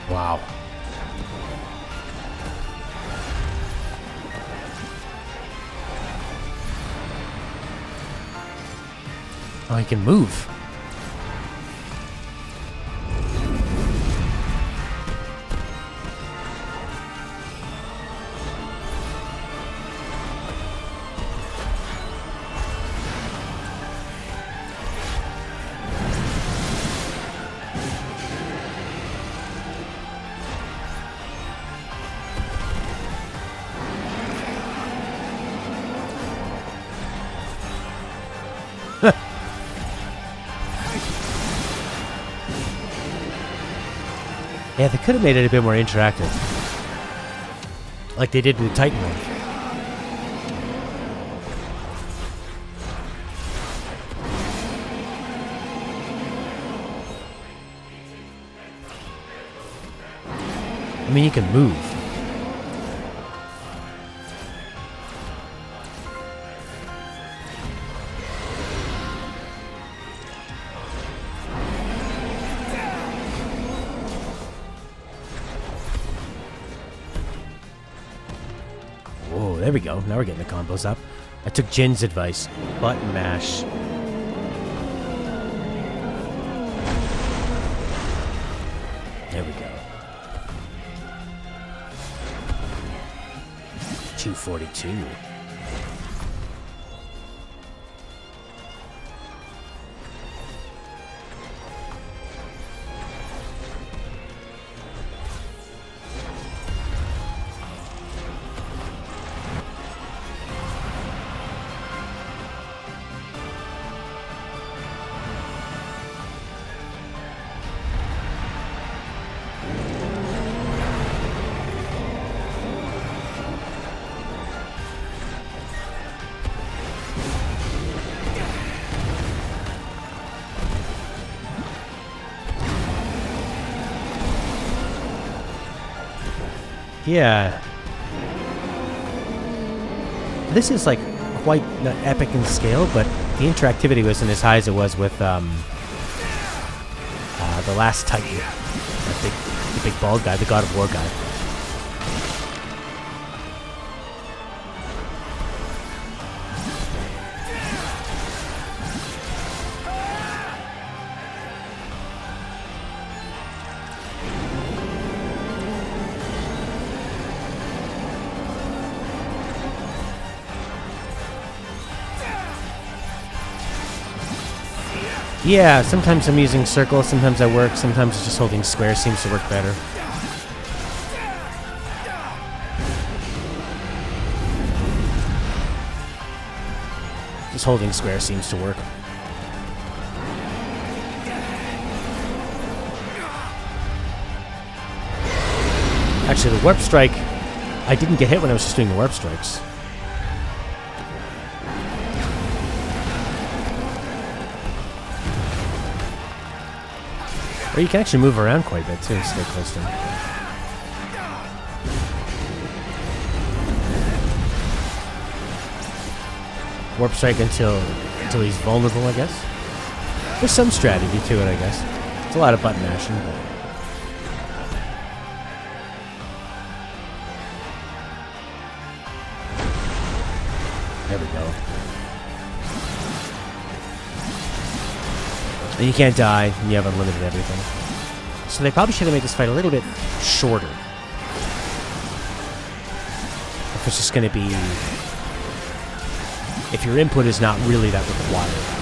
Wow. Oh, he can move. Yeah, they could have made it a bit more interactive. Like they did with Titan one. I mean, you can move. There we go. Now we're getting the combos up. I took Jin's advice. Button mash. There we go. 242. Yeah. This is like quite not epic in scale, but the interactivity wasn't as high as it was with the last Titan. The big bald guy, the God of War guy. Yeah, sometimes I'm using circle, sometimes I work, sometimes just holding square seems to work better. Just holding square seems to work. Actually, the warp strike, I didn't get hit when I was just doing the warp strikes. Or you can actually move around quite a bit too, stay close to him. Warp strike until he's vulnerable, I guess. There's some strategy to it, I guess. It's a lot of button mashing, but... There we go. And you can't die, and you have unlimited everything. So they probably should have made this fight a little bit shorter. If it's just going to be... If your input is not really that required.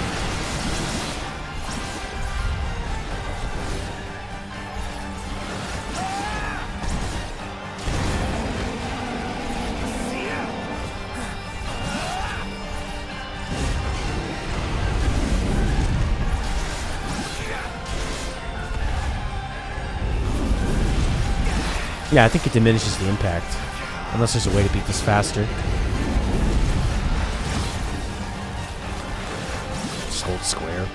Yeah, I think it diminishes the impact. Unless there's a way to beat this faster. Just hold square.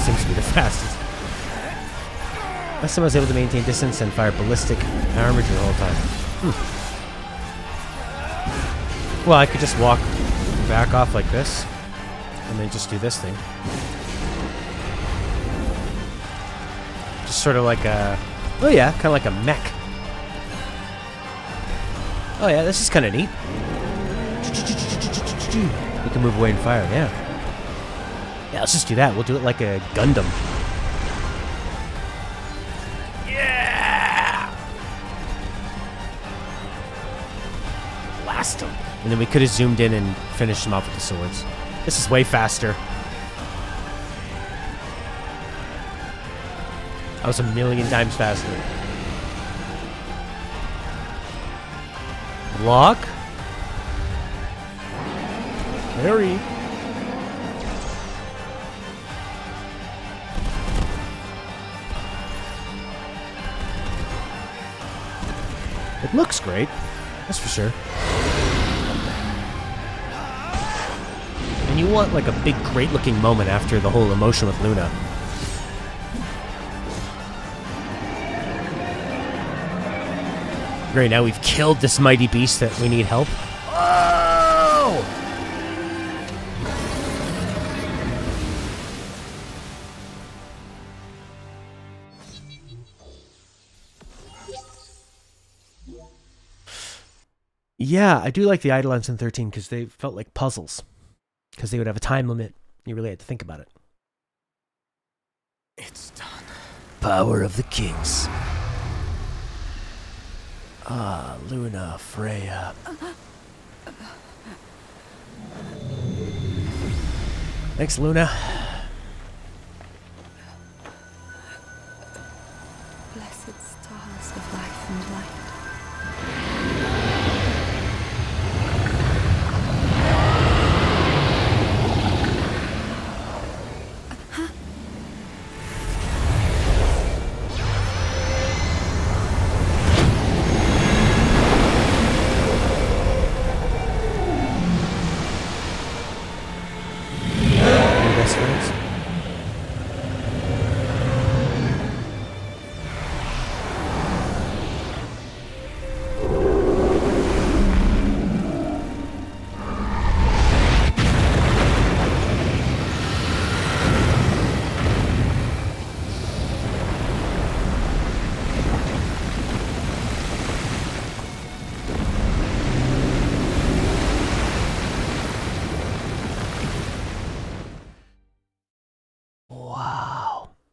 Seems to be the fastest. Last time I was able to maintain distance and fire ballistic armor the whole time. Well, I could just walk back off like this. And then just do this thing. Sort of like a... Oh yeah, kind of like a mech. Oh yeah, this is kind of neat. You can move away and fire, yeah. Yeah, let's just do that. We'll do it like a Gundam. Yeah! Blast him. And then we could have zoomed in and finished him off with the swords. This is way faster. That was 1,000,000 times faster. Block. Parry. It looks great. That's for sure. And you want like a big, great looking moment after the whole emotion with Luna. Great, now we've killed this mighty beast that we need help. Oh! Yeah, I do like the Eidolons in 13 because they felt like puzzles. Because they would have a time limit. You really had to think about it. It's done. Power of the Kings. Ah, Luna, Freya. Thanks, Luna. Blessed stars of life and light.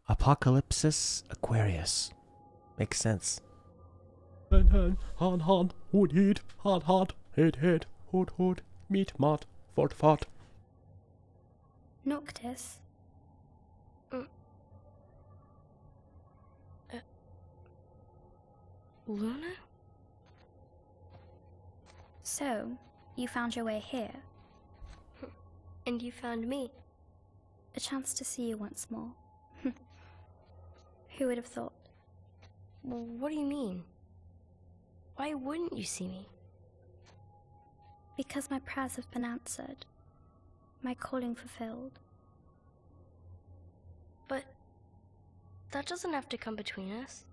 Apocalypsis Aquarius. Makes sense. Han, hood, heat, hard, head, hood, meat, mat, fort. Noctis? Luna? So, you found your way here. And you found me. A chance to see you once more. Who would have thought? Well, what do you mean? Why wouldn't you see me? Because my prayers have been answered. My calling fulfilled. But that doesn't have to come between us.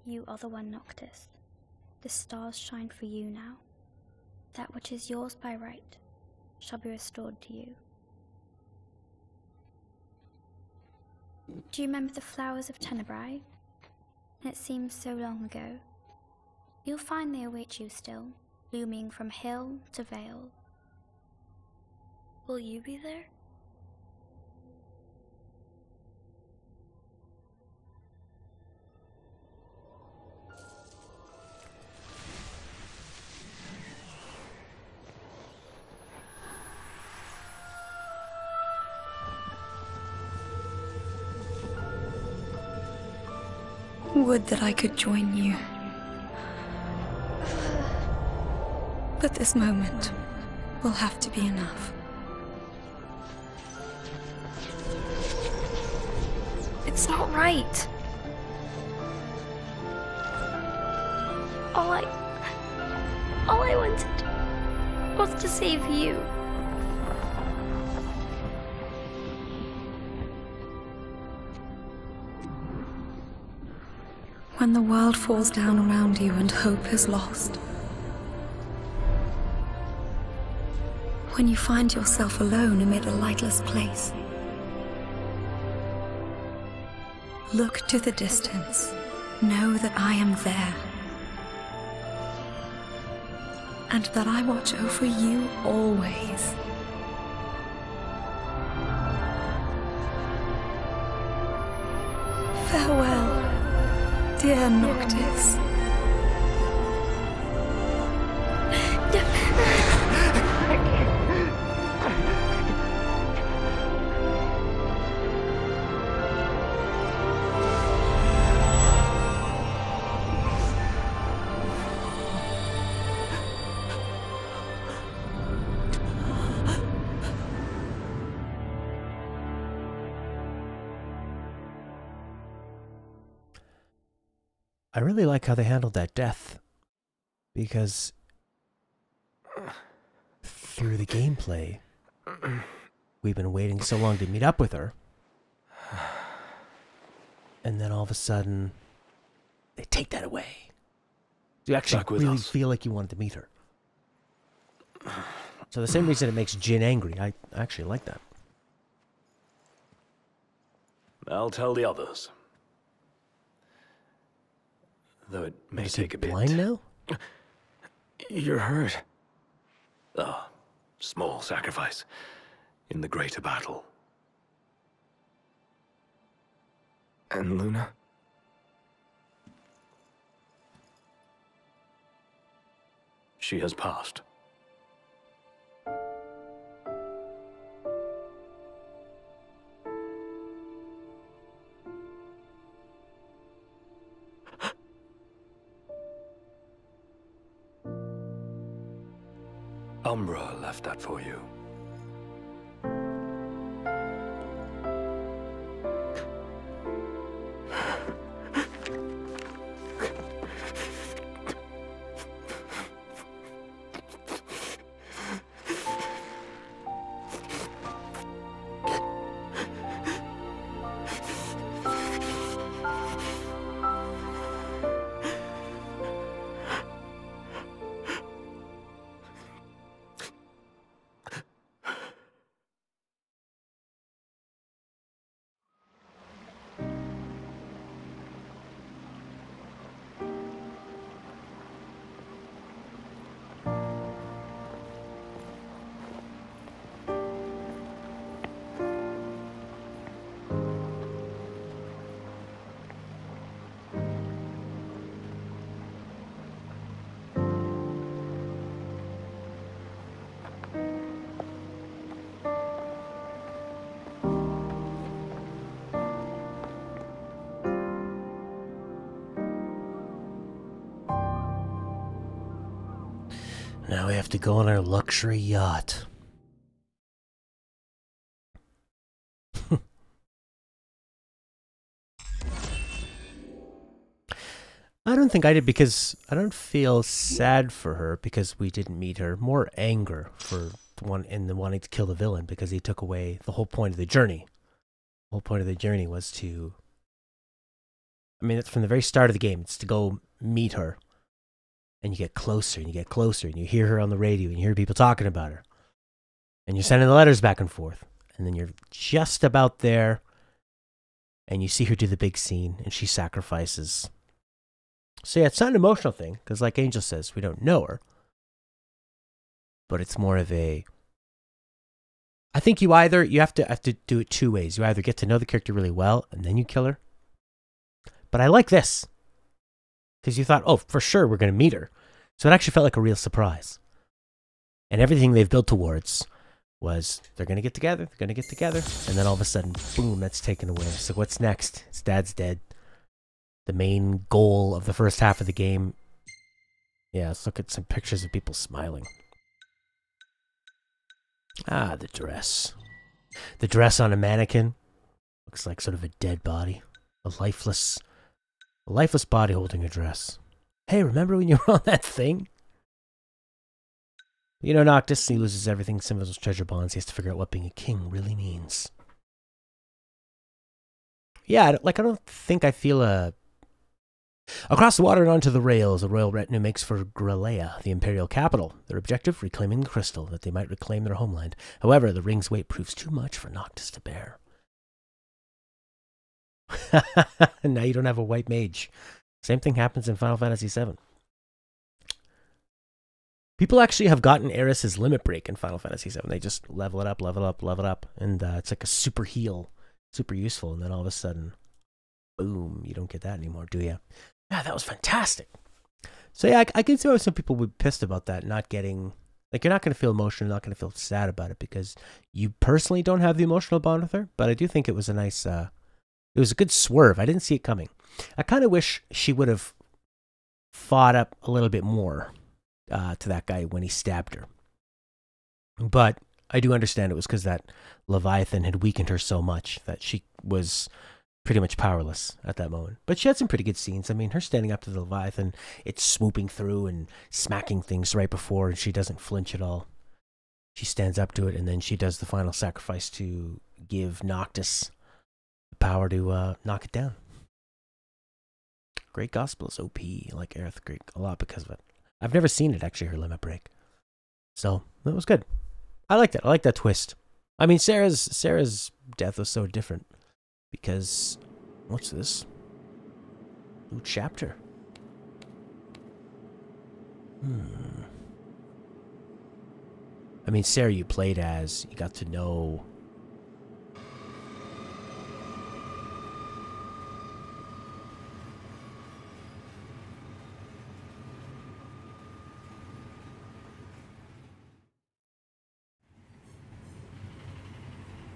You are the one, Noctis. The stars shine for you now. That which is yours by right shall be restored to you. Do you remember the flowers of Tenebrae? It seems so long ago. You'll find they await you still, blooming from hill to vale. Will you be there? Would that I could join you. But this moment will have to be enough. It's not right. All I wanted was to save you. When the world falls down around you and hope is lost. When you find yourself alone amid a lightless place. Look to the distance. Know that I am there. And that I watch over you always. Farewell. Dear Noctis. I really like how they handled that death, because through the gameplay, we've been waiting so long to meet up with her, and then all of a sudden, they take that away. You actually really feel like you wanted to meet her. So the same reason it makes Jin angry, I actually like that. I'll tell the others. Though it may take a bit. Blind now? You're hurt. Ah, small sacrifice in the greater battle. And Luna? She has passed. Umbra left that for you. Now we have to go on our luxury yacht. I don't think I did because I don't feel sad for her because we didn't meet her. More anger for the wanting to kill the villain because he took away the whole point of the journey. The whole point of the journey was to... I mean, it's from the very start of the game. It's to go meet her. And you get closer, and you get closer, and you hear her on the radio, and you hear people talking about her. And you're sending the letters back and forth. And then you're just about there, and you see her do the big scene, and she sacrifices. So yeah, it's not an emotional thing, because like Angel says, we don't know her. But it's more of a... I think you have to do it two ways. You either get to know the character really well, and then you kill her. But I like this. Because you thought, oh, for sure, we're going to meet her. So it actually felt like a real surprise. And everything they've built towards was they're going to get together, and then all of a sudden, boom, that's taken away. So what's next? His dad's dead. The main goal of the first half of the game. Yeah, let's look at some pictures of people smiling. Ah, the dress. The dress on a mannequin. Looks like sort of a dead body. A lifeless body holding a dress. Hey, remember when you were on that thing? You know, Noctis, he loses everything, some of those treasure bonds. He has to figure out what being a king really means. Yeah, I don't think I feel a... Across the water and onto the rails, the royal retinue makes for Gralea, the imperial capital. Their objective, reclaiming the crystal, that they might reclaim their homeland. However, the ring's weight proves too much for Noctis to bear. Now you don't have a white mage. Same thing happens in Final Fantasy VII. People actually have gotten Eris's limit break in Final Fantasy VII. They just level it up, and it's like a super heal, super useful. And then all of a sudden, boom, you don't get that anymore, do you? Yeah, that was fantastic. So yeah, I can see why some people would be pissed about that, not getting... Like, you're not going to feel emotional, not going to feel sad about it, because you personally don't have the emotional bond with her. But I do think it was a nice... It was a good swerve. I didn't see it coming. I kind of wish she would have fought up a little bit more to that guy when he stabbed her. But I do understand it was because that Leviathan had weakened her so much that she was pretty much powerless at that moment. But she had some pretty good scenes. I mean, her standing up to the Leviathan, it's swooping through and smacking things right before, and she doesn't flinch at all. She stands up to it, and then she does the final sacrifice to give Noctis power to knock it down. Great Gospel is OP. I like Aerith Great a lot because of it. I've never seen it, actually, her limit break. So, that was good. I liked it. I like that twist. I mean, Sarah's death was so different. Because, what's this? New chapter. I mean, Sarah, you played as. You got to know.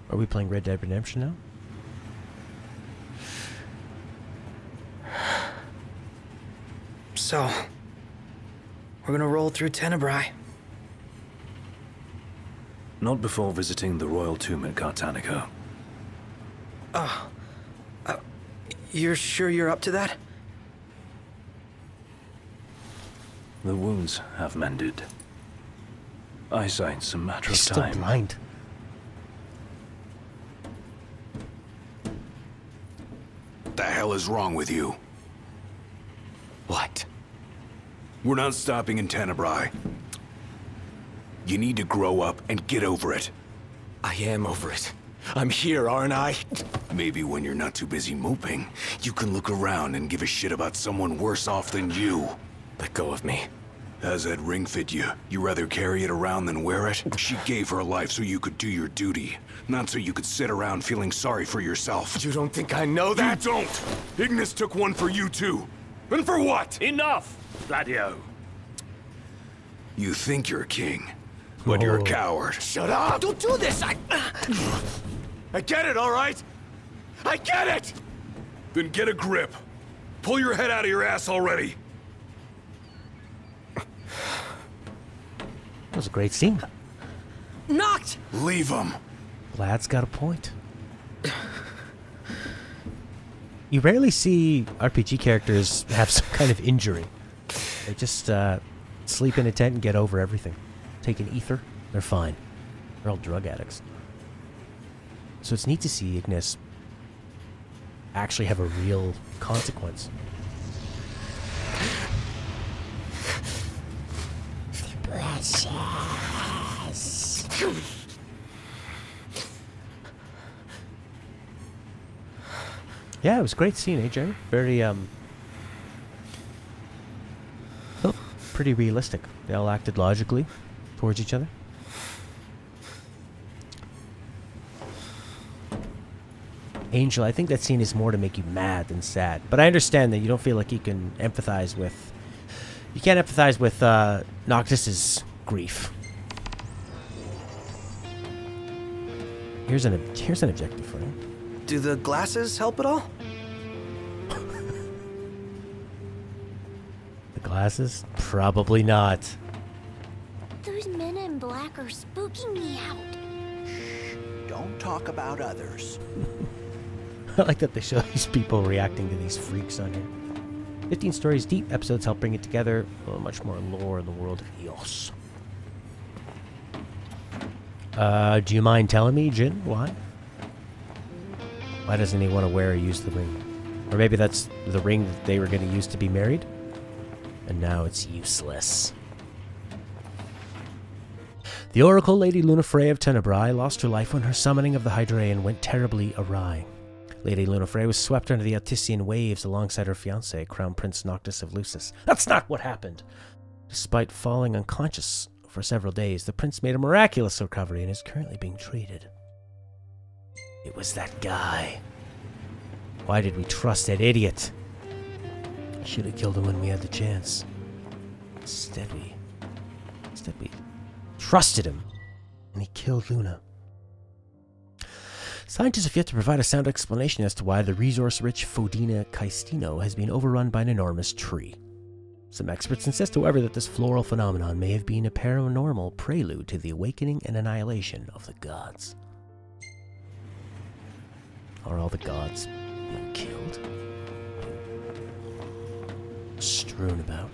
Are we playing Red Dead Redemption now? So, we're gonna roll through Tenebrae. Not before visiting the royal tomb at Cartanico. Oh. You're sure you're up to that? The wounds have mended. Eyesight's a matter He's of time. still blind. What the hell is wrong with you? What? We're not stopping in Tenebrae. You need to grow up and get over it. I am over it. I'm here, aren't I? Maybe when you're not too busy moping, you can look around and give a shit about someone worse off than you. Let go of me. How's that ring fit you? You rather carry it around than wear it? She gave her life so you could do your duty, not so you could sit around feeling sorry for yourself. You don't think I know that? You don't! Ignis took one for you too. And for what? Enough, Gladio. You think you're a king, but you're a coward. Shut up! Don't do this! I get it, all right? I get it! Then get a grip. Pull your head out of your ass already. That was a great scene. Knocked! Leave him. Lad's got a point. You rarely see RPG characters have some kind of injury. They just sleep in a tent and get over everything. Take an ether, they're fine. They're all drug addicts. So it's neat to see Ignis actually have a real consequence. Precious. Yeah, it was a great scene, eh, Jerry? Very, felt pretty realistic. They all acted logically towards each other. Angel, I think that scene is more to make you mad than sad. But I understand that you don't feel like you can empathize with... You can't empathize with Noctis's grief. Here's an objective for you. Do the glasses help at all? The glasses? Probably not. Those men in black are spooking me out. Don't talk about others. I like that they show these people reacting to these freaks on here. 15 stories deep, episodes help bring it together. Much more lore in the world of Eos. Do you mind telling me, Jin, why? Why doesn't he want to wear or use the ring? Or maybe that's the ring that they were going to use to be married? And now it's useless. The Oracle, Lady Lunafreya of Tenebrae, lost her life when her summoning of the Hydraean went terribly awry. Lady Lunafreya was swept under the Altician waves alongside her fiancé, Crown Prince Noctis of Lucis. That's not what happened! Despite falling unconscious for several days, the prince made a miraculous recovery and is currently being treated. It was that guy. Why did we trust that idiot? Should have killed him when we had the chance. Instead we trusted him, and he killed Luna. Scientists have yet to provide a sound explanation as to why the resource-rich Fodina Caistino has been overrun by an enormous tree. Some experts insist, however, that this floral phenomenon may have been a paranormal prelude to the awakening and annihilation of the gods. Are all the gods being killed? Strewn about?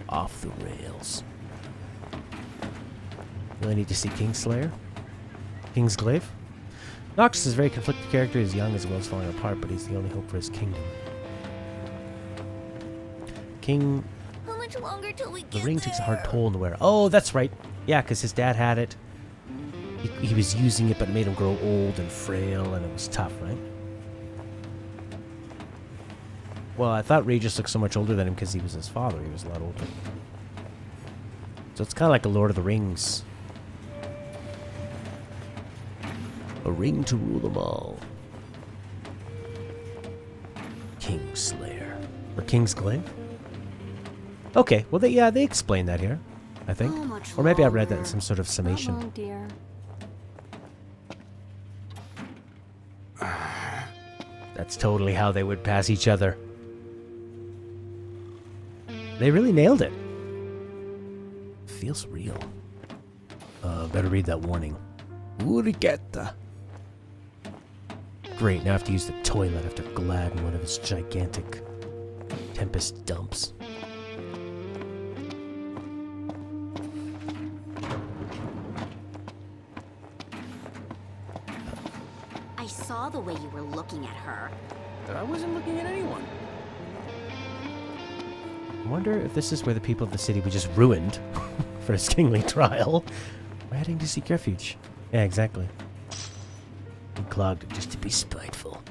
Off the rails. Really need to see Kingslayer? Kingsglaive? Noctis is a very conflicted character. He's young as well as falling apart, but he's the only hope for his kingdom. King... How much longer till we The get ring there? takes a hard toll to wear. Oh, that's right. Yeah, because his dad had it. He was using it, but it made him grow old and frail, and it was tough, right? Well, I thought Regis looked so much older than him because he was his father. He was a lot older. So it's kind of like a Lord of the Rings. A ring to rule them all. Kingslayer. Or Kingsglaive? Okay, well, they explained that here, I think. Or maybe I read that in some sort of summation. How long, dear? That's totally how they would pass each other. They really nailed it. Feels real. Better read that warning. Urigetta. Great, now I have to use the toilet after Glad in one of its gigantic Tempest dumps. I saw the way you were looking at her. I wasn't looking at anyone. I wonder if this is where the people of the city we just ruined for his kingly trial were heading to seek refuge. Yeah, exactly. He clogged it just to be spiteful.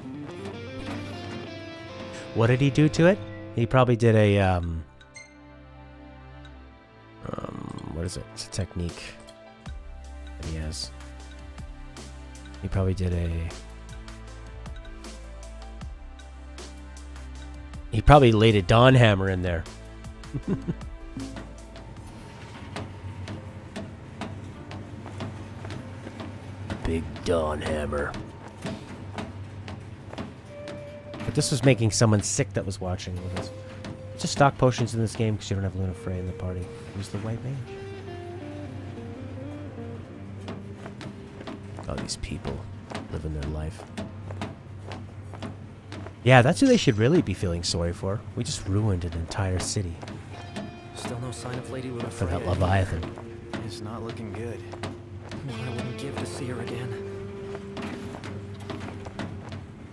What did he do to it? He probably did a, what is it? It's a technique that he has. He probably did he probably laid a Dawn Hammer in there. Big Dawn Hammer. But this was making someone sick that was watching with us. Just stock potions in this game because you don't have Luna Frey in the party. Use the White Mage. Oh, these people living their life. Yeah, that's who they should really be feeling sorry for. We just ruined an entire city. Still no sign of Lady Luna for Frey. that Leviathan. It's not looking good. What I wouldn't give to see her again.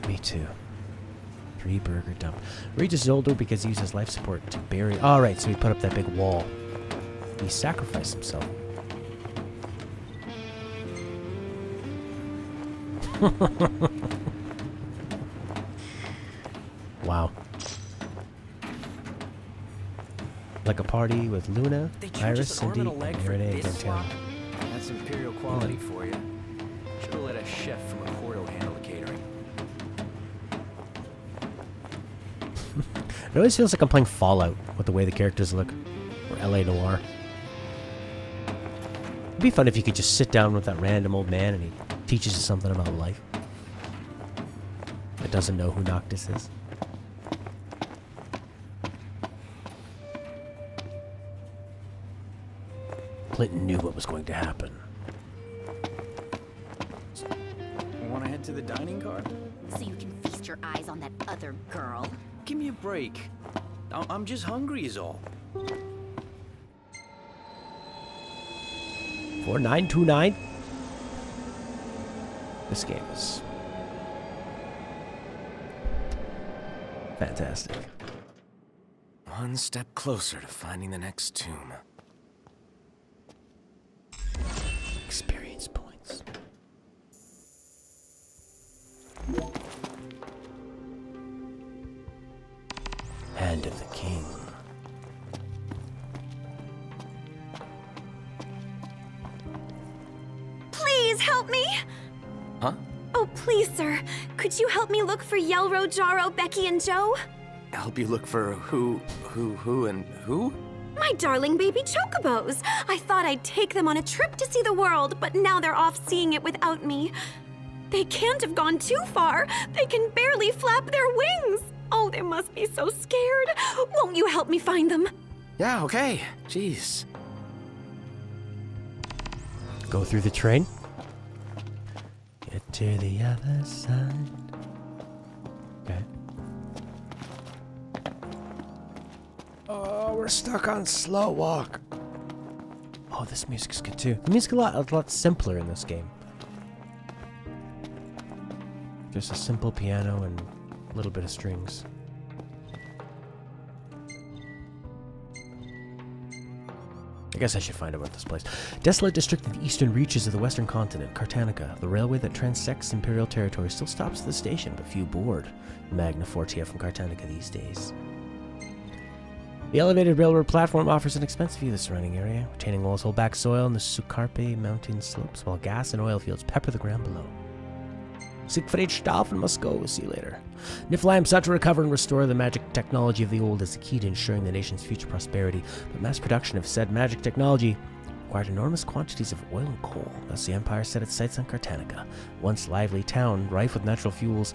Me too. 3 burger dump. Regis is older because he uses life support to bury. Alright, so he put up that big wall. He sacrificed himself. Wow. Like a party with Luna, Iris, Cindy, and Irene downtown. That's Imperial quality for you. Should have let a chef from Accordo handle the catering. It always feels like I'm playing Fallout with the way the characters look. Or LA Noire. It'd be fun if you could just sit down with that random old man and he teaches you something about life. That doesn't know who Noctis is. Clinton knew what was going to happen. Want to head to the dining car? So you can feast your eyes on that other girl. Give me a break. I'm just hungry is all. 4929. This game is fantastic. One step closer to finding the next tomb. Experience points. Hand of the King. Please help me! Huh? Oh, please, sir. Could you help me look for Yelro, Jaro, Becky, and Joe? Help you look for who, and who? My darling baby chocobos. I thought I'd take them on a trip to see the world, but now they're off seeing it without me. They can't have gone too far. They can barely flap their wings. Oh, they must be so scared. Won't you help me find them? Yeah, okay. Jeez. Go through the train. Get to the other side. Okay. Oh, we're stuck on slow walk. Oh, this music's good too. The music's a lot simpler in this game. Just a simple piano and a little bit of strings. I guess I should find out about this place. Desolate district of the eastern reaches of the western continent, Cartanica. The railway that transects imperial territory still stops at the station, but few board Magna Fortia from Cartanica these days. The elevated railroad platform offers an expensive view of the surrounding area. Retaining walls hold back soil on the Sucarpe mountain slopes, while gas and oil fields pepper the ground below. Siegfried Stauffen must go. See you later. Niflheim sought to recover and restore the magic technology of the old as the key to ensuring the nation's future prosperity, but mass production of said magic technology required enormous quantities of oil and coal. Thus the Empire set its sights on Cartanica, once lively town, rife with natural fuels.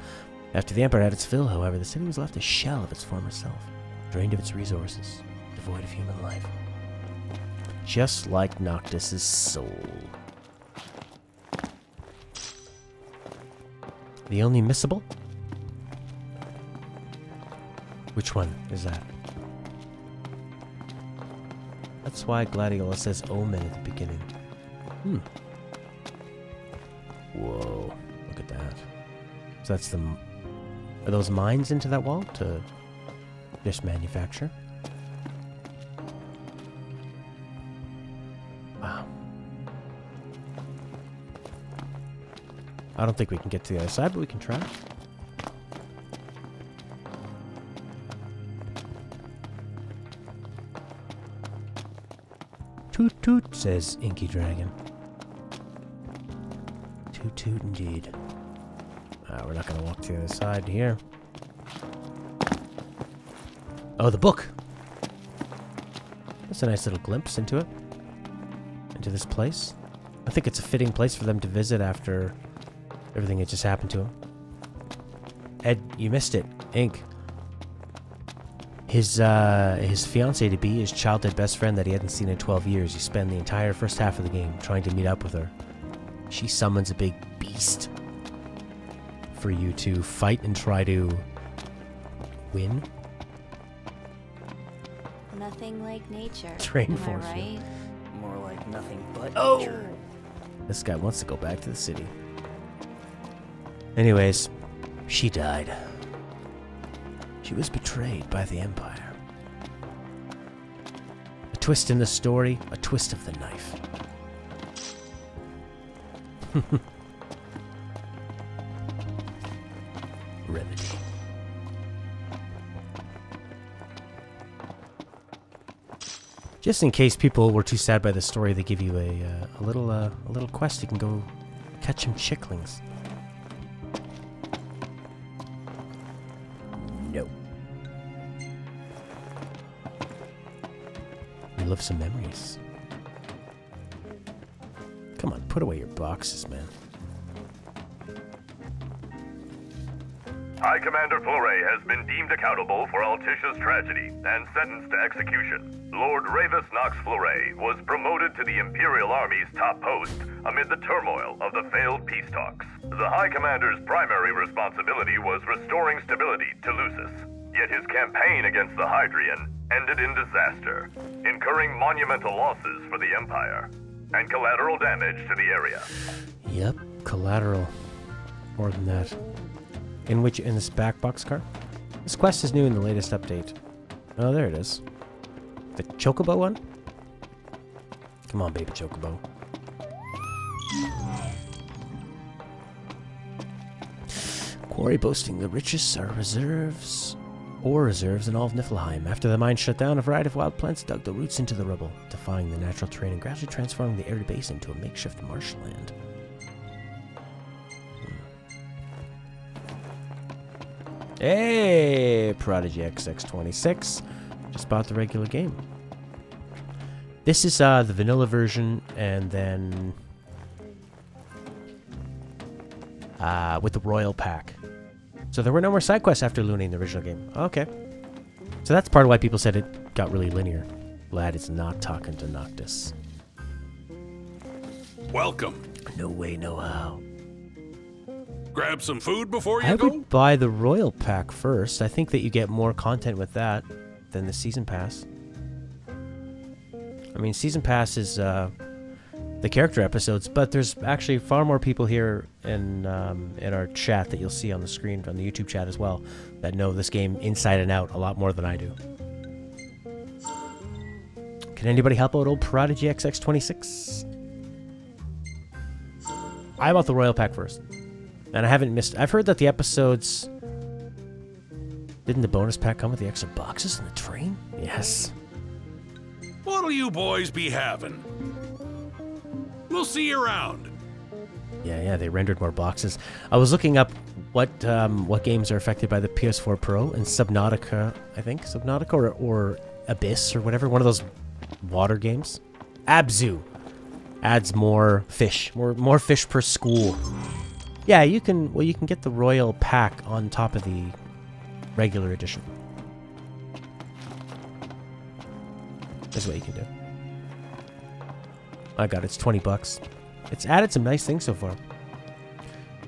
After the Empire had its fill, however, the city was left a shell of its former self, drained of its resources, devoid of human life. Just like Noctis's soul. The only missable? Which one is that? That's why Gladiola says Omen at the beginning. Whoa, look at that. So that's the... Are those mines into that wall to just manufacture? Wow. I don't think we can get to the other side, but we can try. Toot toot, says Inky Dragon. Toot toot indeed. We're not going to walk to the other side here. Oh, the book! That's a nice little glimpse into it. Into this place. I think it's a fitting place for them to visit after everything that just happened to him. Ed, you missed it. Ink. His fiancée-to-be, his childhood best friend that he hadn't seen in 12 years. You spend the entire first half of the game trying to meet up with her. She summons a big beast for you to fight and try to win. Nothing like nature. Train am I for right? More like nothing but Oh! nature. This guy wants to go back to the city. Anyways, she died. She was betrayed by the Empire. A twist in the story, a twist of the knife. Remedy. Just in case people were too sad by the story, they give you a little quest. You can go catch some chicklings. No. Relive some memories. Come on, put away your boxes, man. High Commander Fleury has been deemed accountable for Altisha's tragedy and sentenced to execution. Lord Ravis Knox Fleury was promoted to the Imperial Army's top post amid the turmoil of the failed peace talks. The High Commander's primary responsibility was restoring stability to Lucis, yet his campaign against the Hydrian ended in disaster, incurring monumental losses for the Empire and collateral damage to the area. Yep, collateral. More than that. In this back boxcar? This quest is new in the latest update. Oh, there it is. The Chocobo one? Come on, baby Chocobo. Quarry boasting the richest reserves in all of Niflheim. After the mine shut down, a variety of wild plants dug the roots into the rubble, defying the natural terrain and gradually transforming the arid basin into a makeshift marshland. Hey, Prodigy XX26. Just bought the regular game. This is the vanilla version, and then with the Royal Pack. So there were no more side quests after Luna in the original game. Okay. So that's part of why people said it got really linear. Lad is not talking to Noctis. Welcome. No way, no how. Grab some food before you I go? would buy the Royal Pack first. I think that you get more content with that than the Season Pass. I mean, Season Pass is the character episodes, but there's actually far more people here in our chat that you'll see on the screen, on the YouTube chat as well, that know this game inside and out a lot more than I do. Can anybody help out old Prodigy XX26? I bought the Royal Pack first. And I haven't missed... I've heard that the episodes... Didn't the bonus pack come with the extra boxes in the train? Yes. What'll you boys be having? We'll see you around. Yeah, they rendered more boxes. I was looking up what games are affected by the PS4 Pro, and Subnautica, I think. Subnautica or Abyss or whatever. One of those water games. Abzu adds more fish. More fish per school. Yeah, you can get the Royal Pack on top of the regular edition. That's what you can do. My god, it's $20. It's added some nice things so far.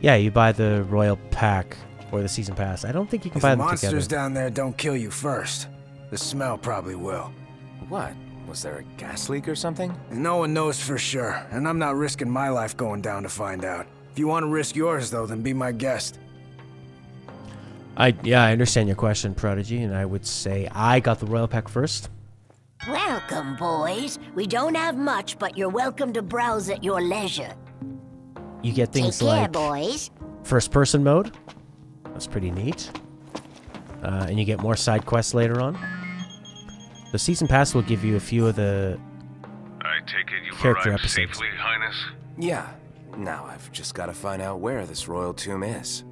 Yeah, you buy the Royal Pack or the Season Pass. I don't think you can buy them together. If the monsters down there don't kill you first, the smell probably will. What? Was there a gas leak or something? No one knows for sure, and I'm not risking my life going down to find out. If you want to risk yours, though, then be my guest. I understand your question, Prodigy, and I would say I got the Royal Pack first. Welcome, boys. We don't have much, but you're welcome to browse at your leisure. You get things Take care, like boys. first-person mode. That's pretty neat. And you get more side quests later on. The Season Pass will give you a few of the I take it you've character arrived episodes. safely, Highness? Yeah. Now I've just got to find out where this royal tomb is.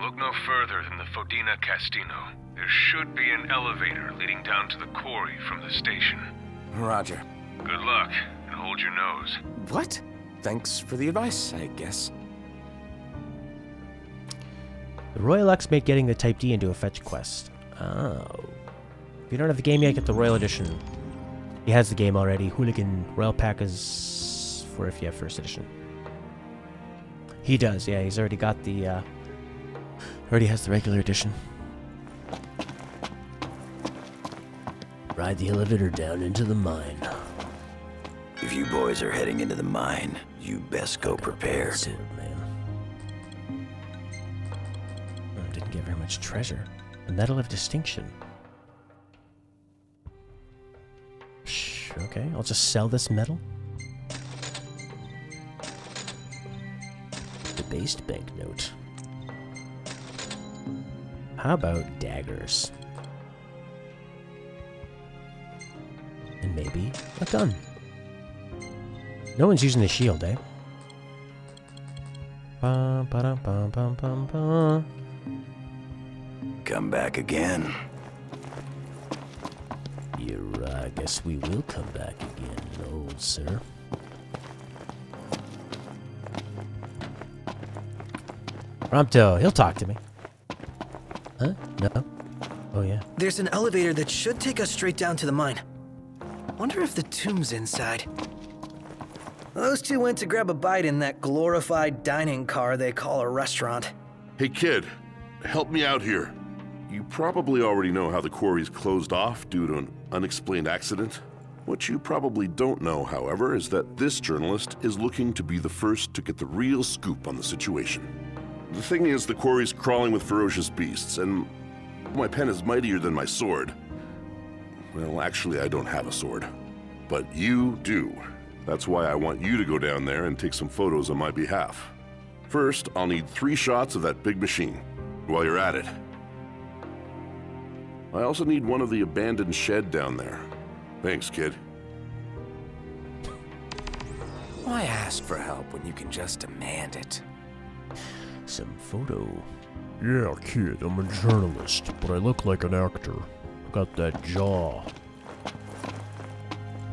Look no further than the Fodina Castino. There should be an elevator leading down to the quarry from the station. Roger. Good luck, and hold your nose. What? Thanks for the advice, I guess. The Royal X made getting the Type D into a fetch quest. Oh. If you don't have the game yet, get the Royal Edition. He has the game already. Hooligan Royal Pack is for if you have first edition. He does, yeah. He's already got the, already has the regular edition. Ride the elevator down into the mine. If you boys are heading into the mine, you best go prepared. Didn't get very much treasure. The Medal of Distinction. Okay, I'll just sell this medal. Debased banknote. How about daggers? And maybe a gun. No one's using the shield, eh? Bum, ba-dum, bum, bum, bum, bum. Come back again. I guess we will come back again, old sir. Prompto, he'll talk to me. Huh? No? Oh, yeah. There's an elevator that should take us straight down to the mine. Wonder if the tomb's inside. Those two went to grab a bite in that glorified dining car they call a restaurant. Hey kid, help me out here. You probably already know how the quarry's closed off due to an unexplained accident. What you probably don't know, however, is that this journalist is looking to be the first to get the real scoop on the situation. The thing is, the quarry's crawling with ferocious beasts, and my pen is mightier than my sword. Well, actually, I don't have a sword. But you do. That's why I want you to go down there and take some photos on my behalf. First, I'll need 3 shots of that big machine. While you're at it, I also need one of the abandoned shed down there. Thanks, kid. Why ask for help when you can just demand it? Some photo. Yeah, kid, I'm a journalist, but I look like an actor. I got that jaw.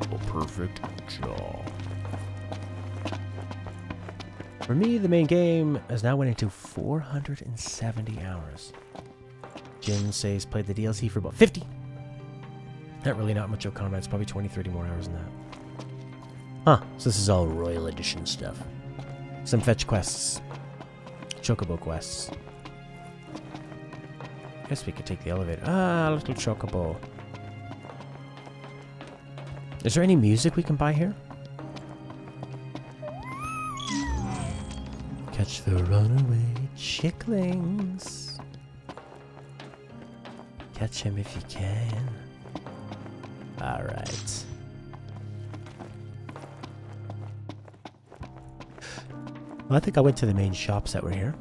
A perfect jaw. For me, the main game has now went into 470 hours. Jin says played the DLC for about 50. Not really not much of combat. It's probably 20, 30 more hours than that. Huh, so this is all Royal Edition stuff. Some fetch quests. Chocobo quests. Guess we could take the elevator. Ah, little chocobo. Is there any music we can buy here? Catch the runaway chicklings. Catch him if you can. Alright. Well, I think I went to the main shops that were here.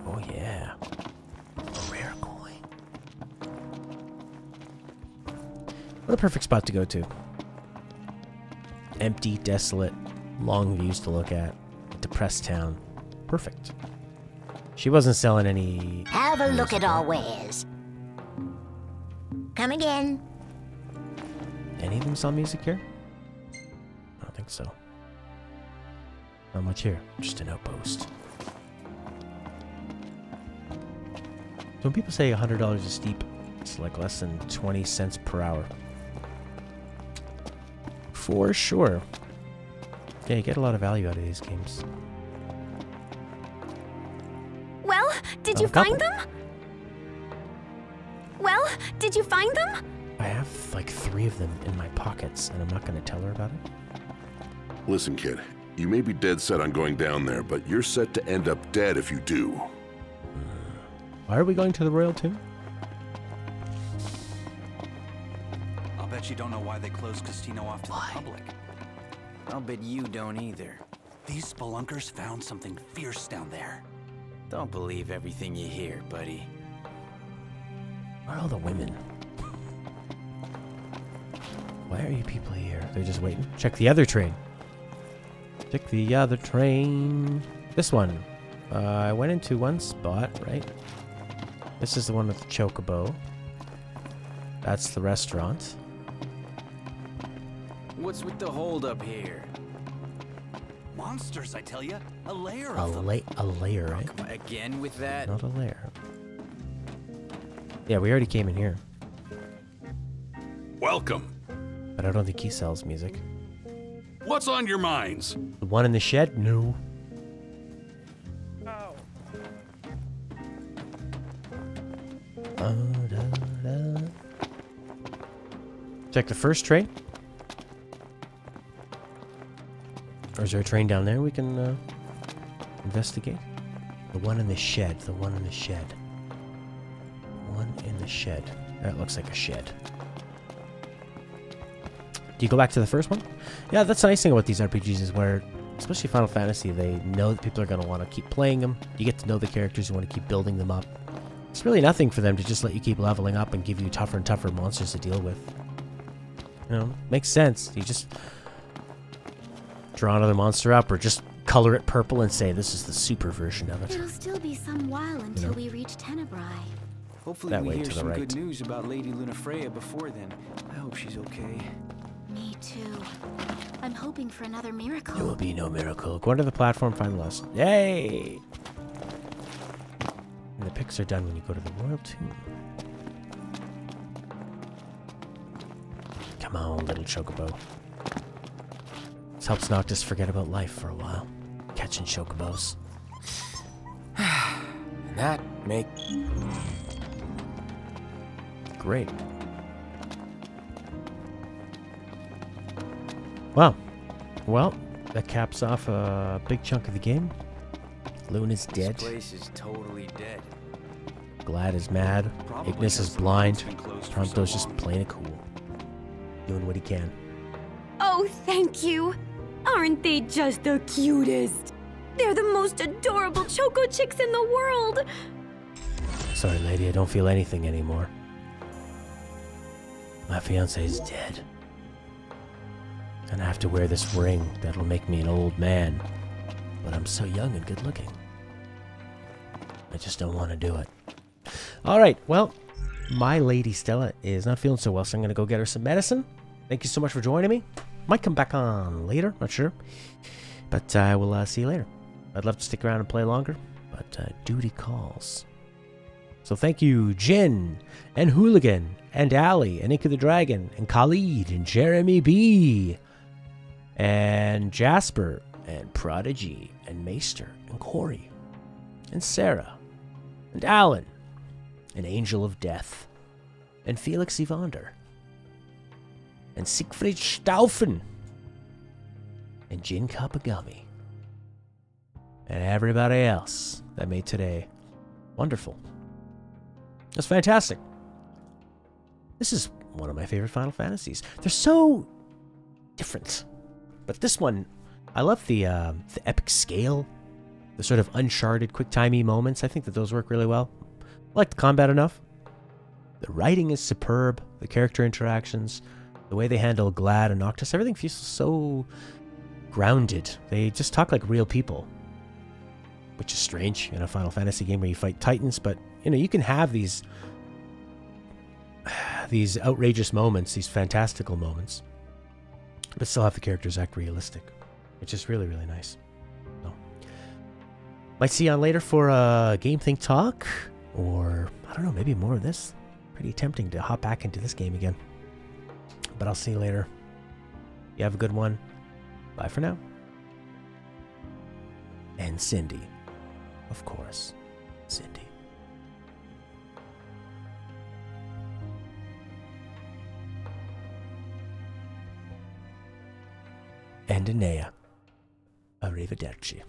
Oh yeah. A rare coin. What a perfect spot to go to. Empty, desolate, long views to look at. A depressed town. Perfect. She wasn't selling any... Have a look at our wares. Come again. Any of them sell music here? I don't think so. Not much here. Just an outpost. So when people say $100 is steep, it's like less than 20 cents per hour. For sure. Yeah, you get a lot of value out of these games. Well, did you find them? Well, did you find them? I have like 3 of them in my pockets, and I'm not going to tell her about it. Listen, kid. You may be dead set on going down there, but you're set to end up dead if you do. Why are we going to the Royal Tomb? I'll bet you don't know why they closed Castino off to the public. I'll bet you don't either. These spelunkers found something fierce down there. Don't believe everything you hear, buddy. Where are all the women? Why are you people here? They're just waiting. Check the other train. Check the other train. This one. I went into one spot, right? This is the one with the chocobo. That's the restaurant. What's with the holdup here? Monsters, I tell you. A layer A of them. layer, right? Come on, again with that? Not a layer. Yeah, we already came in here. Welcome. But I don't think he sells music. What's on your minds? The one in the shed? No. Check the first train. Or is there a train down there we can investigate? The one in the shed. The one in the shed. One in the shed. That looks like a shed. Do you go back to the first one? Yeah, that's the nice thing about these RPGs is where, especially Final Fantasy, they know that people are going to want to keep playing them. You get to know the characters, you want to keep building them up. It's really nothing for them to just let you keep leveling up and give you tougher and tougher monsters to deal with. You know, makes sense. You just draw another monster up or just color it purple and say this is the super version of it. It'll still be some while until we reach Tenebrae. Hopefully That we way hear to the some right. good news about Lady Lunafreya before then. I hope she's okay. Me too. I'm hoping for another miracle. There will be no miracle. Go under the platform, find the lost. Yay! And the pics are done when you go to the Royal Tomb. Come on, little chocobo. This helps Noctis forget about life for a while. Catching chocobos. And that make... Great. Wow. Well, that caps off a big chunk of the game. Luna's dead. This place is totally dead. Glad is mad. Probably Ignis is because the blind. line's been closed for Prompto's so just long. playing it cool. Doing what he can. Oh, thank you. Aren't they just the cutest? They're the most adorable choco chicks in the world. Sorry, lady, I don't feel anything anymore. My fiancé is dead. And I have to wear this ring that'll make me an old man. But I'm so young and good looking. I just don't want to do it. Alright, well, my lady Stella is not feeling so well, so I'm going to go get her some medicine. Thank you so much for joining me. Might come back on later, not sure. But I will see you later. I'd love to stick around and play longer, but duty calls. So thank you, Jin, and Hooligan, and Ali, and Ink of the Dragon, and Khalid, and Jeremy B, and Jasper, and Prodigy, and Maester, and Corey, and Sarah, and Alan, and Angel of Death, and Felix Evander, and Siegfried Stauffen, and Jin Kapagami, and everybody else that made today wonderful. That's fantastic. This is one of my favorite Final Fantasies. They're so different. But this one I love the epic scale, the sort of Uncharted, quick-timey moments. I think that those work really well. I like the combat enough. The writing is superb. The character interactions, the way they handle Glad and Noctis, everything feels so grounded. They just talk like real people, which is strange in a Final Fantasy game where you fight titans. But you know, you can have these outrageous moments, these fantastical moments, but still have the characters act realistic, which is really, really nice. So, might see you on later for a Game Think Talk, or I don't know, maybe more of this. Pretty tempting to hop back into this game again. But I'll see you later. You have a good one. Bye for now. And Cindy. Of course. Cindy. And Anea. Arrivederci.